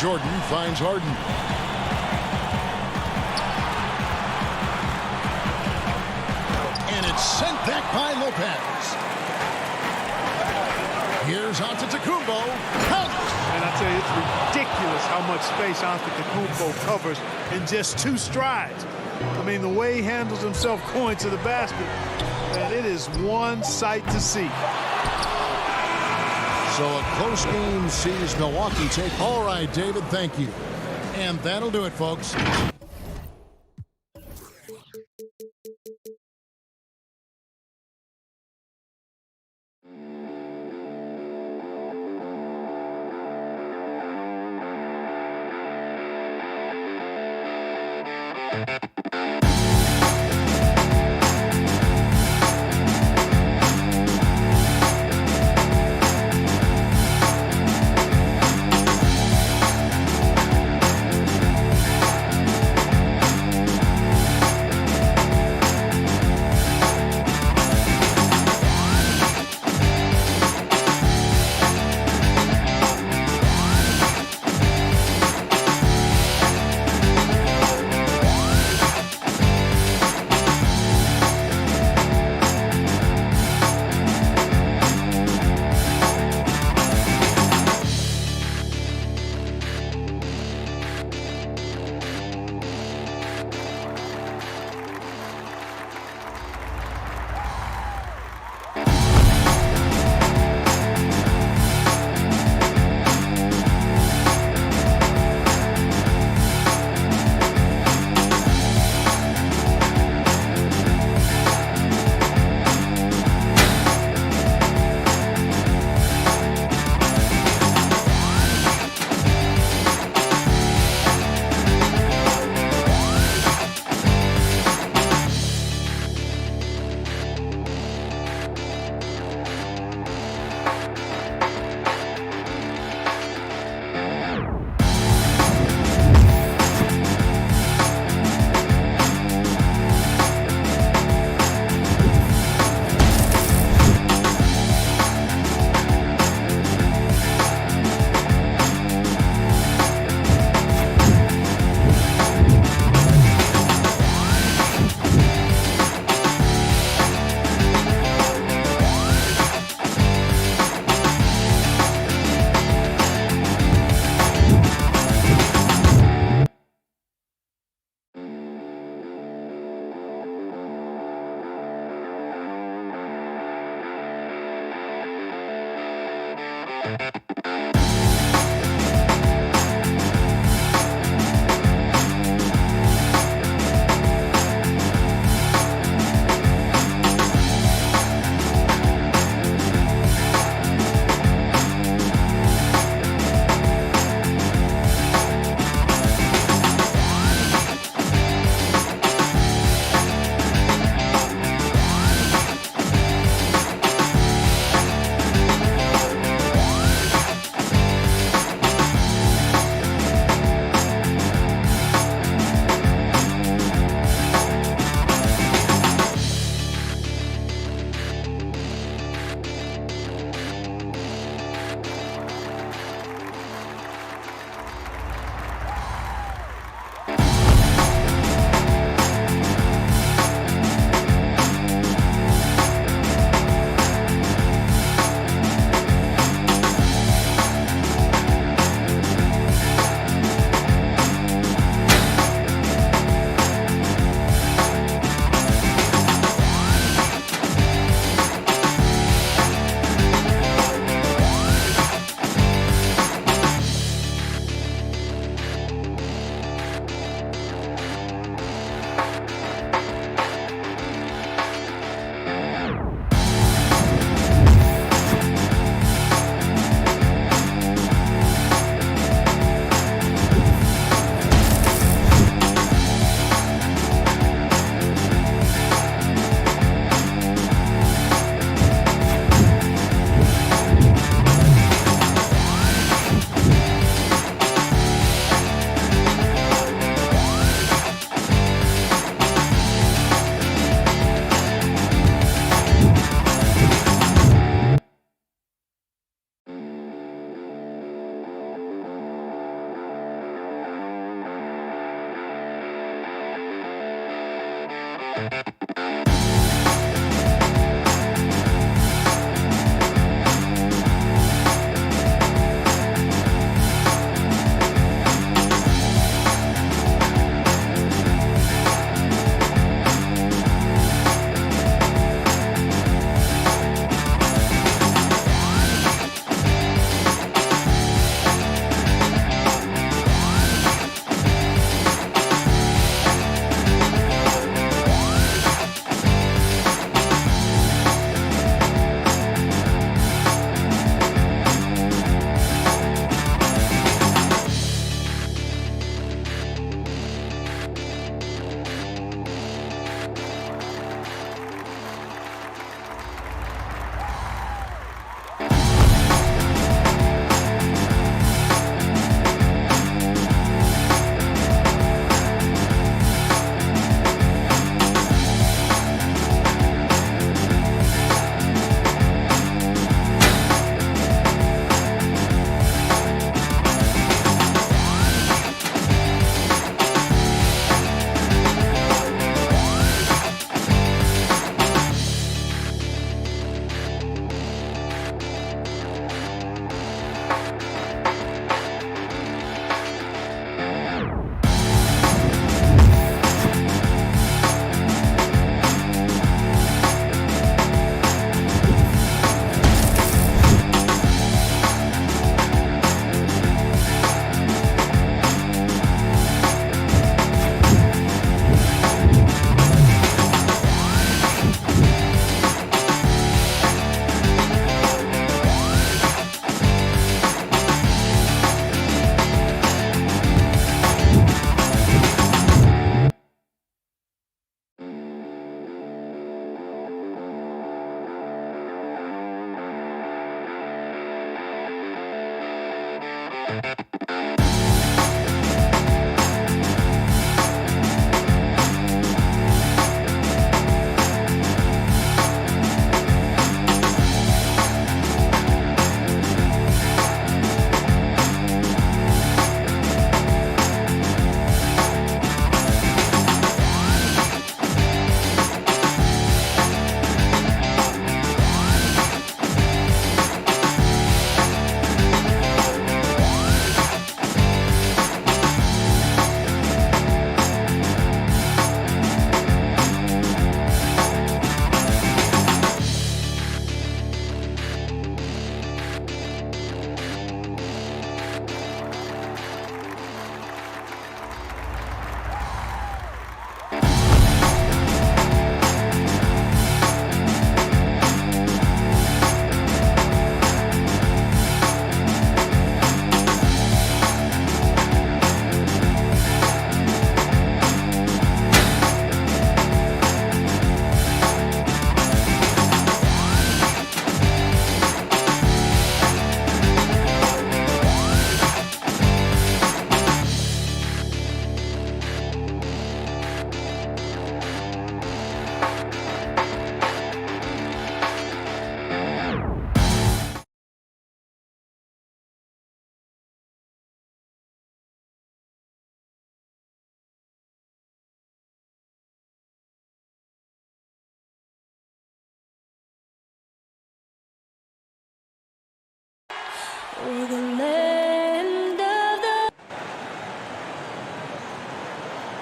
Jordan finds Harden. And it's sent back by Lopez. Here's Antetokounmpo. Count!
And I tell you, it's ridiculous how much space Antetokounmpo covers in just 2 strides. I mean, the way he handles himself going to the basket, and it is one sight to see.
So a close game sees Milwaukee take. All right, David, thank you. And that'll do it, folks.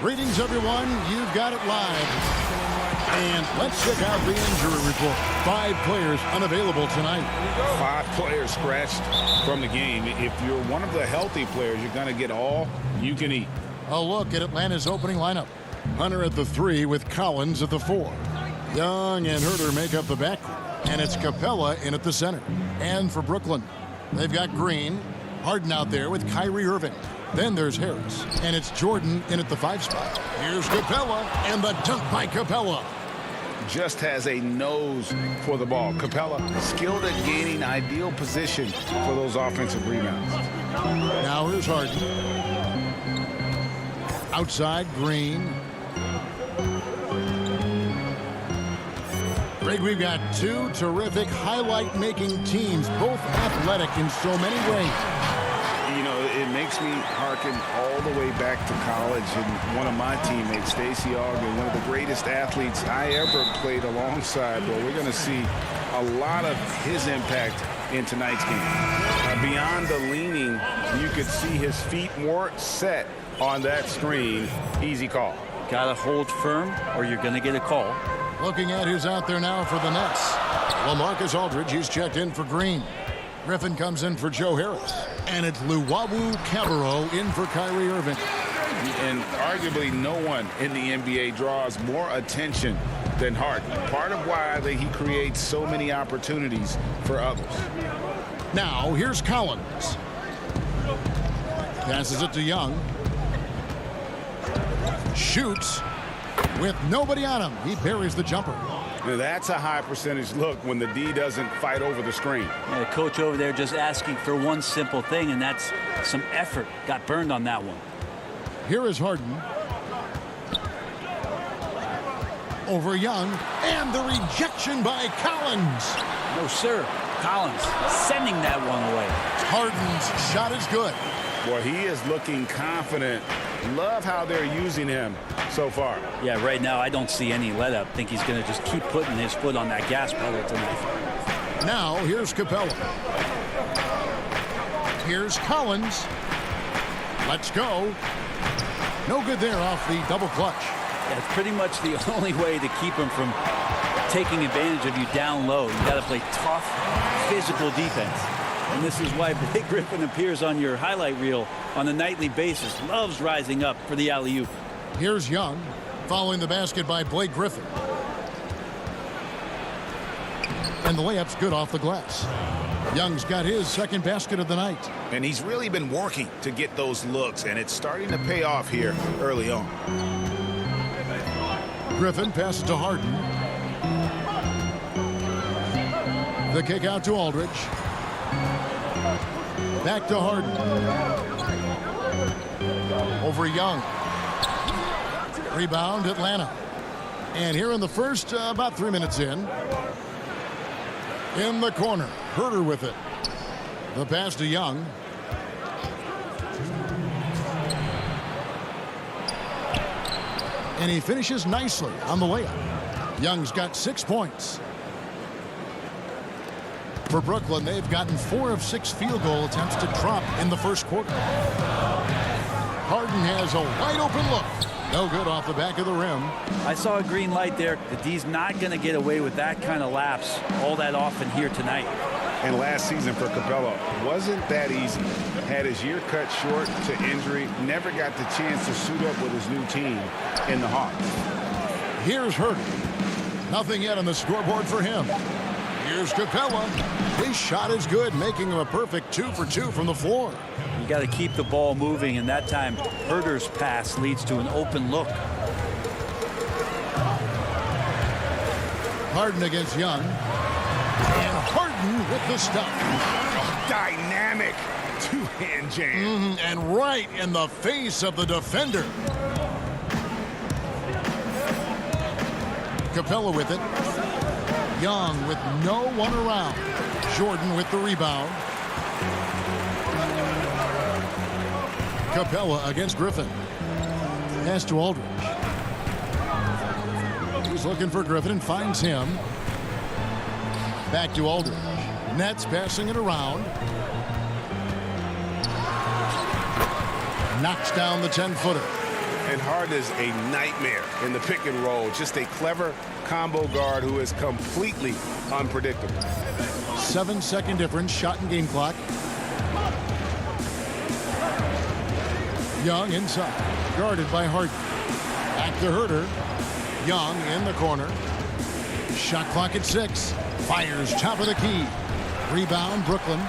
Greetings, everyone. You've got it live. And let's check out the injury report. 5 players unavailable tonight.
5 players scratched from the game. If you're one of the healthy players, you're going to get all you can eat.
A look at Atlanta's opening lineup. Hunter at the 3 with Collins at the 4. Young and Herter make up the backcourt. And it's Capella in at the center. And for Brooklyn, they've got Green, Harden out there with Kyrie Irving. Then there's Harris, and it's Jordan in at the 5 spot. Here's Capella, and the dunk by Capella.
Just has a nose for the ball. Capella, skilled at gaining ideal position for those offensive rebounds.
Now here's Harden. Outside, Green. Greg, we've got 2 terrific highlight-making teams, both athletic in so many ways.
You know, it makes me hearken all the way back to college, and one of my teammates, Stacey Ogden, one of the greatest athletes I ever played alongside. Well, we're going to see a lot of his impact in tonight's game. Beyond the leaning, you could see his feet more set on that screen. Easy call.
Got to hold firm or you're going to get a call.
Looking at who's out there now for the Nets. LaMarcus Aldridge, he's checked in for Green. Griffin comes in for Joe Harris. And it's Luwawu Cabarrot in for Kyrie Irving.
And arguably no one in the NBA draws more attention than Harden. Part of why he creates so many opportunities for others.
Now, here's Collins. Passes it to Young. Shoots with nobody on him. He buries the jumper.
Now that's a high percentage look when the D doesn't fight over the screen.
The coach over there just asking for one simple thing, and that's some effort. Got burned on that one.
Here is Harden. Over Young, and the rejection by Collins.
No, sir. Collins sending that one away.
Harden's shot is good.
Boy, he is looking confident. Love how they're using him so far.
Yeah, right now I don't see any let up. Think he's going to just keep putting his foot on that gas pedal tonight.
Now here's Capella. Here's Collins. Let's go. No good there off the double clutch.
That's pretty much the only way to keep him from taking advantage of you down low. You got to play tough, physical defense. And this is why Blake Griffin appears on your highlight reel on a nightly basis. Loves rising up for the alley-oop.
Here's Young, following the basket by Blake Griffin. And the layup's good off the glass. Young's got his second basket of the night.
And he's really been working to get those looks, and it's starting to pay off here early on.
Griffin passes to Harden. The kick out to Aldridge. Back to Harden. Over Young. Rebound Atlanta. And here in the first, about 3 minutes in the corner, Herter with it. The pass to Young. And he finishes nicely on the layup. Young's got 6 points. For Brooklyn, they've gotten 4 of 6 field goal attempts to drop in the first quarter. Harden has a wide open look. No good off the back of the rim.
I saw a green light there. The D's not going to get away with that kind of lapse all that often here tonight.
And last season for Capella wasn't that easy. Had his year cut short to injury. Never got the chance to suit up with his new team in the Hawks.
Here's Herter. Nothing yet on the scoreboard for him. Here's Capella. His shot is good, making him a perfect 2 for 2 from the floor.
You got to keep the ball moving, and that time Herter's pass leads to an open look.
Harden against Young. And Harden with the stuff.
Dynamic two-hand jam.
And right in the face of the defender. Capella with it. Young with no one around. Jordan with the rebound. Capella against Griffin. Pass to Aldridge. He's looking for Griffin and finds him. Back to Aldridge. Nets passing it around. Knocks down the 10-footer.
And Harden is a nightmare in the pick and roll. Just a clever combo guard who is completely unpredictable.
7-second difference, shot and game clock. Young inside, guarded by Harden. Back to Herter. Young in the corner. Shot clock at 6. Fires top of the key. Rebound Brooklyn.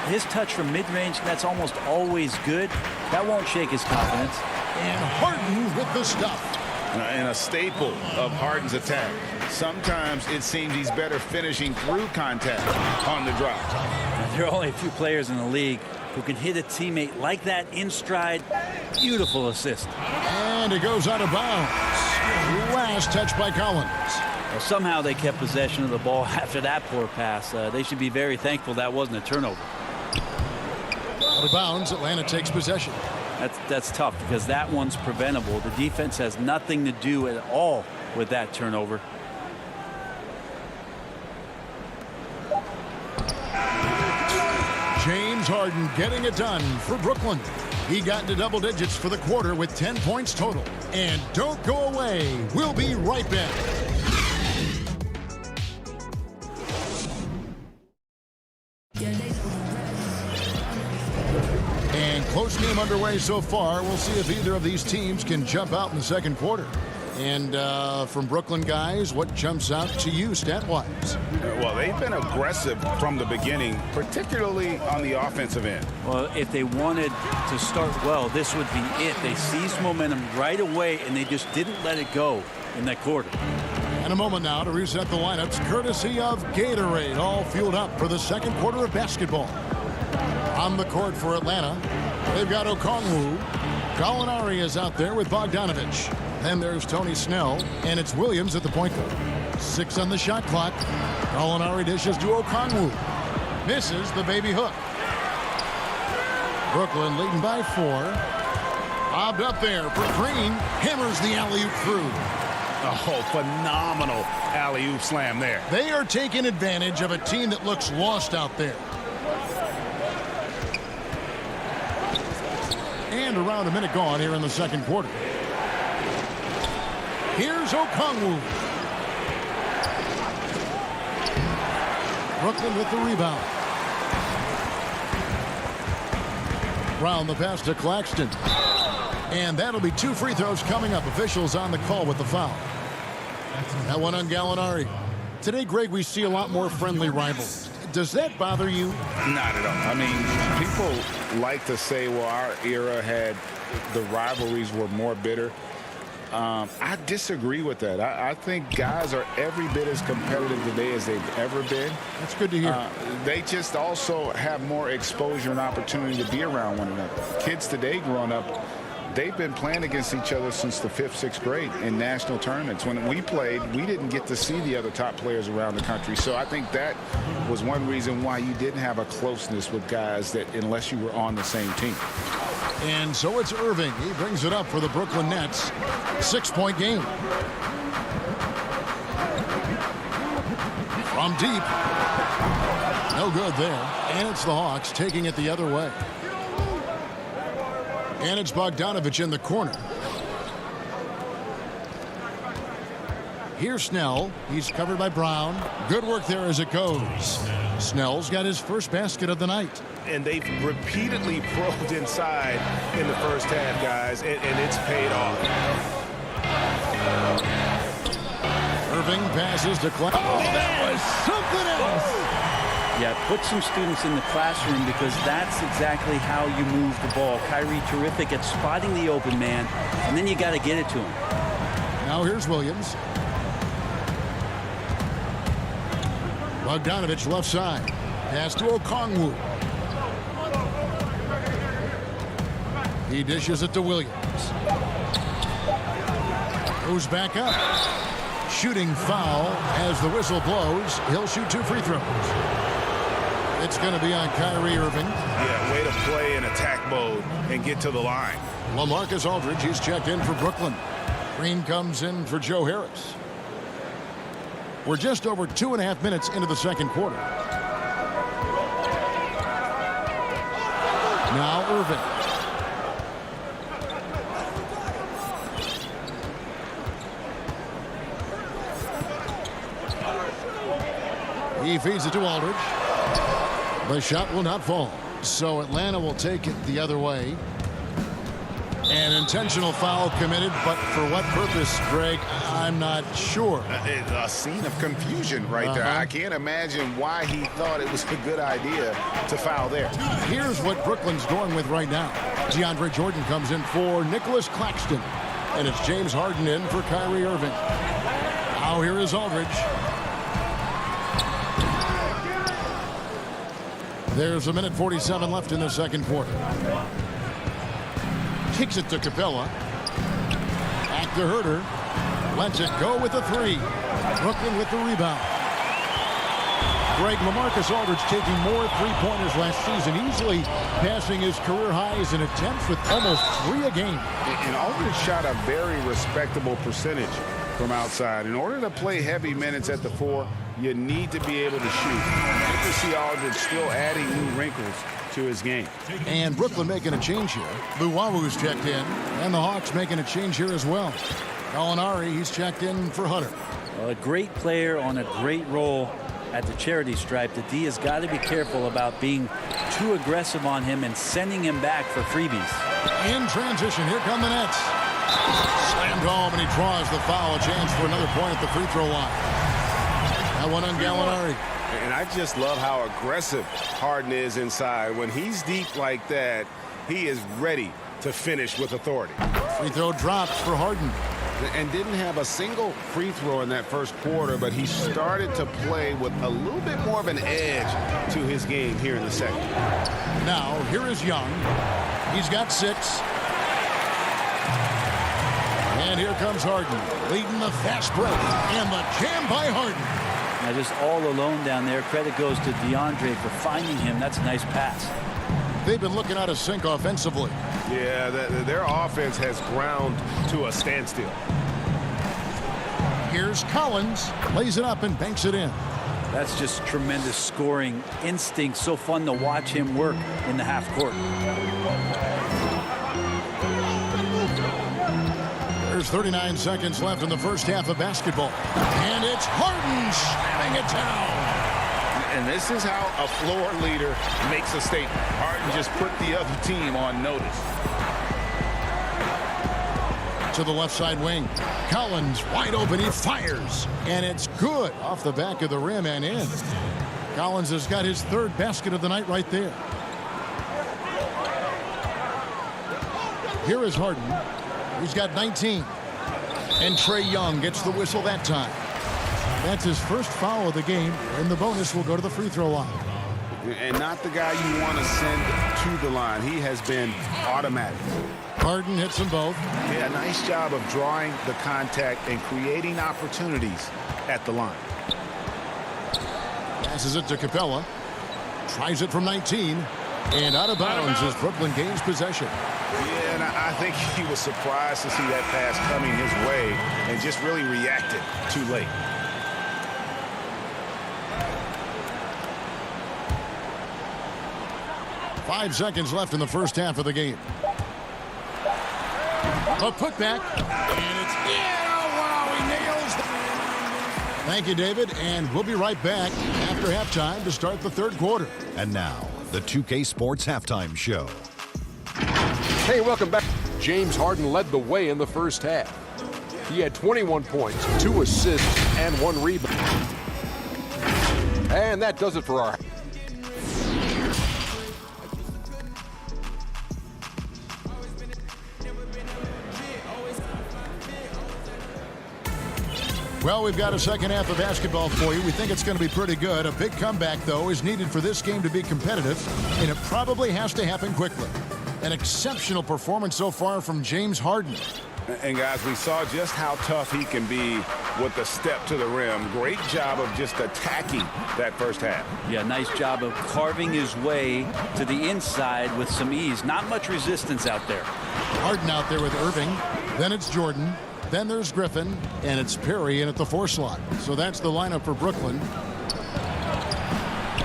His touch from mid-range, that's almost always good. That won't shake his confidence.
And Harden with the stuff.
And a staple of Harden's attack. Sometimes it seems he's better finishing through contact on the drop.
There are only a few players in the league who can hit a teammate like that in stride. Beautiful assist.
And it goes out of bounds. Last touch by Collins.
Well, somehow they kept possession of the ball after that poor pass. They should be very thankful that wasn't a turnover.
Out of bounds, Atlanta takes possession.
That's tough because that one's preventable. The defense has nothing to do at all with that turnover.
James Harden getting it done for Brooklyn. He got into double digits for the quarter with 10 points total. And don't go away. We'll be right back. And close game underway so far. We'll see if either of these teams can jump out in the second quarter. And from Brooklyn guys, what jumps out to you stat-wise?
Well, they've been aggressive from the beginning, particularly on the offensive end.
Well, if they wanted to start well, this would be it. They seized momentum right away, and they just didn't let it go in that quarter.
And a moment now to reset the lineups, courtesy of Gatorade, all fueled up for the second quarter of basketball. On the court for Atlanta, they've got Okongwu. Gallinari is out there with Bogdanovich. Then there's Tony Snell, and it's Williams at the point guard. 6 on the shot clock. Gallinari dishes to Okongwu. Misses the baby hook. Brooklyn leading by 4. Bobbed up there for Green. Hammers the alley-oop through.
Oh, phenomenal alley-oop slam there.
They are taking advantage of a team that looks lost out there. And around a minute gone here in the second quarter. Here's Okongwu. Brooklyn with the rebound. Brown the pass to Claxton. And that'll be 2 free throws coming up. Officials on the call with the foul. That one on Gallinari. Today, Greg, we see a lot more friendly rivals. Does that bother you?
Not at all. I mean, people like to say, well, our era had the rivalries were more bitter. I disagree with that. I think guys are every bit as competitive today as they've ever been.
That's good to hear.
They just also have more exposure and opportunity to be around one another. Kids today growing up, they've been playing against each other since the 5th, 6th grade in national tournaments. When we played, we didn't get to see the other top players around the country. So I think that was one reason why you didn't have a closeness with guys that unless you were on the same team.
And so it's Irving. He brings it up for the Brooklyn Nets. 6-point game. From deep. No good there. And it's the Hawks taking it the other way. And it's Bogdanovich in the corner. Here's Snell. He's covered by Brown. Good work there as it goes. Snell's got his first basket of the night.
And they've repeatedly probed inside in the first half, guys, and it's paid off.
Irving passes to Clark. Oh, that was something else.
Yeah, put some students in the classroom because that's exactly how you move the ball. Kyrie terrific at spotting the open man, and then you got to get it to him.
Now here's Williams. Bogdanovich left side. Pass to Okongwu. He dishes it to Williams. Goes back up. Shooting foul as the whistle blows. He'll shoot 2 free throws. It's going to be on Kyrie Irving.
Yeah, way to play in attack mode and get to the line.
LaMarcus Aldridge, he's checked in for Brooklyn. Green comes in for Joe Harris. We're just over 2.5 minutes into the second quarter. Now Irving. He feeds it to Aldridge. The shot will not fall. So Atlanta will take it the other way. An intentional foul committed, but for what purpose, Greg, I'm not sure.
A scene of confusion right there. I can't imagine why he thought it was a good idea to foul there.
Here's what Brooklyn's going with right now. DeAndre Jordan comes in for Nicholas Claxton. And it's James Harden in for Kyrie Irving. Now here is Aldridge. There's 1:47 left in the second quarter. Kicks it to Capella. Back to Herter. Lets it go with a 3. Brooklyn with the rebound. Greg, LaMarcus Aldridge taking more three-pointers last season, easily passing his career highs in attempts with almost 3 a game.
And Aldridge shot a very respectable percentage from outside. In order to play heavy minutes at the 4, you need to be able to shoot. Good to see Aldridge still adding new wrinkles to his game.
And Brooklyn making a change here. Luwawu's checked in, and the Hawks making a change here as well. Gallinari, he's checked in for Hunter.
A great player on a great role at the charity stripe. The D has got to be careful about being too aggressive on him and sending him back for freebies.
In transition, here come the Nets. Slammed home, and he draws the foul. A chance for another point at the free throw line. That one on Gallinari.
And I just love how aggressive Harden is inside. When he's deep like that, he is ready to finish with authority.
Free throw drops for Harden.
And didn't have a single free throw in that first quarter, but he started to play with a little bit more of an edge to his game here in the second.
Now, here is Young. He's got 6. And here comes Harden, leading the fast break. And the jam by Harden.
Now just all alone down there. Credit goes to DeAndre for finding him. That's a nice pass.
They've been looking out of sync offensively.
Yeah, their offense has ground to a standstill.
Here's Collins, lays it up and banks it in.
That's just tremendous scoring instinct. So fun to watch him work in the half court.
There's 39 seconds left in the first half of basketball. And it's Harden slamming it down.
And this is how a floor leader makes a statement. Harden just put the other team on notice.
To the left side wing. Collins wide open. He fires. And it's good off the back of the rim and in. Collins has got his 3rd basket of the night right there. Here is Harden. He's got 19. And Trae Young gets the whistle that time. That's his first foul of the game, and the bonus will go to the free throw line.
And not the guy you want to send to the line. He has been automatic.
Harden hits them both.
Yeah, nice job of drawing the contact and creating opportunities at the line.
Passes it to Capella. Tries it from 19. And out of bounds as Brooklyn gains possession.
Yeah, and I think he was surprised to see that pass coming his way and just really reacted too late.
Five seconds left in the first half of the game. A putback. And it's in. Oh, wow, he nails that. Thank you, David. And we'll be right back after halftime to start the 3rd quarter.
And now, the 2K Sports Halftime Show.
Hey, welcome back. James Harden led the way in the first half. He had 21 points, 2 assists, and 1 rebound. And that does it for our...
Well, we've got a second half of basketball for you. We think it's going to be pretty good. A big comeback, though, is needed for this game to be competitive, and it probably has to happen quickly. An exceptional performance so far from James Harden.
And, guys, we saw just how tough he can be with the step to the rim. Great job of just attacking that first half.
Yeah, nice job of carving his way to the inside with some ease. Not much resistance out there.
Harden out there with Irving. Then it's Jordan. Then there's Griffin, and it's Perry in at the 4 slot. So that's the lineup for Brooklyn.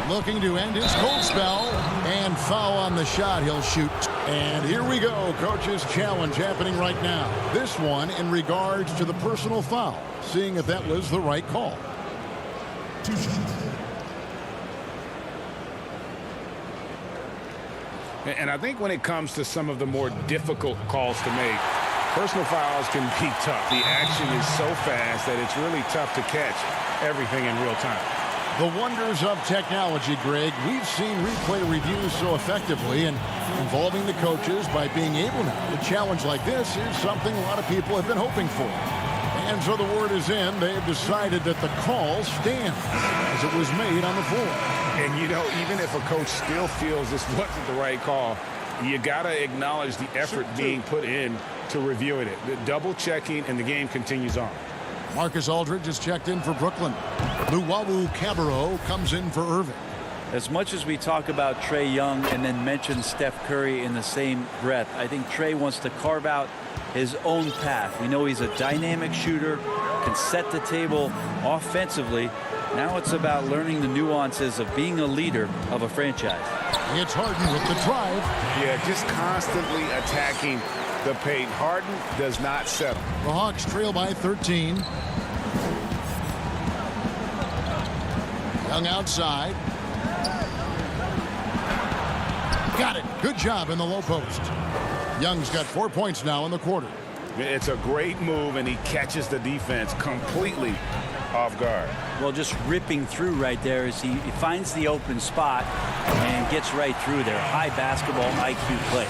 Looking to end his cold spell, and foul on the shot. He'll shoot. And here we go. Coach's challenge happening right now. This one in regards to the personal foul, seeing if that was the right call.
And I think when it comes to some of the more difficult calls to make, personal fouls can be tough. The action is so fast that it's really tough to catch everything in real time.
The wonders of technology, Greg. We've seen replay reviews so effectively, and involving the coaches by being able now to challenge like this is something a lot of people have been hoping for. And so the word is in. They have decided that the call stands as it was made on the floor.
And, you know, even if a coach still feels this wasn't the right call, you got to acknowledge the effort being put in to reviewing it. The double checking, and the game continues on.
Marcus Aldridge is checked in for Brooklyn. Luwawu Cabarrot comes in for Irving.
As much as we talk about Trae Young and then mention Steph Curry in the same breath, I think Trae wants to carve out his own path. We know he's a dynamic shooter, can set the table offensively. Now it's about learning the nuances of being a leader of a franchise.
It's Harden with the drive.
Yeah, just constantly attacking the paint. Harden does not settle.
The Hawks trail by 13. Young outside. Got it. Good job in the low post. Young's got 4 points now in the quarter.
It's a great move, and he catches the defense completely off guard.
Well, just ripping through right there as he finds the open spot and gets right through there. High basketball IQ play.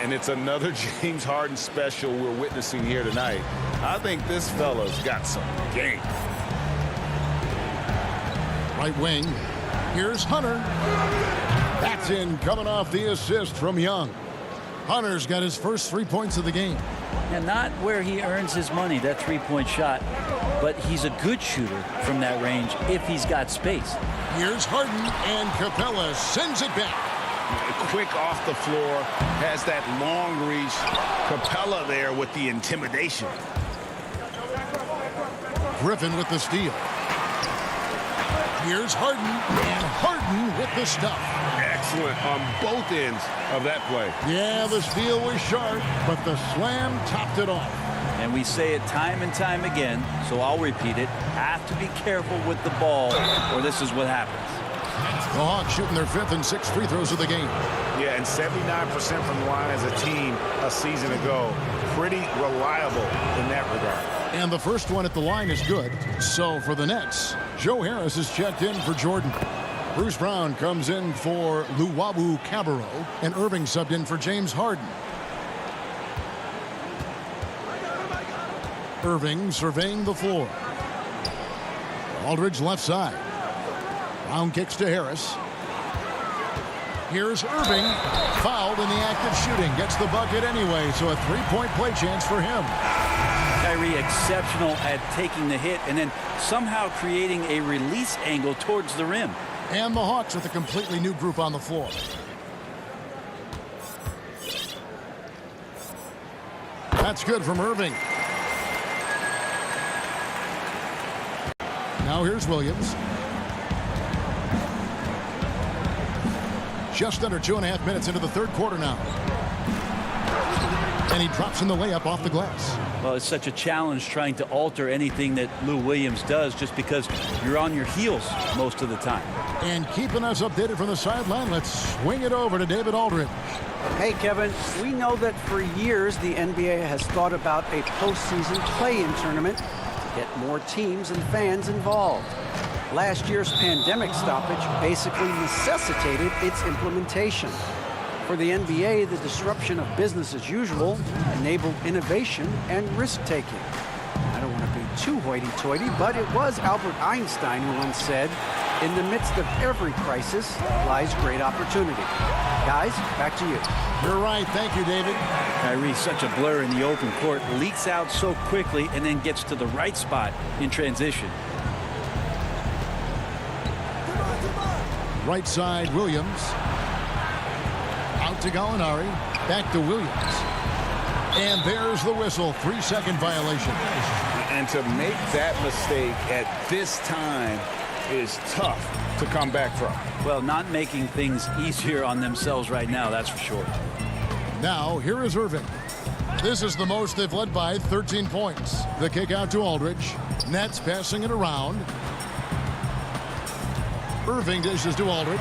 And it's another James Harden special we're witnessing here tonight. I think this fella's got some game.
Right wing. Here's Hunter. That's in, coming off the assist from Young. Hunter's got his first 3 points of the game.
And not where he earns his money, that three-point shot, but he's a good shooter from that range if he's got space.
Here's Harden, and Capella sends it back.
Quick off the floor, has that long reach. Capella there with the intimidation.
Griffin with the steal. Here's Harden, and Harden with the stuff.
Excellent on both ends of that play.
Yeah, the steal was sharp, but the slam topped it off.
And we say it time and time again, so I'll repeat it. Have to be careful with the ball, or this is what happens.
The Hawks shooting their 5th and 6th free throws of the game.
Yeah, and 79% from the line as a team a season ago. Pretty reliable in that regard.
And the first one at the line is good. So for the Nets, Joe Harris is checked in for Jordan. Bruce Brown comes in for Luwawu Cabarrot, and Irving subbed in for James Harden. Irving surveying the floor. Aldridge left side. Brown kicks to Harris. Here's Irving, fouled in the act of shooting. Gets the bucket anyway, so a three-point play chance for him.
Kyrie exceptional at taking the hit and then somehow creating a release angle towards the rim.
And the Hawks with a completely new group on the floor. That's good from Irving. Now here's Williams. Just under 2.5 minutes into the third quarter now. And he drops in the layup off the glass.
Well, it's such a challenge trying to alter anything that Lou Williams does just because you're on your heels most of the time.
And keeping us updated from the sideline, let's swing it over to David Aldridge.
Hey, Kevin, we know that for years the NBA has thought about a postseason play-in tournament to get more teams and fans involved. Last year's pandemic stoppage basically necessitated its implementation. For the NBA, the disruption of business as usual enabled innovation and risk-taking. I don't want to be too hoity-toity, but it was Albert Einstein who once said, "In the midst of every crisis lies great opportunity." Guys, back to you.
You're right. Thank you, David.
Kyrie's such a blur in the open court, leaks out so quickly and then gets to the right spot in transition.
Right side, Williams. Out to Gallinari. Back to Williams. And there's the whistle. 3-second violation.
And to make that mistake at this time is tough to come back from.
Well, not making things easier on themselves right now, that's for sure.
Now, here is Irving. This is the most they've led by, 13 points. The kick out to Aldridge. Nets passing it around. Irving dishes to Aldridge.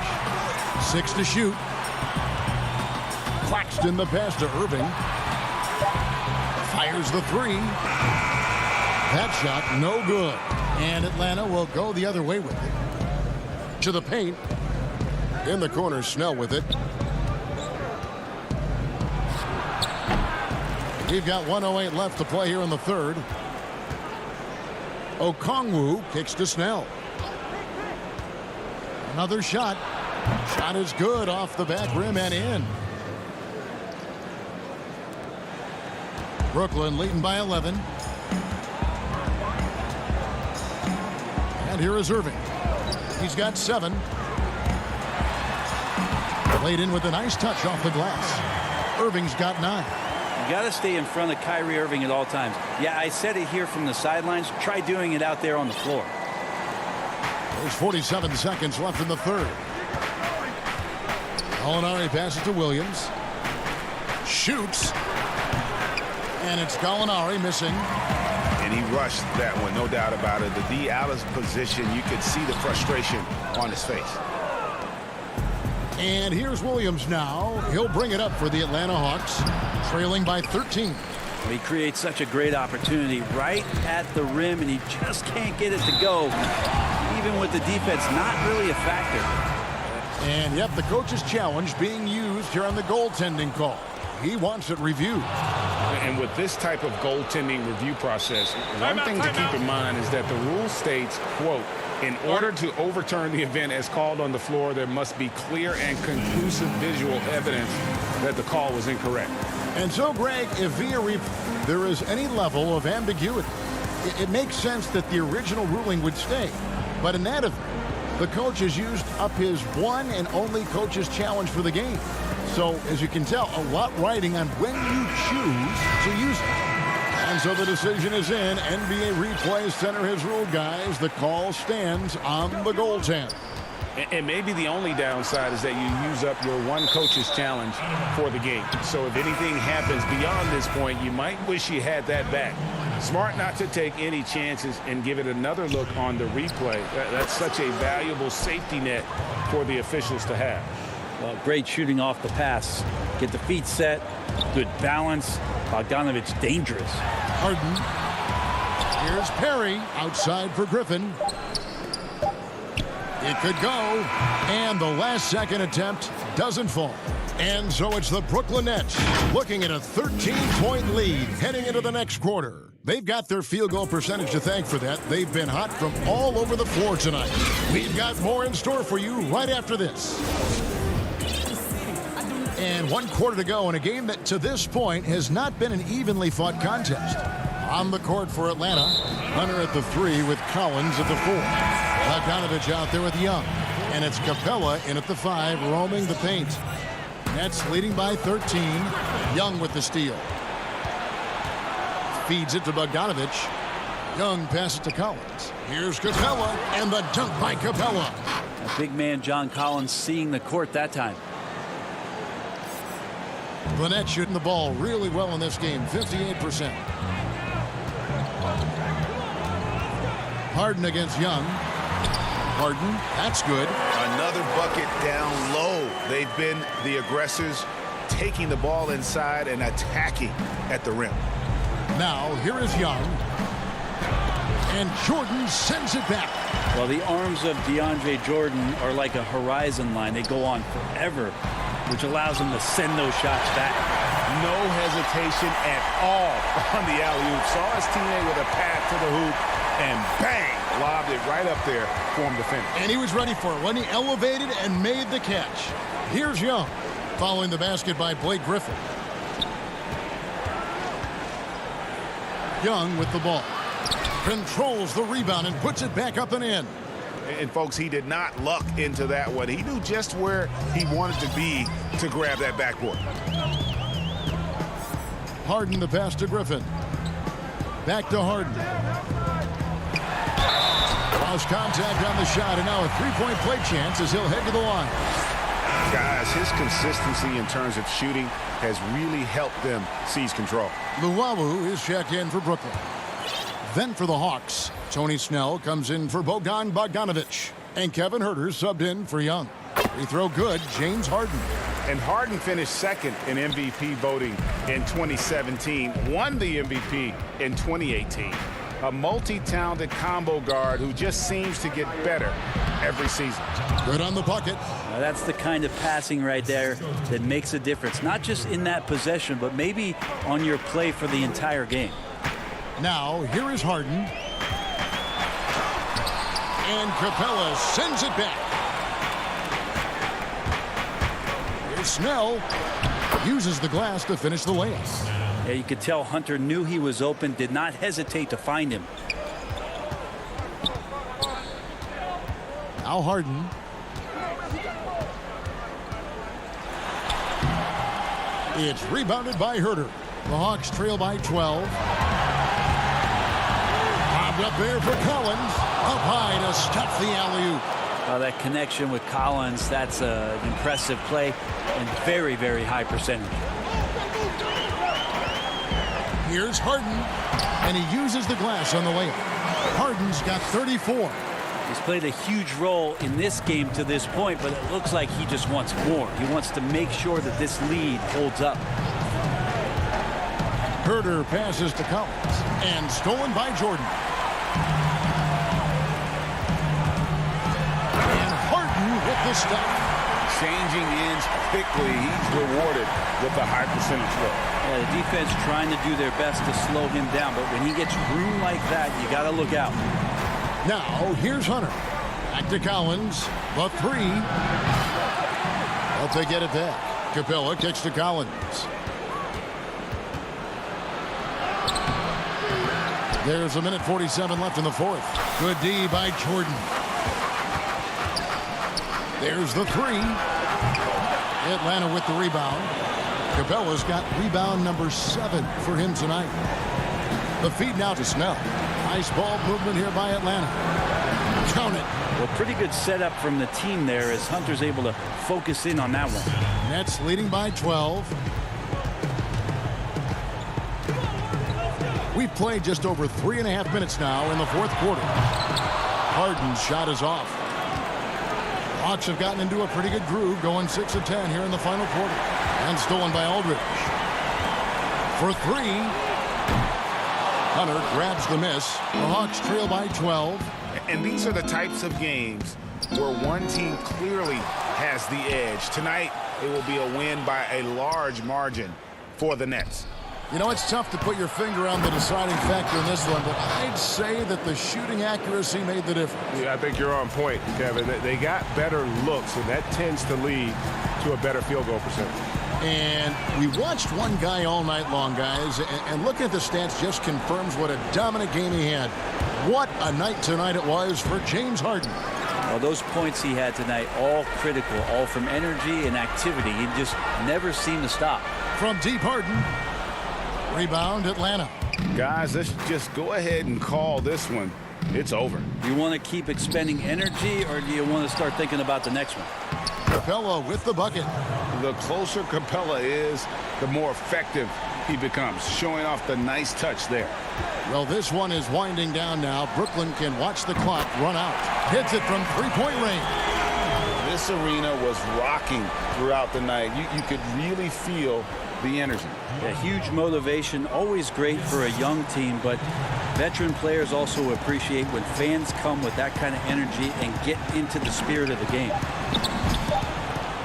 6 to shoot. Claxton the pass to Irving. Fires the three. That shot no good. And Atlanta will go the other way with it. To the paint. In the corner, Snell with it. We've got 1:08 left to play here in the third. Okongwu kicks to Snell. Another shot. Shot is good off the back rim and in. Brooklyn leading by 11. And here is Irving. He's got 7. Played in with a nice touch off the glass. Irving's got 9.
You got to stay in front of Kyrie Irving at all times. Yeah, I said it here from the sidelines. Try doing it out there on the floor.
There's 47 seconds left in the third. Gallinari passes to Williams. Shoots. And it's Gallinari missing.
And he rushed that one, no doubt about it. The D out of position, you could see the frustration on his face.
And here's Williams now. He'll bring it up for the Atlanta Hawks, trailing by 13.
He creates such a great opportunity right at the rim, and he just can't get it to go. Even with the defense not really a factor.
And yet the coach's challenge being used here on the goaltending call. He wants it reviewed.
And with this type of goaltending review process, one thing to keep in mind is that the rule states, quote, in order to overturn the event as called on the floor, there must be clear and conclusive visual evidence that the call was incorrect.
And so, Greg, if via there is any level of ambiguity, it makes sense that the original ruling would stay. But in that event, the coach has used up his one and only coach's challenge for the game. So, as you can tell, a lot riding on when you choose to use it. And so the decision is in. NBA Replay Center has ruled, guys. The call stands on the goaltend.
And maybe the only downside is that you use up your one coach's challenge for the game. So if anything happens beyond this point, you might wish you had that back. Smart not to take any chances and give it another look on the replay. That's such a valuable safety net for the officials to have.
Well, great shooting off the pass. Get the feet set. Good balance. Bogdanovich dangerous.
Harden. Here's Perry outside for Griffin. It could go, and the last second attempt doesn't fall. And so it's the Brooklyn Nets looking at a 13-point lead heading into the next quarter. They've got their field goal percentage to thank for that. They've been hot from all over the floor tonight. We've got more in store for you right after this. And 1 quarter to go in a game that to this point has not been an evenly fought contest. On the court for Atlanta, Hunter at the 3 with Collins at the 4. Bogdanovich out there with Young. And it's Capella in at the 5, roaming the paint. Nets leading by 13. Young with the steal. Feeds it to Bogdanovich. Young passes to Collins. Here's Capella, and the dunk by Capella.
A big man John Collins seeing the court that time.
The Nets shooting the ball really well in this game, 58%. Harden against Young. Harden, that's good.
Another bucket down low. They've been the aggressors, taking the ball inside and attacking at the rim.
Now, here is Young. And Jordan sends it back.
Well, the arms of DeAndre Jordan are like a horizon line. They go on forever, which allows him to send those shots back.
No hesitation at all on the alley-oop. Saw his teammate with a pass to the hoop, and bang, lobbed it right up there for him to finish.
And he was ready for it when he elevated and made the catch. Here's Young, following the basket by Blake Griffin. Young with the ball. Controls the rebound and puts it back up and in.
And folks, he did not luck into that one. He knew just where he wanted to be to grab that backboard.
Harden the pass to Griffin. Back to Harden. Lost contact on the shot, and now a three-point play chance as he'll head to the line.
Guys, his consistency in terms of shooting has really helped them seize control.
Luwawu is checked in for Brooklyn. Then for the Hawks, Tony Snell comes in for Bogdan Bogdanovich. And Kevin Huerter subbed in for Young. Free throw good, James Harden.
And Harden finished second in MVP voting in 2017, won the MVP in 2018. A multi-talented combo guard who just seems to get better every season.
Good on the bucket.
Now that's the kind of passing right there that makes a difference, not just in that possession, but maybe on your play for the entire game.
Now, here is Harden. And Capella sends it back. Here's Snell. Uses the glass to finish the layup.
Yeah, you could tell Hunter knew he was open, did not hesitate to find him.
Now Harden. It's rebounded by Herter. The Hawks trail by 12. Bobbed up there for Collins. Up high to stuff the alley-oop.
That connection with Collins, that's an impressive play and very, very high percentage.
Here's Harden, and he uses the glass on the layup. Harden's got 34.
He's played a huge role in this game to this point, but it looks like he just wants more. He wants to make sure that this lead holds up.
Herter passes to Collins, and stolen by Jordan. And Harden with the stop.
Changing ends quickly. He's rewarded with a high percentage look.
Yeah, the defense trying to do their best to slow him down, but when he gets room like that, you got to look out.
Now, here's Hunter. Back to Collins. The three. They'll take it at that. Capella kicks to Collins. There's a minute 47 left in the fourth. Good D by Jordan. There's the three. Atlanta with the rebound. Capella's got rebound number 7 for him tonight. The feed now to Snell. Nice ball movement here by Atlanta. Count it.
Well, pretty good setup from the team there as Hunter's able to focus in on that one.
Nets leading by 12. We've played just over 3.5 minutes now in the fourth quarter. Harden's shot is off. Hawks have gotten into a pretty good groove, going 6 of 10 here in the final quarter. And stolen by Aldridge. For 3. Hunter grabs the miss. The Hawks trail by 12.
And these are the types of games where one team clearly has the edge. Tonight, it will be a win by a large margin for the Nets.
You know, it's tough to put your finger on the deciding factor in this one, but I'd say that the shooting accuracy made the difference.
Yeah, I think you're on point, Kevin. They got better looks, and that tends to lead to a better field goal percentage.
And we watched one guy all night long, guys, and looking at the stats just confirms what a dominant game he had. What a night tonight it was for James Harden.
Well, those points he had tonight, all critical, all from energy and activity. He just never seemed to stop.
From deep, Harden. Rebound, Atlanta.
Guys, let's just go ahead and call this one. It's over.
Do you want to keep expending energy, or do you want to start thinking about the next one?
Capella with the bucket.
The closer Capella is, the more effective he becomes, showing off the nice touch there.
Well, this one is winding down now. Brooklyn can watch the clock run out. Hits it from three-point range.
This arena was rocking throughout the night. You could really feel the energy.
A huge motivation, always great for a young team, but veteran players also appreciate when fans come with that kind of energy and get into the spirit of the game.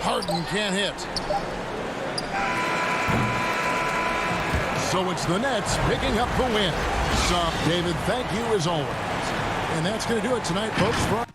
Harden can't hit. So it's the Nets picking up the win. So, David, thank you as always. And that's going to do it tonight, folks.